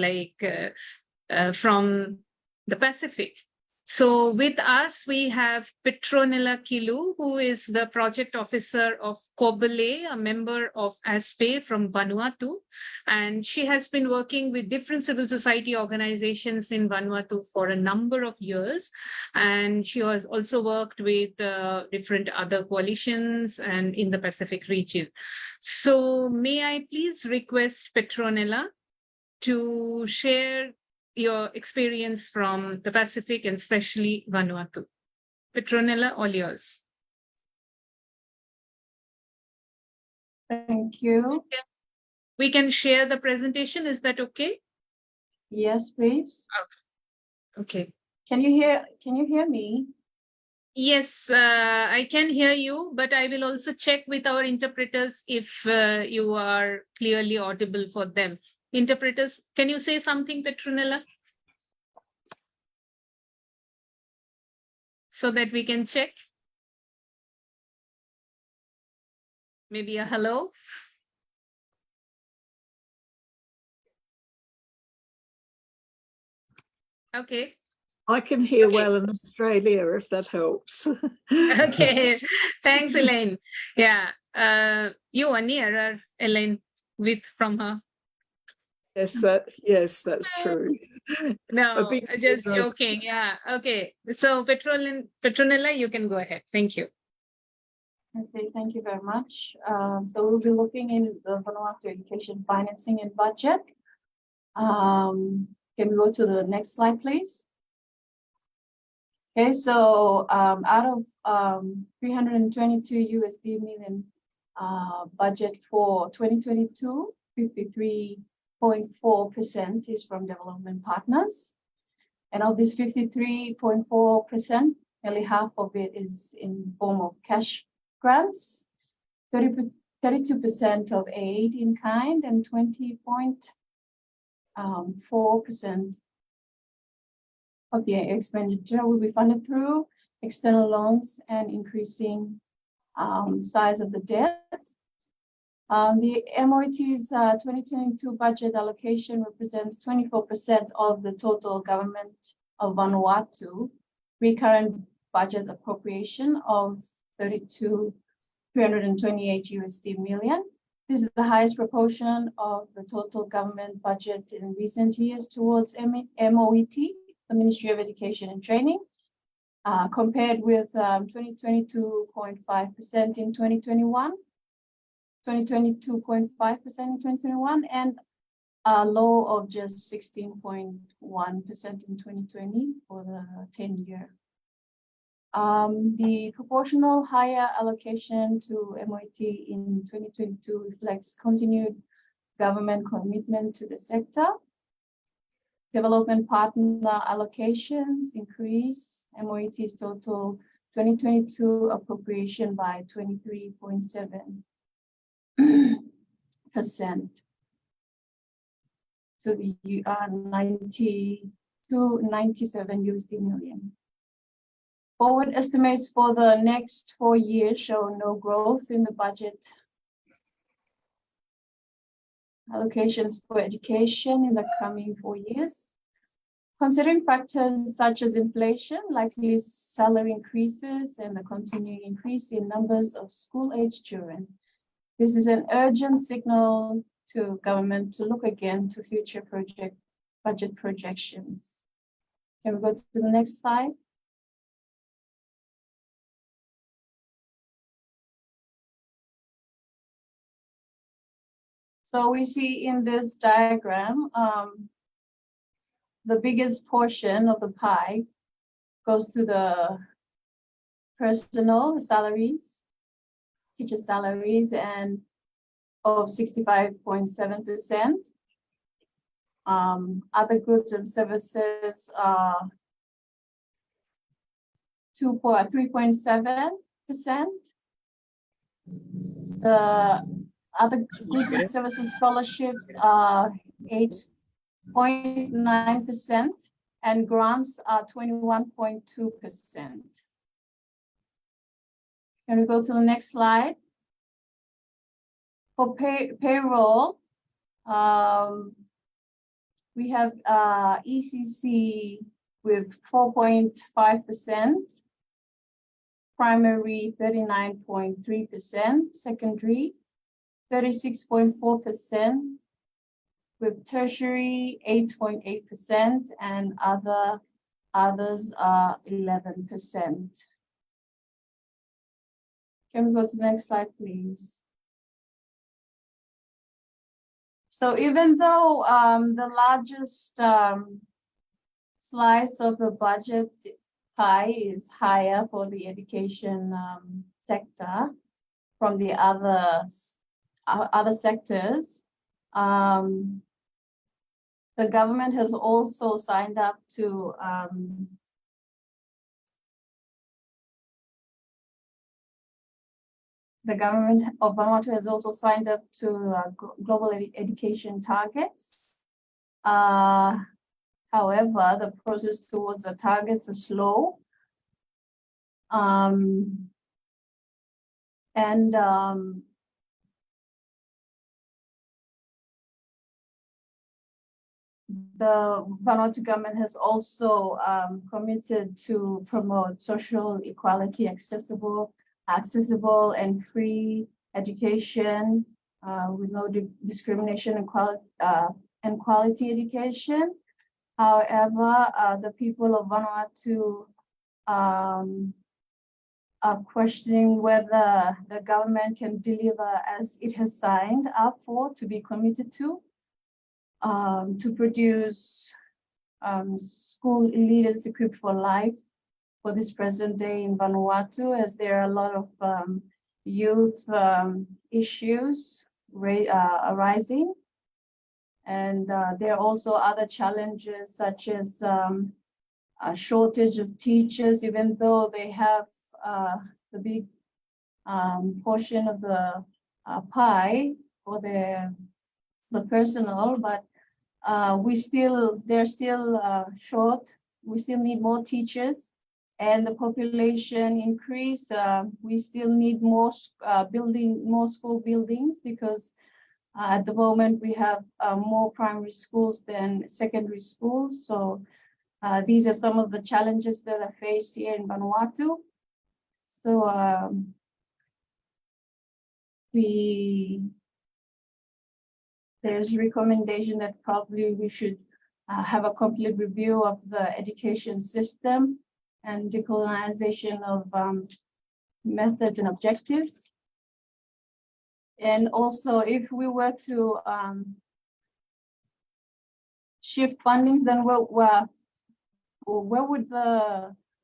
from the Pacific. So with us, we have Petronella Kilu, who is the project officer of Kobele, a member of ASPE from Vanuatu. And she has been working with different civil society organizations in Vanuatu for a number of years. And she has also worked with different other coalitions and in the Pacific region. So may I please request Petronella to share your experience from the Pacific and especially Vanuatu. Petronella, all yours. Thank you. We can share the presentation. Is that okay? Yes, please. Okay. Can you hear me? Yes, I can hear you, but I will also check with our interpreters if you are clearly audible for them. Interpreters, can you say something, Petronella? So that we can check. Maybe a hello. Okay. I can hear well in Australia, if that helps. Okay, thanks, Elaine. Yeah, you are nearer, Elaine, from her. Yes, that's true. No, just joking. Yeah, okay. So Petronella, you can go ahead. Thank you. Okay, thank you very much. So we'll be looking in the Vanuatu education financing and budget. Can we go to the next slide, please? Okay, so out of 322 USD million budget for 2022, 53.4% is from development partners. And of this 53.4%, nearly half of it is in form of cash grants, 32% of aid in kind, and 20.4% of the expenditure will be funded through external loans and increasing size of the debt. The MOET's 2022 budget allocation represents 24% of the total government of Vanuatu recurrent budget appropriation of 328 USD million. This is the highest proportion of the total government budget in recent years towards MOET, the Ministry of Education and Training, compared with 22.5% in 2021. 22.5% in 2021, and a low of just 16.1% in 2020 for the 10-year. The proportional higher allocation to MOET in 2022 reflects continued government commitment to the sector. Development partner allocations increase MOET's total 2022 appropriation by 23.7%. To the 90 to 97 USD million. Forward estimates for the next 4 years show no growth in the budget allocations for education in the coming 4 years. Considering factors such as inflation, likely salary increases, and the continuing increase in numbers of school-aged children, this is an urgent signal to government to look again to future budget projections. Can we go to the next slide? So we see in this diagram, the biggest portion of the pie goes to the personal salaries, teacher salaries, and of 65.7%. Other goods and services are 3.7%. The other goods and services scholarships are 8.9%, and grants are 21.2%. Can we go to the next slide? For payroll, we have ECC with 4.5%, primary 39.3%, secondary 36.4%, with tertiary 8.8%, and others are 11%. Can we go to the next slide, please? So even though the largest slice of the budget pie is higher for the education sector from the other sectors, the government has also signed up to the government of Vanuatu has also signed up to global education targets. However, the process towards the targets is slow. The Vanuatu government has also committed to promote social equality, accessible and free education with no discrimination and quality education. However, the people of Vanuatu are questioning whether the government can deliver as it has signed up for, to be committed to produce school leaders equipped for life for this present day in Vanuatu, as there are a lot of youth issues arising. And there are also other challenges such as a shortage of teachers, even though they have the big portion of the pie for the personnel, but they're still short. We still need more teachers, and the population increase. We still need more school buildings, because at the moment we have more primary schools than secondary schools. So these are some of the challenges that are faced here in Vanuatu. So there's a recommendation that probably we should have a complete review of the education system and decolonization of methods and objectives. And also, if we were to shift funding, then where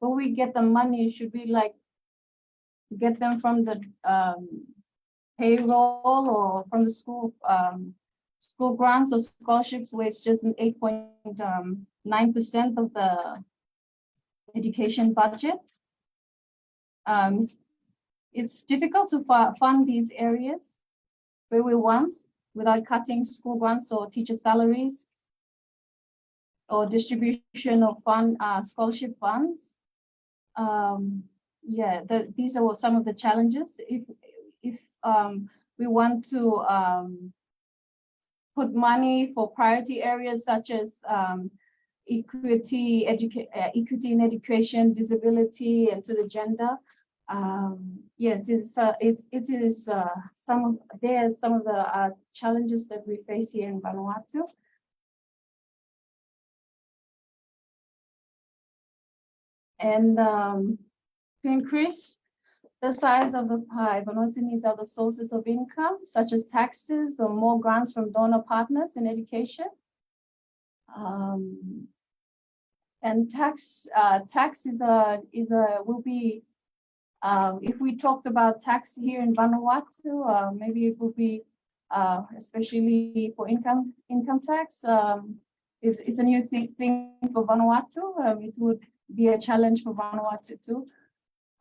we get the money? Should we like get them from the payroll or from the school grants or scholarships, where it's just 8.9% of the education budget? It's difficult to fund these areas where we want without cutting school grants or teacher salaries or distribution of scholarship funds. These are some of the challenges. If we want to put money for priority areas such as equity in education, disability, and to the gender. Yes, it is some of the challenges that we face here in Vanuatu. And to increase the size of the pie, Vanuatu needs other sources of income, such as taxes or more grants from donor partners in education. And tax will be, if we talked about tax here in Vanuatu, maybe it will be, especially for income tax, it's a new thing for Vanuatu. It would be a challenge for Vanuatu too.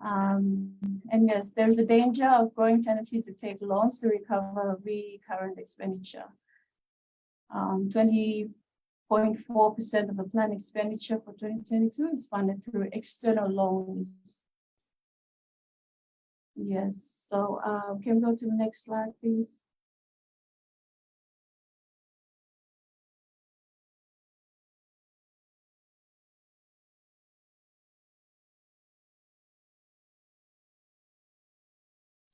And yes, there's a danger of growing tendency to take loans to recover recurrent expenditure. 20.4% of the planned expenditure for 2022 is funded through external loans. Yes, so can we go to the next slide, please?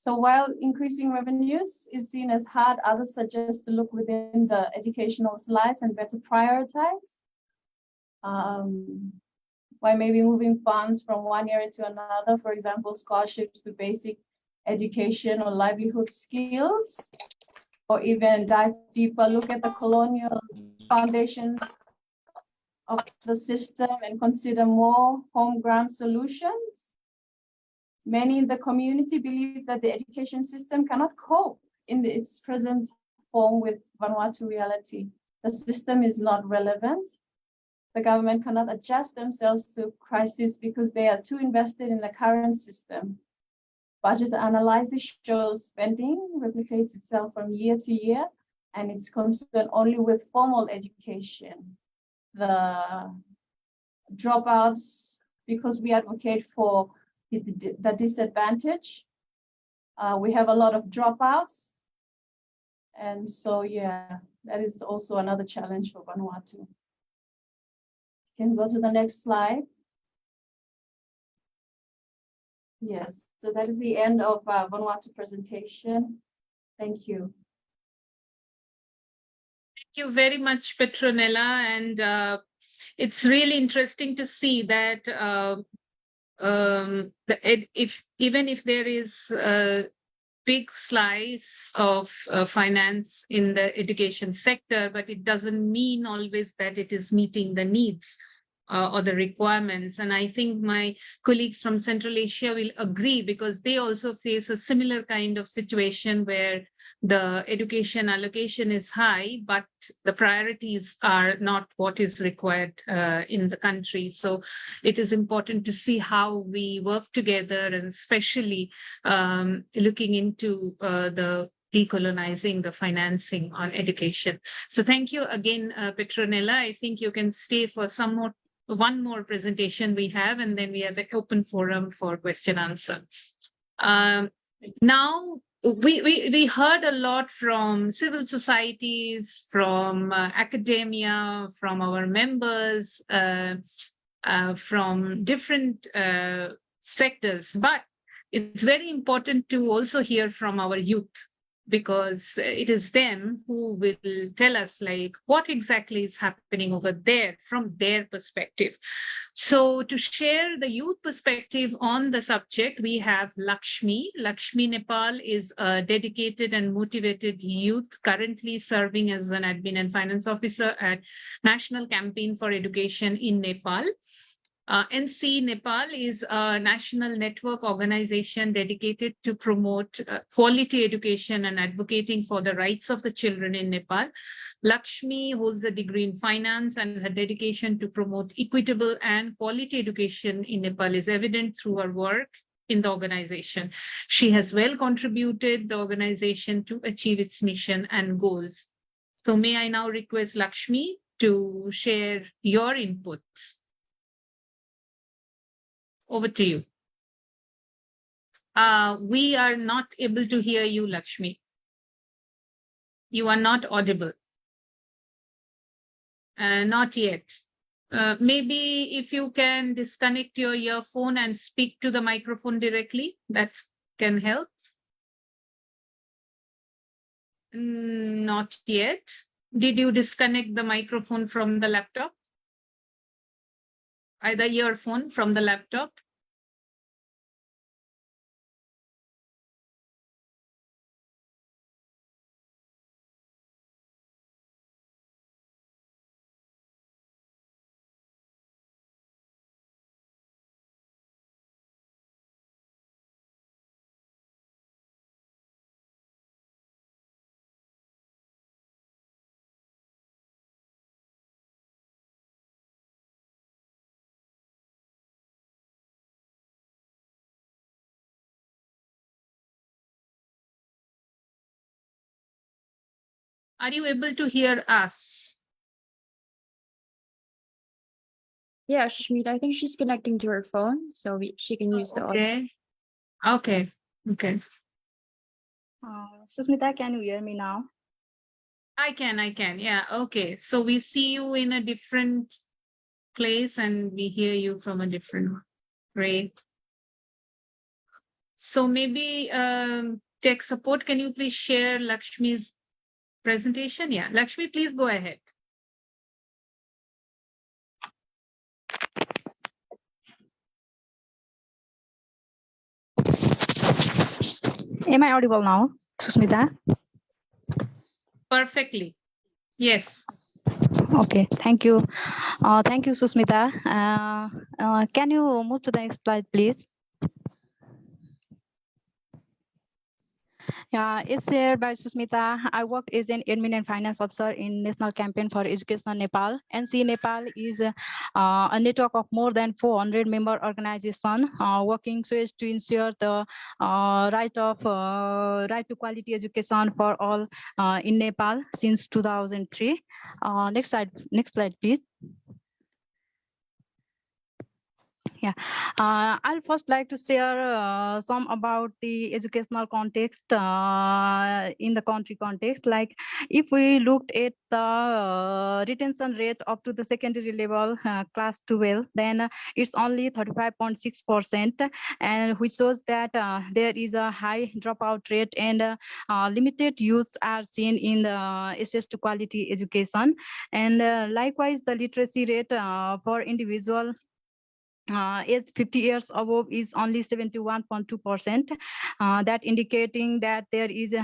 So while increasing revenues is seen as hard, others suggest to look within the educational slice and better prioritize. By maybe moving funds from one area to another, for example, scholarships to basic education or livelihood skills, or even dive deeper, look at the colonial foundations of the system and consider more home grant solutions. Many in the community believe that the education system cannot cope in its present form with Vanuatu reality. The system is not relevant. The government cannot adjust themselves to crisis because they are too invested in the current system. Budget analysis shows spending replicates itself from year to year, and it's concerned only with formal education. The dropouts, because we advocate for the disadvantage. We have a lot of dropouts. And so, yeah, that is also another challenge for Vanuatu. Can go to the next slide. Yes, so that is the end of Vanuatu presentation. Thank you. Thank you very much, Petronella. And it's really interesting to see that even if there is a big slice of finance in the education sector, but it doesn't mean always that it is meeting the needs or the requirements. And I think my colleagues from Central Asia will agree, because they also face a similar kind of situation where the education allocation is high, but the priorities are not what is required in the country. So it is important to see how we work together, and especially looking into the decolonizing the financing on education. So thank you again, Petronella. I think you can stay for one more presentation we have, and then we have an open forum for question answer. Now, we heard a lot from civil societies, from academia, from our members, from different sectors, but it's very important to also hear from our youth, because it is them who will tell us like what exactly is happening over there from their perspective. So to share the youth perspective on the subject, we have Lakshmi. Lakshmi Nepal is a dedicated and motivated youth currently serving as an admin and finance officer at National Campaign for Education in Nepal. NC Nepal is a national network organization dedicated to promote quality education and advocating for the rights of the children in Nepal. Lakshmi holds a degree in finance, and her dedication to promote equitable and quality education in Nepal is evident through her work in the organization. She has well contributed the organization to achieve its mission and goals. So may I now request Lakshmi to share your inputs. Over to you. We are not able to hear you, Lakshmi. You are not audible. Not yet. Maybe if you can disconnect your earphone and speak to the microphone directly, that can help. Not yet. Did you disconnect the microphone from the laptop? Either earphone from the laptop? Are you able to hear us? Yeah, Shmita, I think she's connecting to her phone, so she can use the audio. Okay. Susmita, can you hear me now? I can. Yeah, okay. So we see you in a different place and we hear you from a different one. Great. So maybe tech support, can you please share Lakshmi's presentation? Yeah, Lakshmi, please go ahead. Am I audible now, Susmita? Perfectly. Yes. Okay, thank you. Thank you, Susmita. Can you move to the next slide, please? Yeah, it's here by Susmita. I worked as an admin and finance officer in National Campaign for Education Nepal. NC Nepal is a network of more than 400 member organizations working so as to ensure the right to quality education for all in Nepal since 2003. Next slide, please. Yeah, I'll first like to share some about the educational context in the country context. Like if we looked at the retention rate up to the secondary level, class 12, then it's only 35.6%, and which shows that there is a high dropout rate and limited youths are seen in the access to quality education. And likewise, the literacy rate for individual aged 50 years above is only 71.2%. That indicating that there is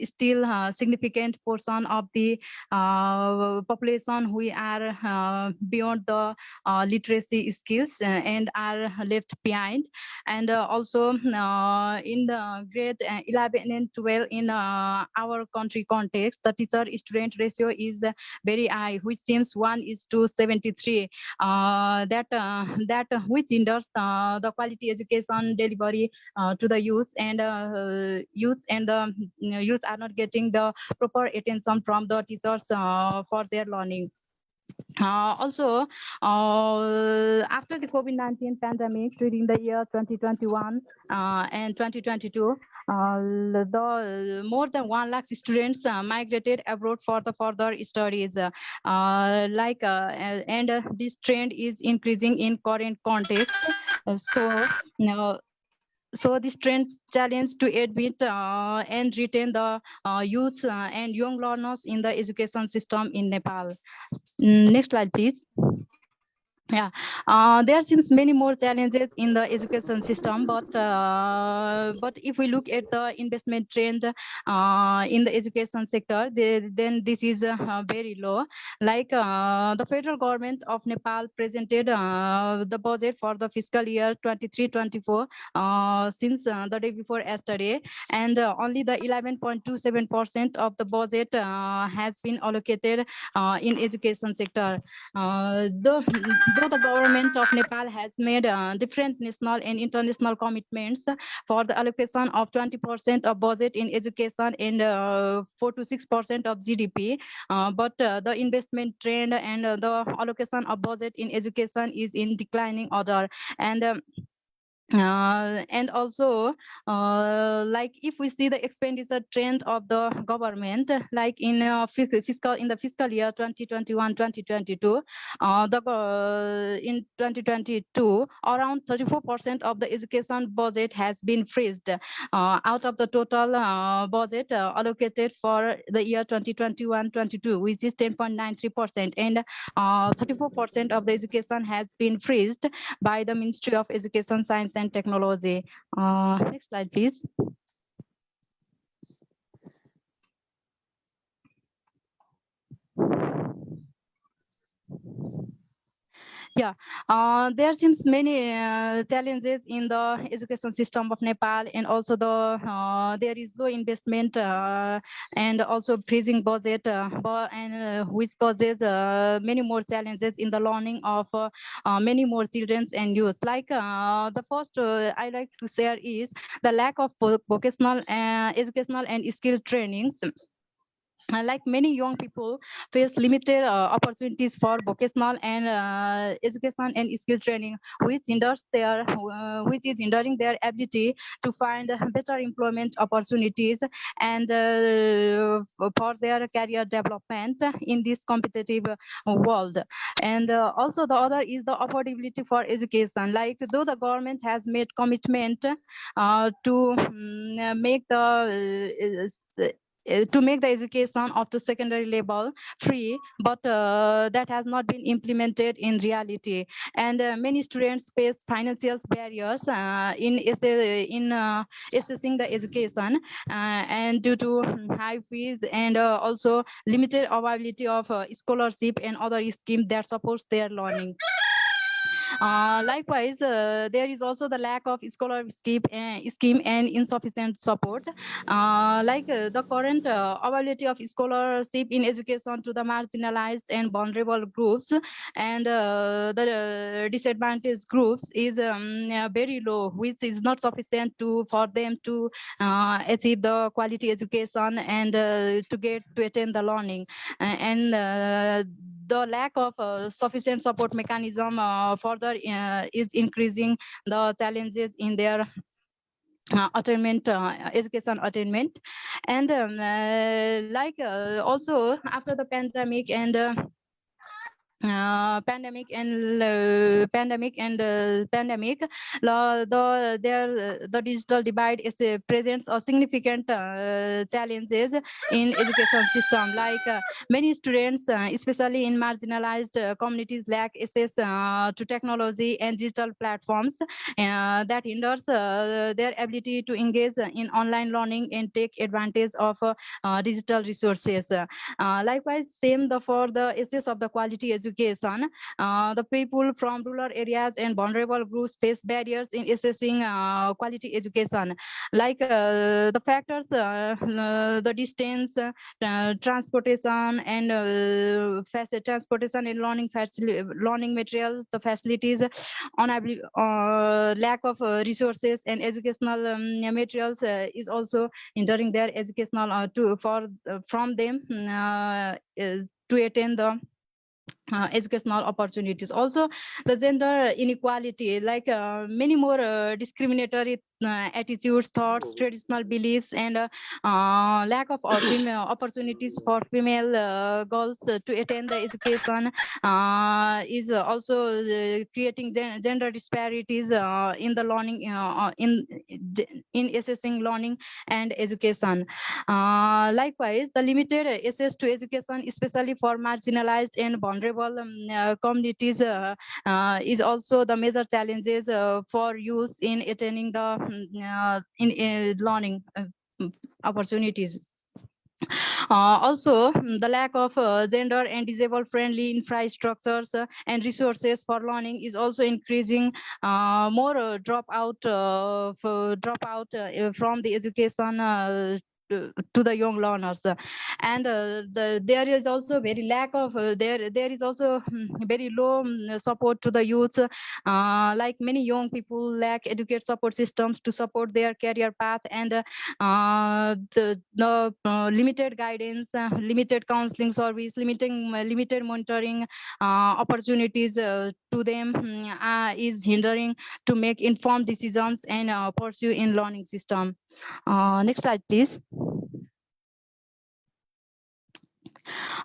still a significant portion of the population who are beyond the literacy skills and are left behind. And also in the grade 11 and 12 in our country context, the teacher-student ratio is very high, which seems 1:73. That which hinders the quality education delivery to the youth, and youth are not getting the proper attention from the teachers for their learning. Also, after the COVID-19 pandemic during the year 2021 and 2022, the more than 1 lakh students migrated abroad for the further studies. And this trend is increasing in current context. So this trend challenge to admit and retain the youth and young learners in the education system in Nepal. Next slide, please. Yeah, there seems many more challenges in the education system, but if we look at the investment trend in the education sector, then this is very low. Like the federal government of Nepal presented the budget for the fiscal year 23-24 since the day before yesterday, and only the 11.27% of the budget has been allocated in education sector. Though the government of Nepal has made different national and international commitments for the allocation of 20% of budget in education and 4 to 6% of GDP, but the investment trend and the allocation of budget in education is in declining order. And also, like if we see the expenditure trend of the government, like in the fiscal year 2021-2022, in 2022, around 34% of the education budget has been freezed out of the total budget allocated for the year 2021-22, which is 10.93%, and 34% of the education has been freezed by the Ministry of Education, Science and Technology. Next slide, please. Yeah, there seems many challenges in the education system of Nepal, and also there is low investment and also freezing budget, which causes many more challenges in the learning of many more children and youth. Like the first I like to share is the lack of vocational, educational and skill trainings. Like many young people face limited opportunities for vocational and education and skill training, which is hindering their ability to find better employment opportunities and for their career development in this competitive world. And also the other is the affordability for education. Like though the government has made commitment to make the education up to secondary level free, but that has not been implemented in reality. And many students face financial barriers in assessing the education, and due to high fees and also limited availability of scholarship and other schemes that supports their learning. Likewise, there is also the lack of scholarship scheme and insufficient support. The current availability of scholarship in education to the marginalized and vulnerable groups and the disadvantaged groups is very low, which is not sufficient for them to achieve the quality education and to attend the learning. The lack of sufficient support mechanism further is increasing the challenges in their education attainment. And also after the pandemic and pandemic, the digital divide is presents a significant challenges in education system. Like many students, especially in marginalized communities, lack access to technology and digital platforms that hinders their ability to engage in online learning and take advantage of digital resources. Likewise, same for the access of the quality education. The people from rural areas and vulnerable groups face barriers in accessing quality education, like the factors, the distance, transportation, and transportation and learning materials, the facilities, lack of resources and educational materials is also hindering their educational from them to attain the educational opportunities. Also, the gender inequality, like many more discriminatory attitudes, thoughts, traditional beliefs, and lack of female opportunities for female girls to attend the education is also creating gender disparities in the learning, in assessing learning and education. Likewise, the limited access to education, especially for marginalized and vulnerable communities, is also the major challenges for youth in attaining the learning opportunities. Also, the lack of gender and disabled friendly infrastructures and resources for learning is also increasing more dropout from the education to the young learners. And there is also very lack of there is also very low support to the youth, like many young people lack educate support systems to support their career path, and the limited guidance, limited counseling service, limited monitoring opportunities to them is hindering to make informed decisions and pursue in learning system. Next slide, please.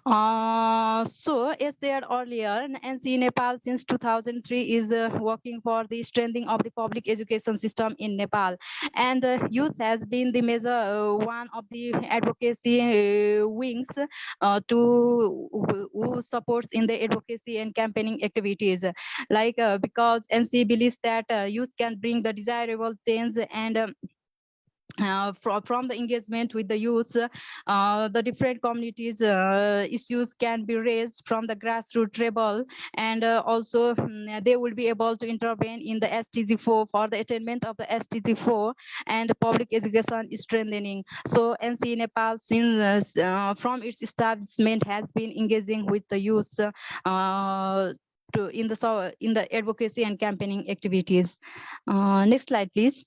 So, as said earlier, NC Nepal since 2003 is working for the strengthening of the public education system in Nepal, and youth has been the major one of the advocacy wings who supports in the advocacy and campaigning activities. Like because NC believes that youth can bring the desirable change, and from the engagement with the youth, the different communities issues can be raised from the grassroots level, and also they will be able to intervene in the SDG4 for the attainment of the SDG4 and public education strengthening. So NC Nepal, since from its establishment, has been engaging with the youth in the advocacy and campaigning activities. Next slide, please.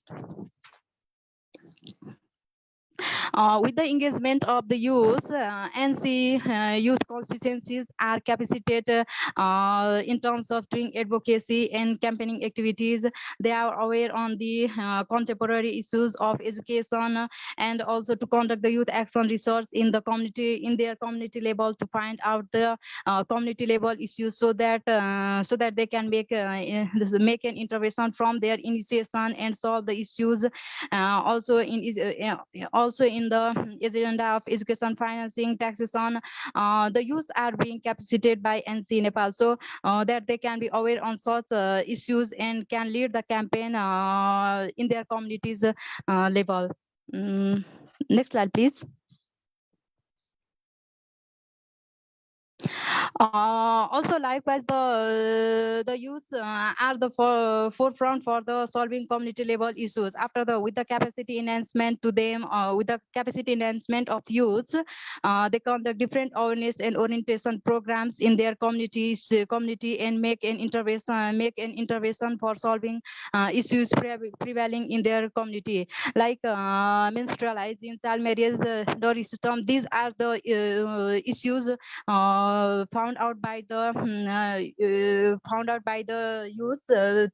With the engagement of the youth, NC youth constituencies are capacitated in terms of doing advocacy and campaigning activities. They are aware on the contemporary issues of education, and also to conduct the youth action research in the community, in their community level, to find out the community level issues, so that they can make an intervention from their initiation and solve the issues. Also in the agenda of education, financing, taxation, the youth are being capacitated by NC Nepal, so that they can be aware on such issues and can lead the campaign in their communities level. Next slide, please. Also, likewise, the youth are the forefront for the solving community level issues. With the capacity enhancement to them, with the capacity enhancement of youth, they conduct different awareness and orientation programs in their community, and make an intervention for solving issues prevailing in their community, like menstrual hygiene, child marriage, dowry system. These are the issues found out by the youth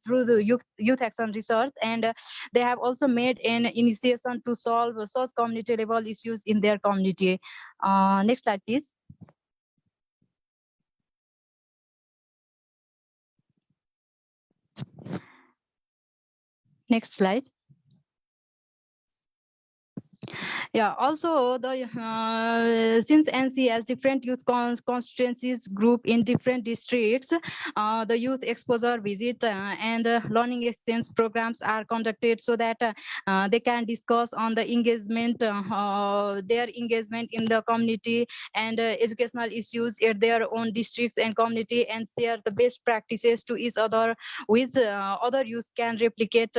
through the youth action research, and they have also made an initiation to solve such community level issues in their community. Next slide, please. Next slide. Yeah, also the since NC has different youth constituencies group in different districts, the youth exposure visit and learning exchange programs are conducted so that they can discuss on the engagement, their engagement in the community and educational issues at their own districts and community, and share the best practices to each other, which other youth can replicate,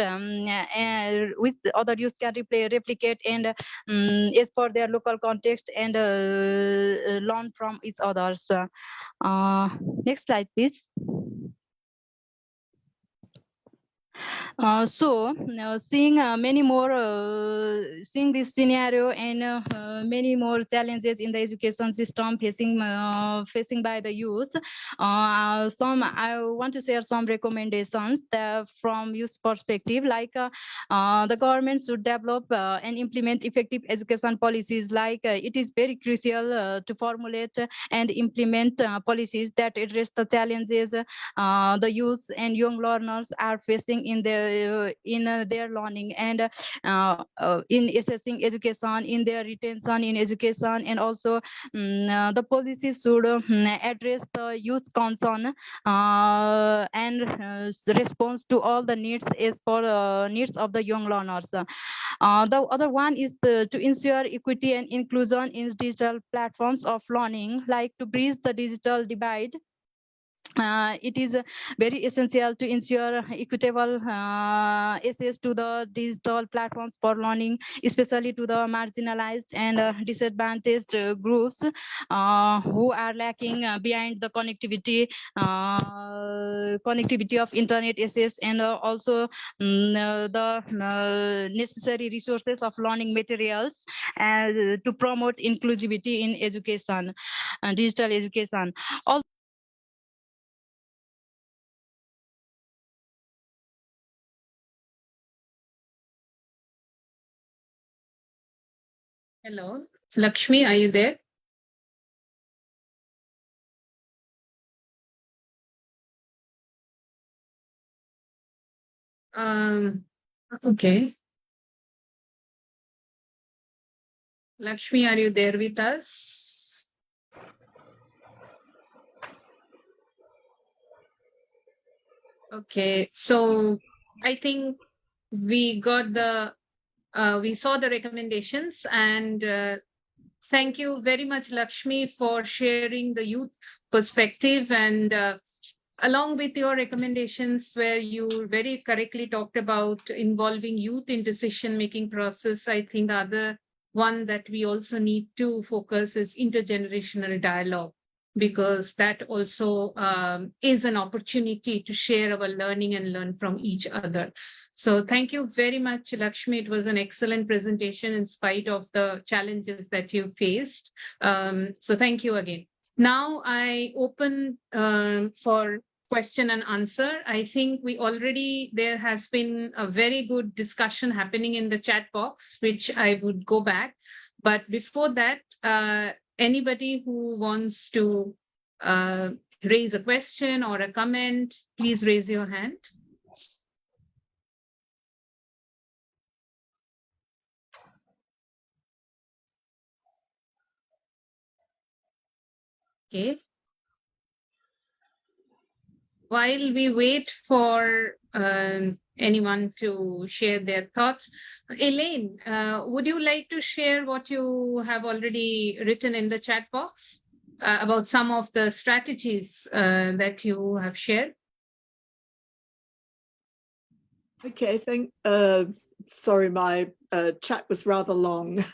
with other youth can replicate and is for their local context and learn from each others. Next slide, please. Seeing many more, seeing this scenario and many more challenges in the education system facing by the youth, I want to share some recommendations from youth perspective, like the government should develop and implement effective education policies. Like it is very crucial to formulate and implement policies that address the challenges the youth and young learners are facing in their learning and in assessing education, in their retention in education, and also the policies should address the youth concern and response to all the needs as for needs of the young learners. The other one is to ensure equity and inclusion in digital platforms of learning, like to bridge the digital divide. It is very essential to ensure equitable access to the digital platforms for learning, especially to the marginalized and disadvantaged groups who are lacking behind the connectivity of internet access, and also the necessary resources of learning materials to promote inclusivity in education, digital education. Also, Hello, Lakshmi, are you there? Okay. Lakshmi, are you there with us? Okay, so I think we got we saw the recommendations, and thank you very much, Lakshmi, for sharing the youth perspective, and along with your recommendations where you very correctly talked about involving youth in decision-making process. I think the other one that we also need to focus is intergenerational dialogue, because that also is an opportunity to share our learning and learn from each other. So thank you very much, Lakshmi. It was an excellent presentation in spite of the challenges that you faced. So thank you again. Now I open for question and answer. I think there has been a very good discussion happening in the chat box, which I would go back. But before that, anybody who wants to raise a question or a comment, please raise your hand. Okay. While we wait for anyone to share their thoughts, Elaine, would you like to share what you have already written in the chat box about some of the strategies that you have shared? Okay, sorry, my chat was rather long.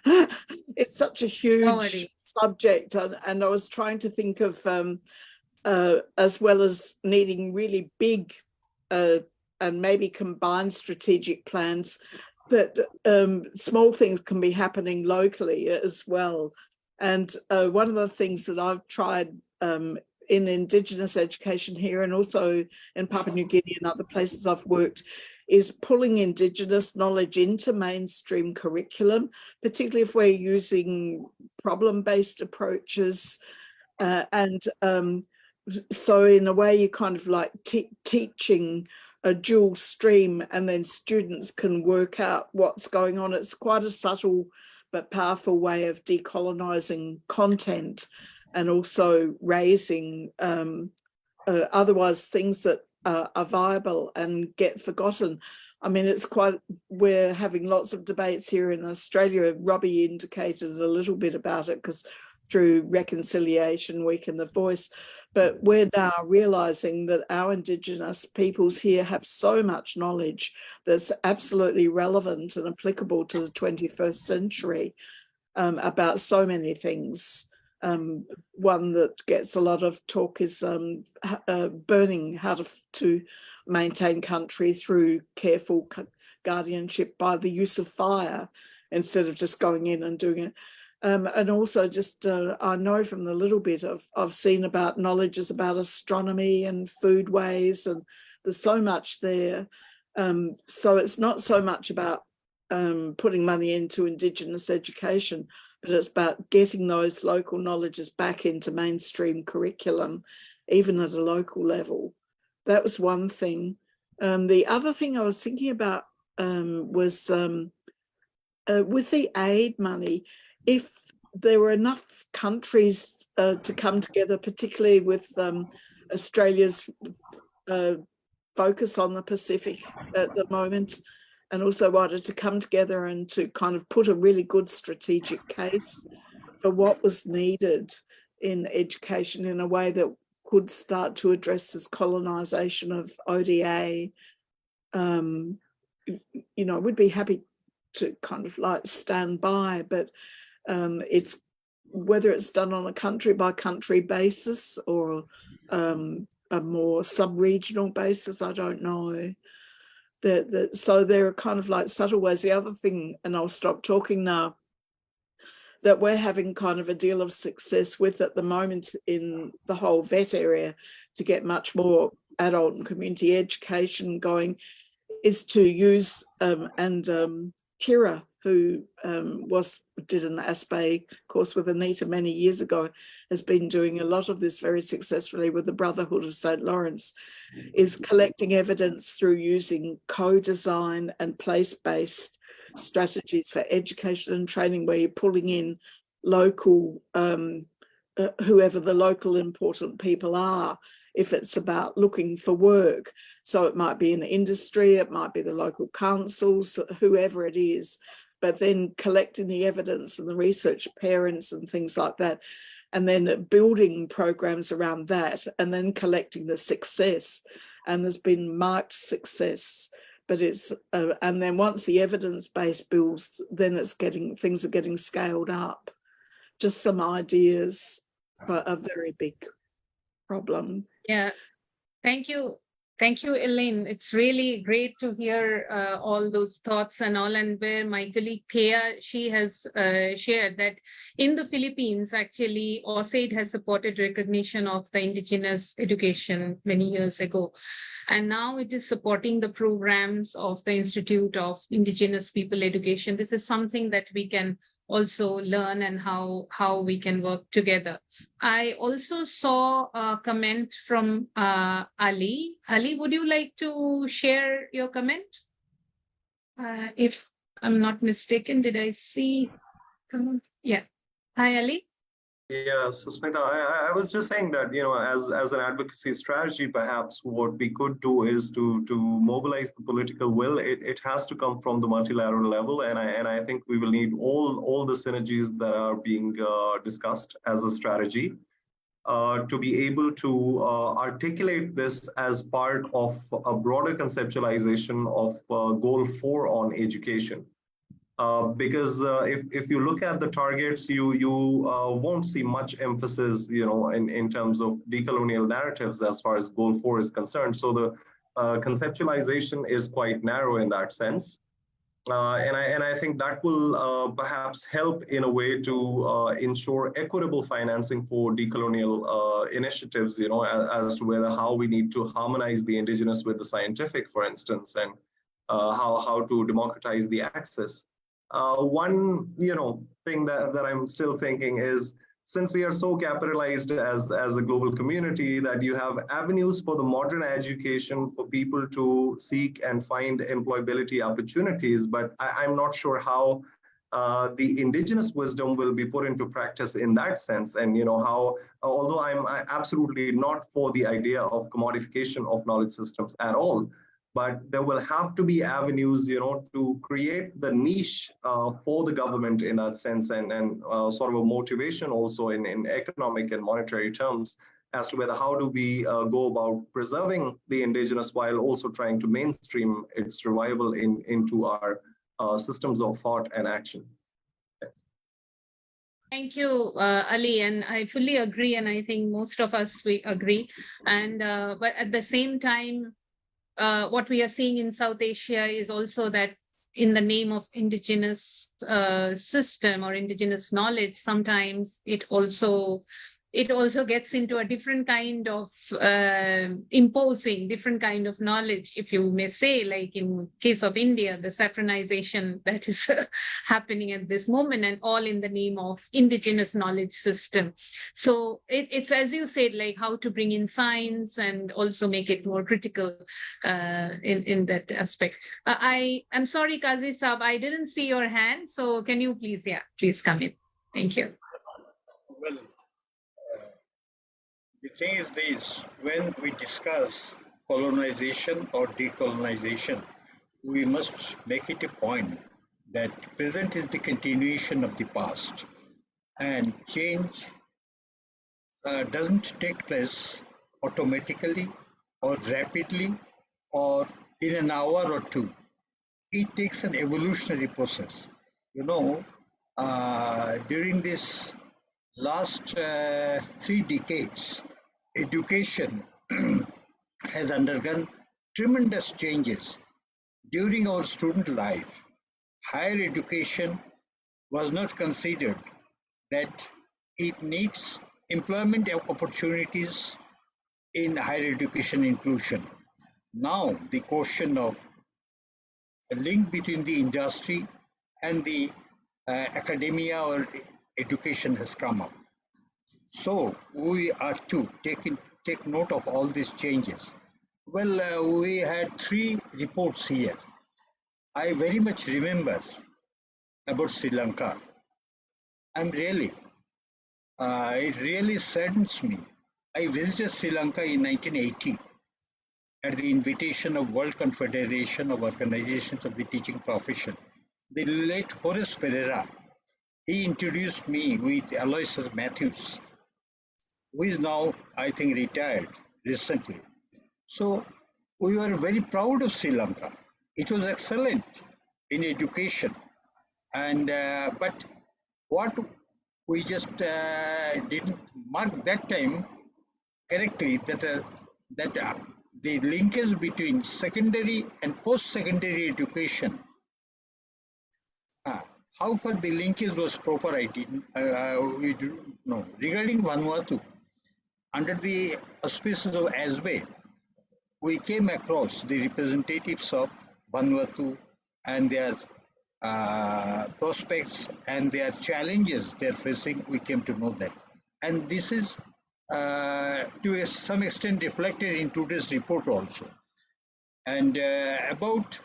It's such a huge subject, and I was trying to think of, as well as needing really big and maybe combined strategic plans, that small things can be happening locally as well. And one of the things that I've tried in Indigenous education here, and also in Papua New Guinea and other places I've worked, is pulling Indigenous knowledge into mainstream curriculum, particularly if we're using problem-based approaches. So in a way, you're kind of like teaching a dual stream, and then students can work out what's going on. It's quite a subtle but powerful way of decolonizing content, and also raising otherwise things that are viable and get forgotten. I mean, it's quite, we're having lots of debates here in Australia. Robbie indicated a little bit about it because through Reconciliation Week and The Voice, but we're now realizing that our Indigenous peoples here have so much knowledge that's absolutely relevant and applicable to the 21st century about so many things. One that gets a lot of talk is burning, how to maintain country through careful guardianship by the use of fire instead of just going in and doing it. And also just, I know from the little bit I've seen about knowledges about astronomy and foodways, and there's so much there. So it's not so much about putting money into Indigenous education, but it's about getting those local knowledges back into mainstream curriculum, even at a local level. That was one thing. The other thing I was thinking about was with the aid money, if there were enough countries to come together, particularly with Australia's focus on the Pacific at the moment, and also wanted to come together and to kind of put a really good strategic case for what was needed in education in a way that could start to address this colonisation of ODA. You know, we'd be happy to kind of like stand by, but it's whether it's done on a country by country basis or a more sub-regional basis, I don't know. So there are kind of like subtle ways. The other thing, and I'll stop talking now, that we're having kind of a deal of success with at the moment in the whole vet area to get much more adult and community education going, is to use Kira, who did an ASPE course with Anita many years ago, has been doing a lot of this very successfully with the Brotherhood of St. Lawrence, is collecting evidence through using co-design and place-based strategies for education and training, where you're pulling in local, whoever the local important people are, if it's about looking for work. So it might be in the industry, it might be the local councils, whoever it is, but then collecting the evidence and the research, parents and things like that, and then building programs around that, and then collecting the success. And there's been marked success, but it's, and then once the evidence base builds, then it's getting, things are getting scaled up. Just some ideas for a very big problem. Yeah, thank you. Thank you, Elaine. It's really great to hear all those thoughts and all, and where my colleague Thea, she has shared that in the Philippines, actually, OSAID has supported recognition of the Indigenous education many years ago. And now it is supporting the programs of the Institute of Indigenous People Education. This is something that we can also learn, and how we can work together. I also saw a comment from Ali. Ali, would you like to share your comment? If I'm not mistaken, did I see? Come on. Yeah. Hi, Ali. Yeah, so Smita, I was just saying that, you know, as an advocacy strategy, perhaps what we could do is to mobilize the political will. It has to come from the multilateral level, and I think we will need all the synergies that are being discussed as a strategy to be able to articulate this as part of a broader conceptualization of Goal 4 on education. Because if you look at the targets, you won't see much emphasis, you know, in terms of decolonial narratives as far as Goal 4 is concerned. So the conceptualization is quite narrow in that sense, and I think that will perhaps help in a way to ensure equitable financing for decolonial initiatives, you know, as to how we need to harmonize the indigenous with the scientific, for instance, and how to democratize the access. One, you know, thing that I'm still thinking is since we are so capitalized as a global community, that you have avenues for the modern education for people to seek and find employability opportunities. But I'm not sure how the indigenous wisdom will be put into practice in that sense. And how, although I'm absolutely not for the idea of commodification of knowledge systems at all, but there will have to be avenues, to create the niche for the government in that sense, and sort of a motivation also in economic and monetary terms as to whether how do we go about preserving the indigenous while also trying to mainstream its revival into our systems of thought and action. Thank you, Ali, and I fully agree, and I think most of us, we agree. And but at the same time, what we are seeing in South Asia is also that in the name of indigenous system or indigenous knowledge, sometimes it also gets into a different kind of imposing different kind of knowledge, if you may say, like in case of India, the saffronization that is happening at this moment, and all in the name of indigenous knowledge system. So it's, as you said, like how to bring in science and also make it more critical in that aspect. I'm sorry, Kazi Saab, I didn't see your hand, so can you please, please come in. Thank you. Well, the thing is this, when we discuss colonization or decolonization, we must make it a point that present is the continuation of the past, and change doesn't take place automatically or rapidly or in an hour or two. It takes an evolutionary process. During this last 3 decades, education has undergone tremendous changes. During our student life, higher education was not considered that it needs employment opportunities in higher education inclusion. Now, the question of a link between the industry and the academia or education has come up. So we are to take note of all these changes. Well, we had 3 reports here. I very much remember about Sri Lanka. It really saddens me. I visited Sri Lanka in 1980 at the invitation of World Confederation of Organizations of the Teaching Profession. The late Horace Pereira, he introduced me with Aloysius Matthews, who is now, I think, retired recently. So we were very proud of Sri Lanka. It was excellent in education, and but what we just didn't mark that time correctly, that the linkage between secondary and post-secondary education, how far the linkage was proper, we do know. Regarding Vanuatu, under the auspices of ASBE, we came across the representatives of Vanuatu and their prospects and their challenges they're facing. We came to know that. And this is to some extent reflected in today's report also. And about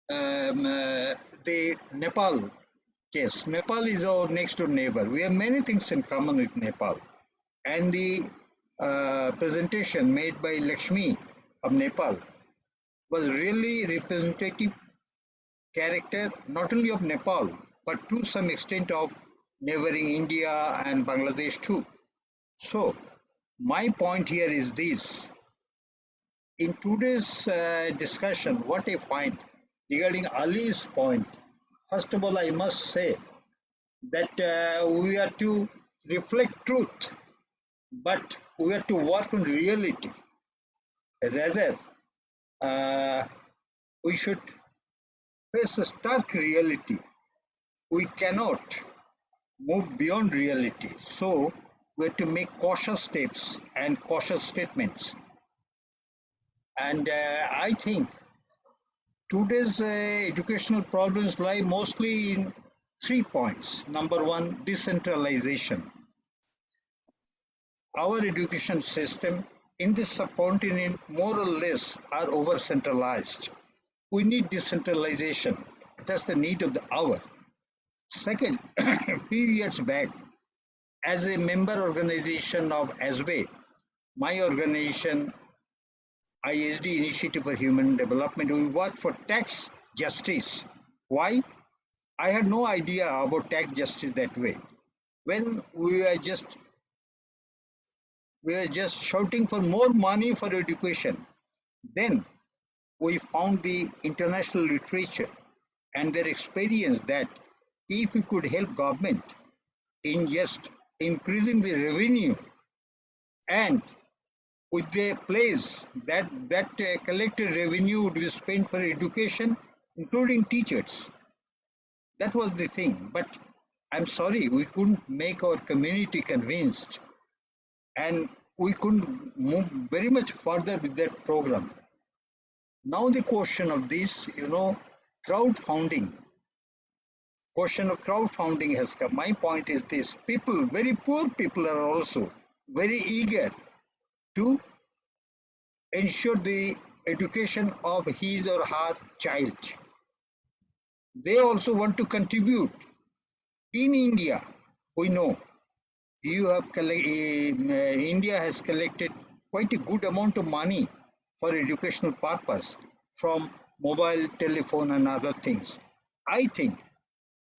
the Nepal case. Nepal is our next door neighbor. We have many things in common with Nepal. And the presentation made by Lakshmi of Nepal was really representative character, not only of Nepal, but to some extent of neighboring India and Bangladesh too. So my point here is this. In today's discussion, what I find regarding Ali's point, first of all, I must say that we are to reflect truth, but we have to work on reality. Rather, we should face a stark reality. We cannot move beyond reality. So we have to make cautious steps and cautious statements. And I think today's educational problems lie mostly in 3 points. Number one, decentralization. Our education system in this subcontinent more or less are over centralized. We need decentralization. That's the need of the hour. Second, a few years back, as a member organization of ASWE, my organization, ISD Initiative for Human Development, we work for tax justice. Why? I had no idea about tax justice that way. When we were just shouting for more money for education, then we found the international literature and their experience that if we could help government in just increasing the revenue and with the place that collected revenue would be spent for education, including teachers. That was the thing. But I'm sorry, we couldn't make our community convinced, and we couldn't move very much further with that program. Now the question of this, crowdfunding. Question of crowdfunding has come. My point is this: people, very poor people, are also very eager to ensure the education of his or her child. They also want to contribute. In India, we know India has collected quite a good amount of money for educational purpose from mobile telephone and other things. I think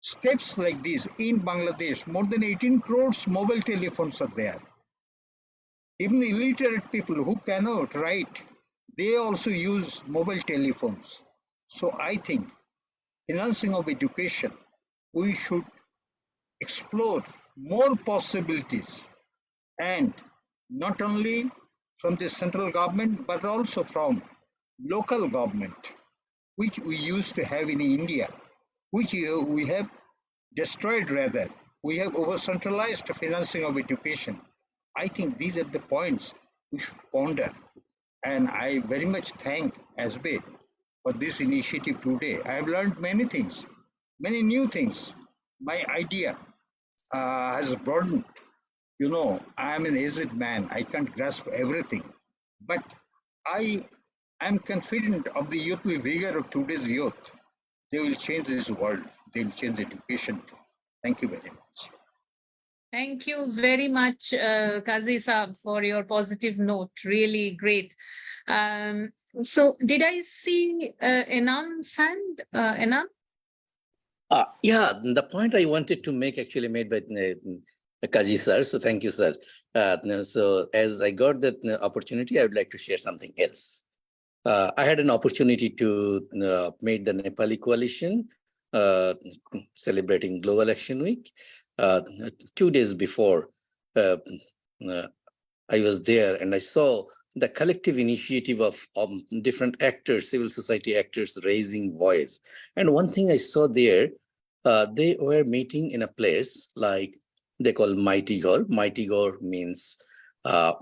steps like this in Bangladesh, more than 18 crores mobile telephones are there. Even illiterate people who cannot write, they also use mobile telephones. So I think financing of education, we should explore more possibilities, and not only from the central government but also from local government, which we used to have in India, which we have destroyed rather. We have over centralized financing of education. I think these are the points we should ponder, and I very much thank ASBE for this initiative today. I have learned many things, many new things. My idea has broadened. I am an aged man. I can't grasp everything. But I am confident of the youthful vigor of today's youth. They will change this world. They will change education too. Thank you very much. Thank you very much, Kazi Saab, for your positive note. Really great. So did I see Enam's hand? Enam? Yeah, the point I wanted to make actually made by Kazi sir. So thank you, sir. So as I got that opportunity, I would like to share something else. I had an opportunity to meet the Nepali coalition celebrating Global Action Week. 2 days before, I was there and I saw the collective initiative of different actors, civil society actors raising voice. And one thing I saw there, they were meeting in a place like they call Mighty Gaur. Mighty Gaur means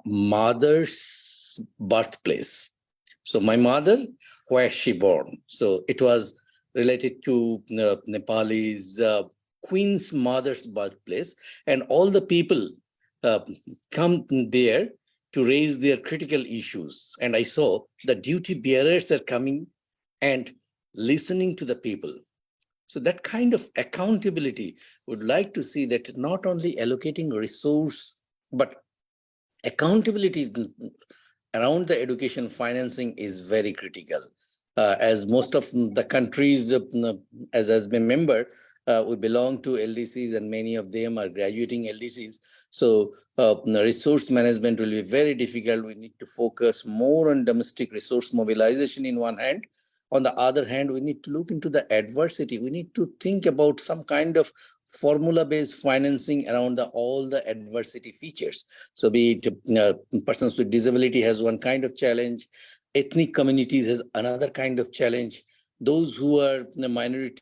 mother's birthplace. So my mother, where she born? So it was related to Nepal's Queen's mother's birthplace, and all the people come there to raise their critical issues. And I saw the duty bearers are coming and listening to the people. So that kind of accountability would like to see that not only allocating resource, but accountability around the education financing is very critical. As most of the countries, as been member, we belong to LDCs and many of them are graduating LDCs. So the resource management will be very difficult. We need to focus more on domestic resource mobilization in one hand. On the other hand, we need to look into the adversity. We need to think about some kind of formula-based financing around all the adversity features. So be it persons with disability has one kind of challenge, ethnic communities has another kind of challenge, those who are the minority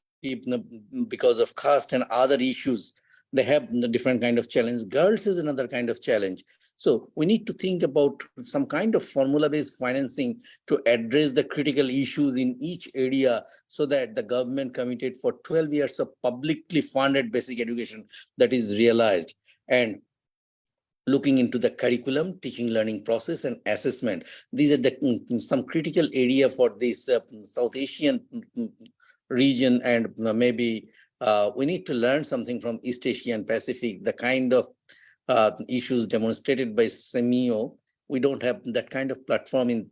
because of caste and other issues, they have the different kind of challenge. Girls is another kind of challenge. So we need to think about some kind of formula-based financing to address the critical issues in each area, so that the government committed for 12 years of publicly funded basic education that is realized. And looking into the curriculum, teaching learning process, and assessment. These are the some critical area for this South Asian region, and maybe we need to learn something from East Asia and Pacific, the kind of issues demonstrated by SEMIO. We don't have that kind of platform in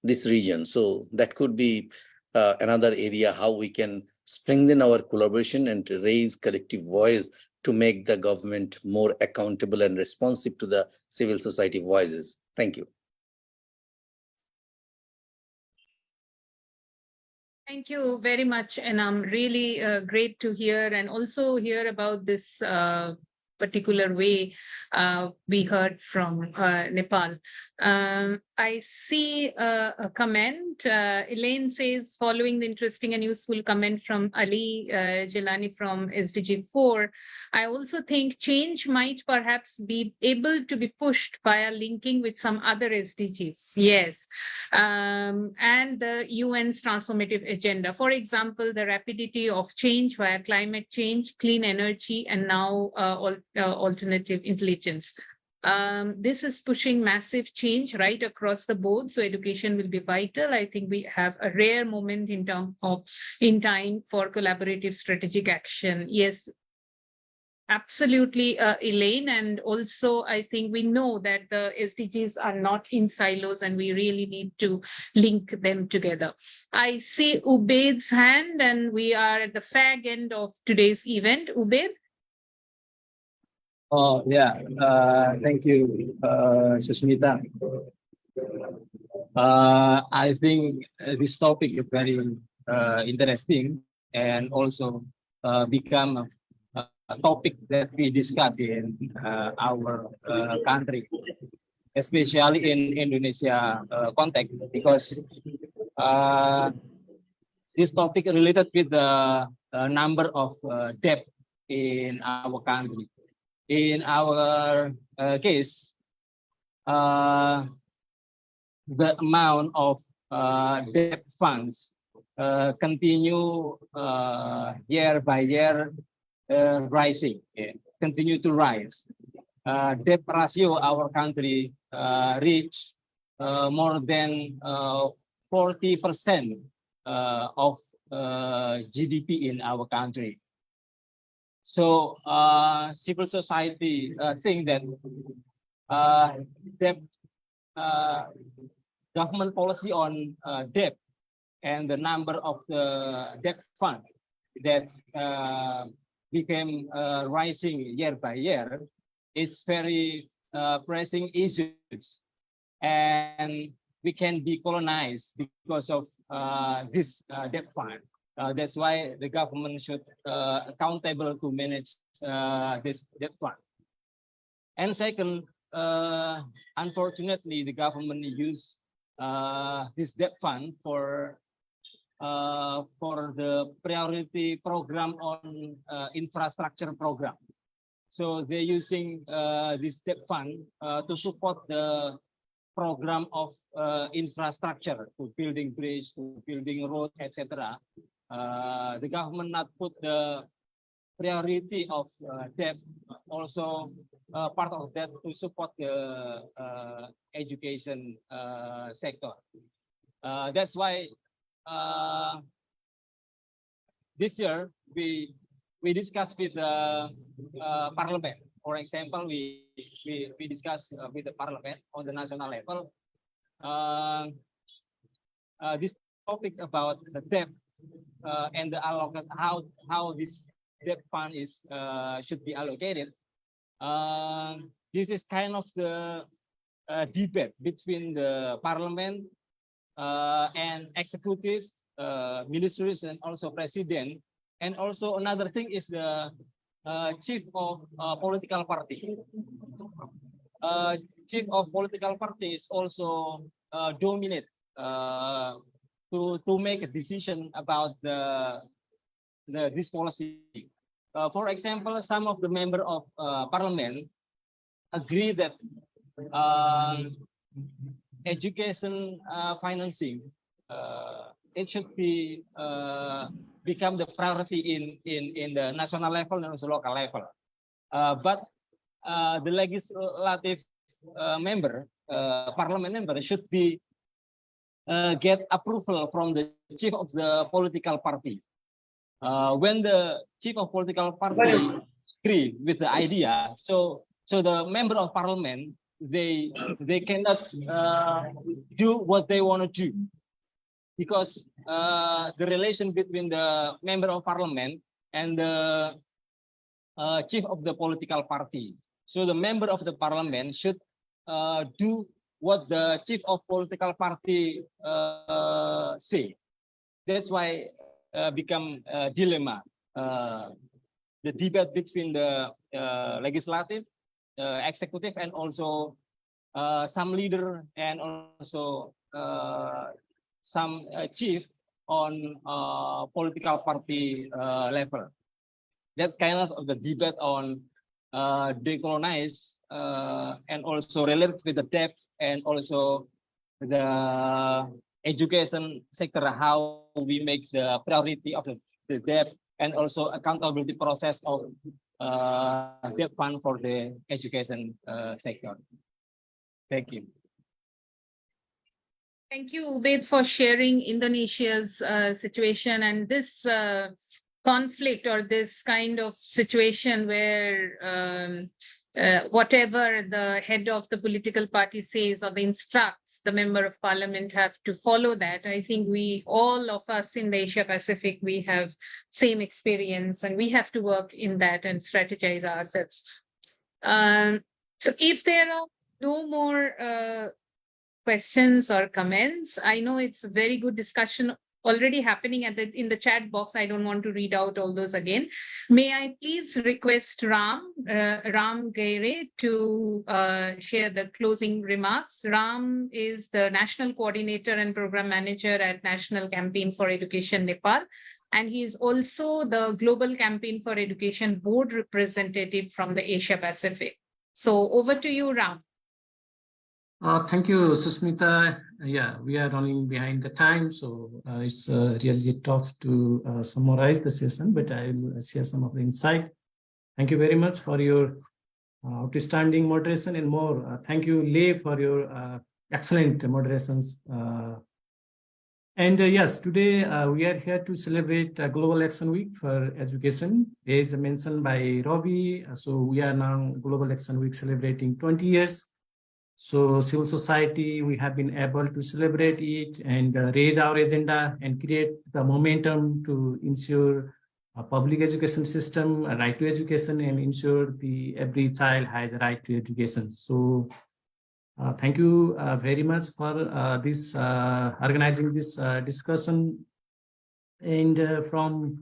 this region. So that could be another area how we can strengthen our collaboration and to raise collective voice to make the government more accountable and responsive to the civil society voices. Thank you. Thank you very much. And I'm really great to hear, and also hear about this particular way we heard from Nepal. I see a comment. Elaine says, following the interesting and useful comment from Ali Jelani from SDG 4, I also think change might perhaps be able to be pushed via linking with some other SDGs. Yes. And the UN's transformative agenda. For example, the rapidity of change via climate change, clean energy, and now alternative intelligence. This is pushing massive change right across the board. So education will be vital. I think we have a rare moment in time for collaborative strategic action. Yes, absolutely, Elaine. And also, I think we know that the SDGs are not in silos, and we really need to link them together. I see Ubaid's hand, and we are at the fag end of today's event. Ubaid? Oh, yeah. Thank you, Susmita. I think this topic is very interesting, and also become a topic that we discuss in our country, especially in Indonesia context, because this topic related with the number of debt in our country. In our case, the amount of debt funds continue year by year rising, continue to rise. Debt ratio our country reach more than 40% of GDP in our country. So civil society think that debt, government policy on debt and the number of the debt fund that became rising year by year is very pressing issues, and we can decolonize because of this debt fund. That's why the government should accountable to manage this debt fund. And second, unfortunately, the government use this debt fund for the priority program on infrastructure program. So they're using this debt fund to support the program of infrastructure, to building bridge, to building road, etc. The government not put the priority of debt, also part of that to support the education sector. That's why this year we discussed with the parliament. For example, we discussed with the parliament on the national level this topic about the debt and the allocate, how this debt fund is should be allocated. This is kind of the debate between the parliament and executive, ministries, and also president. And also another thing is the chief of political party. Chief of political party is also dominate to make a decision about this policy. For example, some of the member of parliament agree that education financing, it should be become the priority in the national level and also local level. But the legislative parliament member should be get approval from the chief of the political party. When the chief of political party agree with the idea, so the member of parliament, they cannot do what they want to do, because the relation between the member of parliament and the chief of the political party. So the member of the parliament should do what the chief of political party say. That's why become a dilemma. The debate between the legislative, executive, and also some leader and also some chief on political party level. That's kind of the debate on decolonize and also related with the debt and also the education sector, how we make the priority of the debt and also accountability process of debt fund for the education sector. Thank you. Thank you, Ubaid, for sharing Indonesia's situation and this conflict or this kind of situation where whatever the head of the political party says or instructs, the member of parliament have to follow that. I think we, all of us in the Asia Pacific, we have same experience and we have to work in that and strategize ourselves. So if there are no more questions or comments, I know it's a very good discussion already happening in the chat box. I don't want to read out all those again. May I please request Ram Gaire to share the closing remarks. Ram is the National Coordinator and Program Manager at National Campaign for Education Nepal. And he is also the Global Campaign for Education Board representative from the Asia Pacific. So over to you, Ram. Thank you, Susmita. Yeah, we are running behind the time, so it's really tough to summarize the session, but I will share some of the insight. Thank you very much for your outstanding moderation and more. Thank you, Lei, for your excellent moderations. Yes, today we are here to celebrate Global Action Week for Education. As mentioned by Robbie, so we are now Global Action Week celebrating 20 years. So civil society, we have been able to celebrate it and raise our agenda and create the momentum to ensure a public education system, a right to education, and ensure every child has a right to education. So thank you very much for this organizing this discussion and from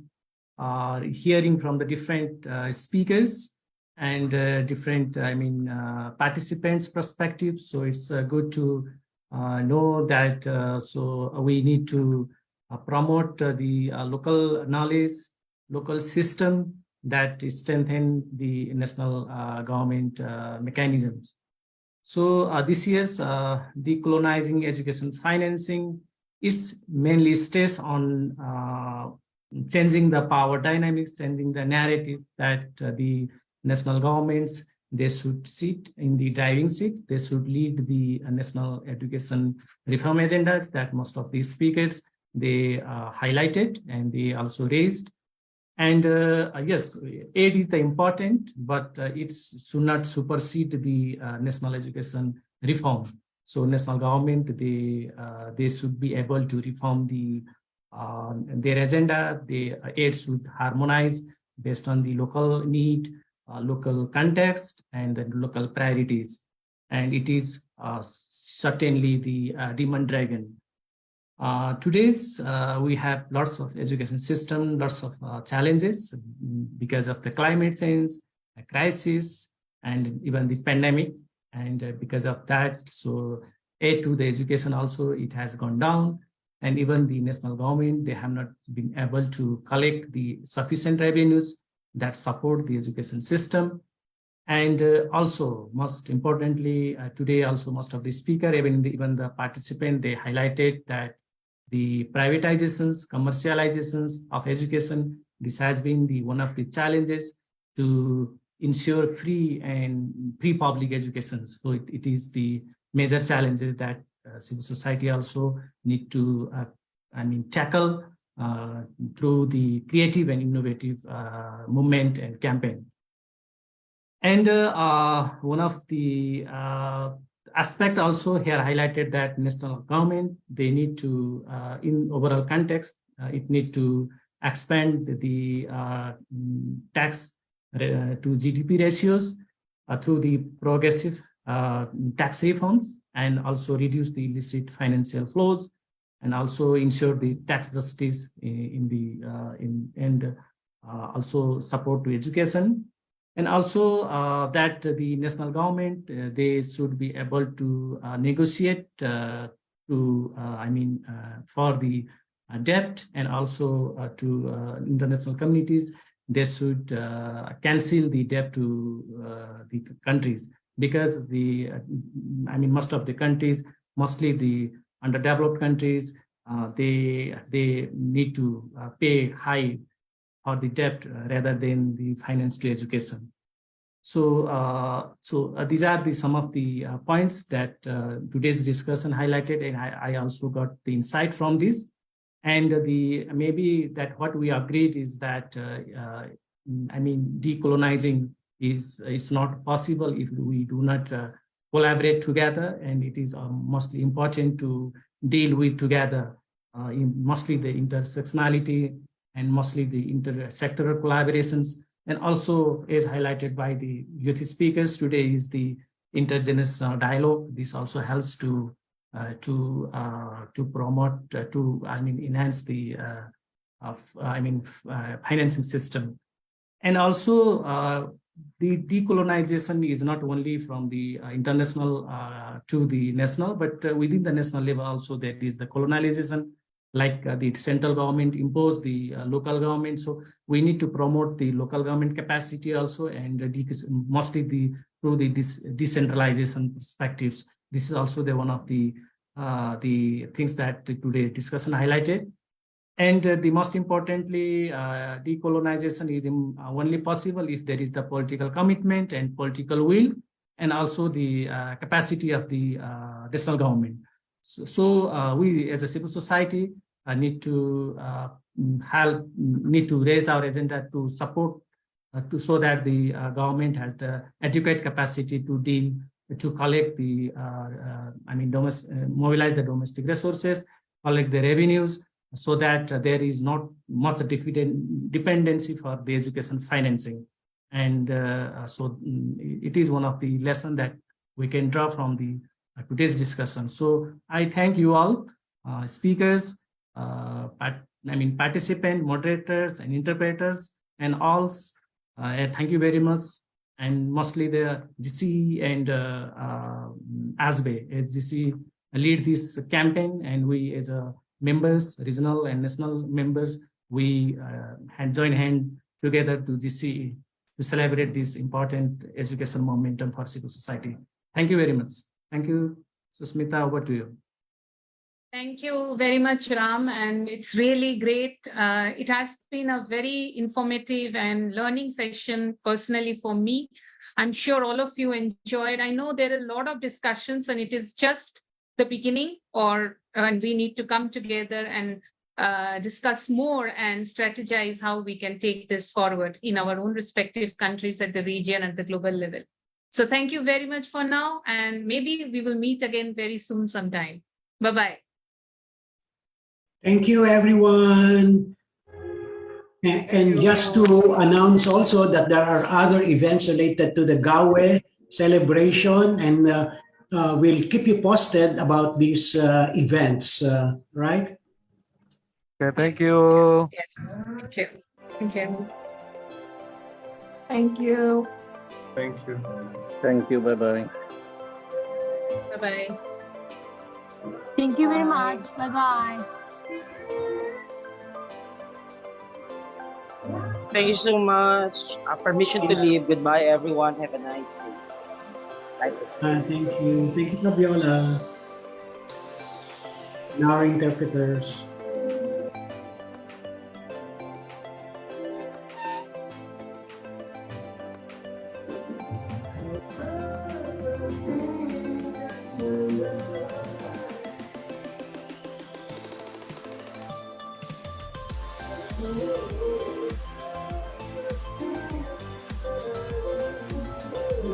hearing from the different speakers and different, participants' perspectives. So it's good to know that so we need to promote the local knowledge, local system that strengthen the national government mechanisms. So this year's Decolonizing Education Financing is mainly stressed on changing the power dynamics, changing the narrative that the national governments, they should sit in the driving seat. They should lead the national education reform agendas that most of these speakers, they highlighted and they also raised. And yes, aid is the important, but it should not supersede the national education reform. So national government, they should be able to reform their agenda. The aid should harmonize based on the local need, local context, and the local priorities. And it is certainly the demand driven. Today's we have lots of education system, lots of challenges because of the climate change, the crisis, and even the pandemic. And because of that, so aid to the education also, it has gone down. And even the national government, they have not been able to collect the sufficient revenues that support the education system. And also, most importantly, today also most of the speaker, even the participant, they highlighted that the privatizations, commercializations of education, this has been one of the challenges to ensure free public education. So it is the major challenges that civil society also need to tackle through the creative and innovative movement and campaign. And one of the aspect also here highlighted that national government, they need to, in overall context, it need to expand the tax to GDP ratios through the progressive tax reforms, and also reduce the illicit financial flows, and also ensure the tax justice and also support to education. And also that the national government, they should be able to negotiate for the debt, and also to international communities, they should cancel the debt to the countries, because most of the countries, mostly the underdeveloped countries, they need to pay high for the debt rather than the finance to education. So, these are some of the points that today's discussion highlighted, and I also got the insight from this. And maybe that what we agreed is that decolonizing is not possible if we do not collaborate together, and it is mostly important to deal with together, mostly the intersectionality and mostly the intersectoral collaborations. And also, as highlighted by the youth speakers today, is the intergenerational dialogue. This also helps to promote, enhance the financing system. And also, the decolonization is not only from the international to the national, but within the national level also there is the colonialization, like the central government imposed the local government. So we need to promote the local government capacity also, and mostly through the decentralization perspectives. This is also one of the things that today discussion highlighted. And the most importantly, decolonization is only possible if there is the political commitment and political will, and also the capacity of the national government. So we as a civil society need to raise our agenda to support so that the government has the adequate capacity to collect the mobilize the domestic resources, collect the revenues, so that there is not much dependency for the education financing. And so it is one of the lessons that we can draw from the today's discussion. So I thank you all, speakers, participants, moderators, and interpreters, and all. Thank you very much. And mostly the GC and ASBE. GC lead this campaign, and we as a members, regional and national members, we join hand together to GC to celebrate this important education momentum for civil society. Thank you very much. Thank you, Susmita, over to you. Thank you very much, Ram, and it's really great. It has been a very informative and learning session personally for me. I'm sure all of you enjoyed. I know there are a lot of discussions, and it is just the beginning, and we need to come together and discuss more and strategize how we can take this forward in our own respective countries, at the region, at the global level. So thank you very much for now, and maybe we will meet again very soon sometime. Bye-bye. Thank you, everyone. And just to announce also that there are other events related to the GAWE celebration, and we'll keep you posted about these events, right? Okay, thank you. Yes. Thank you. Thank you. Thank you. Thank you. Thank you. Bye-bye. Bye-bye. Thank you very much. Bye-bye. Thank you so much. Permission to leave. Goodbye, everyone. Have a nice day. Nice day. Thank you. Thank you, Fabiola. And our interpreters.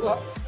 Well,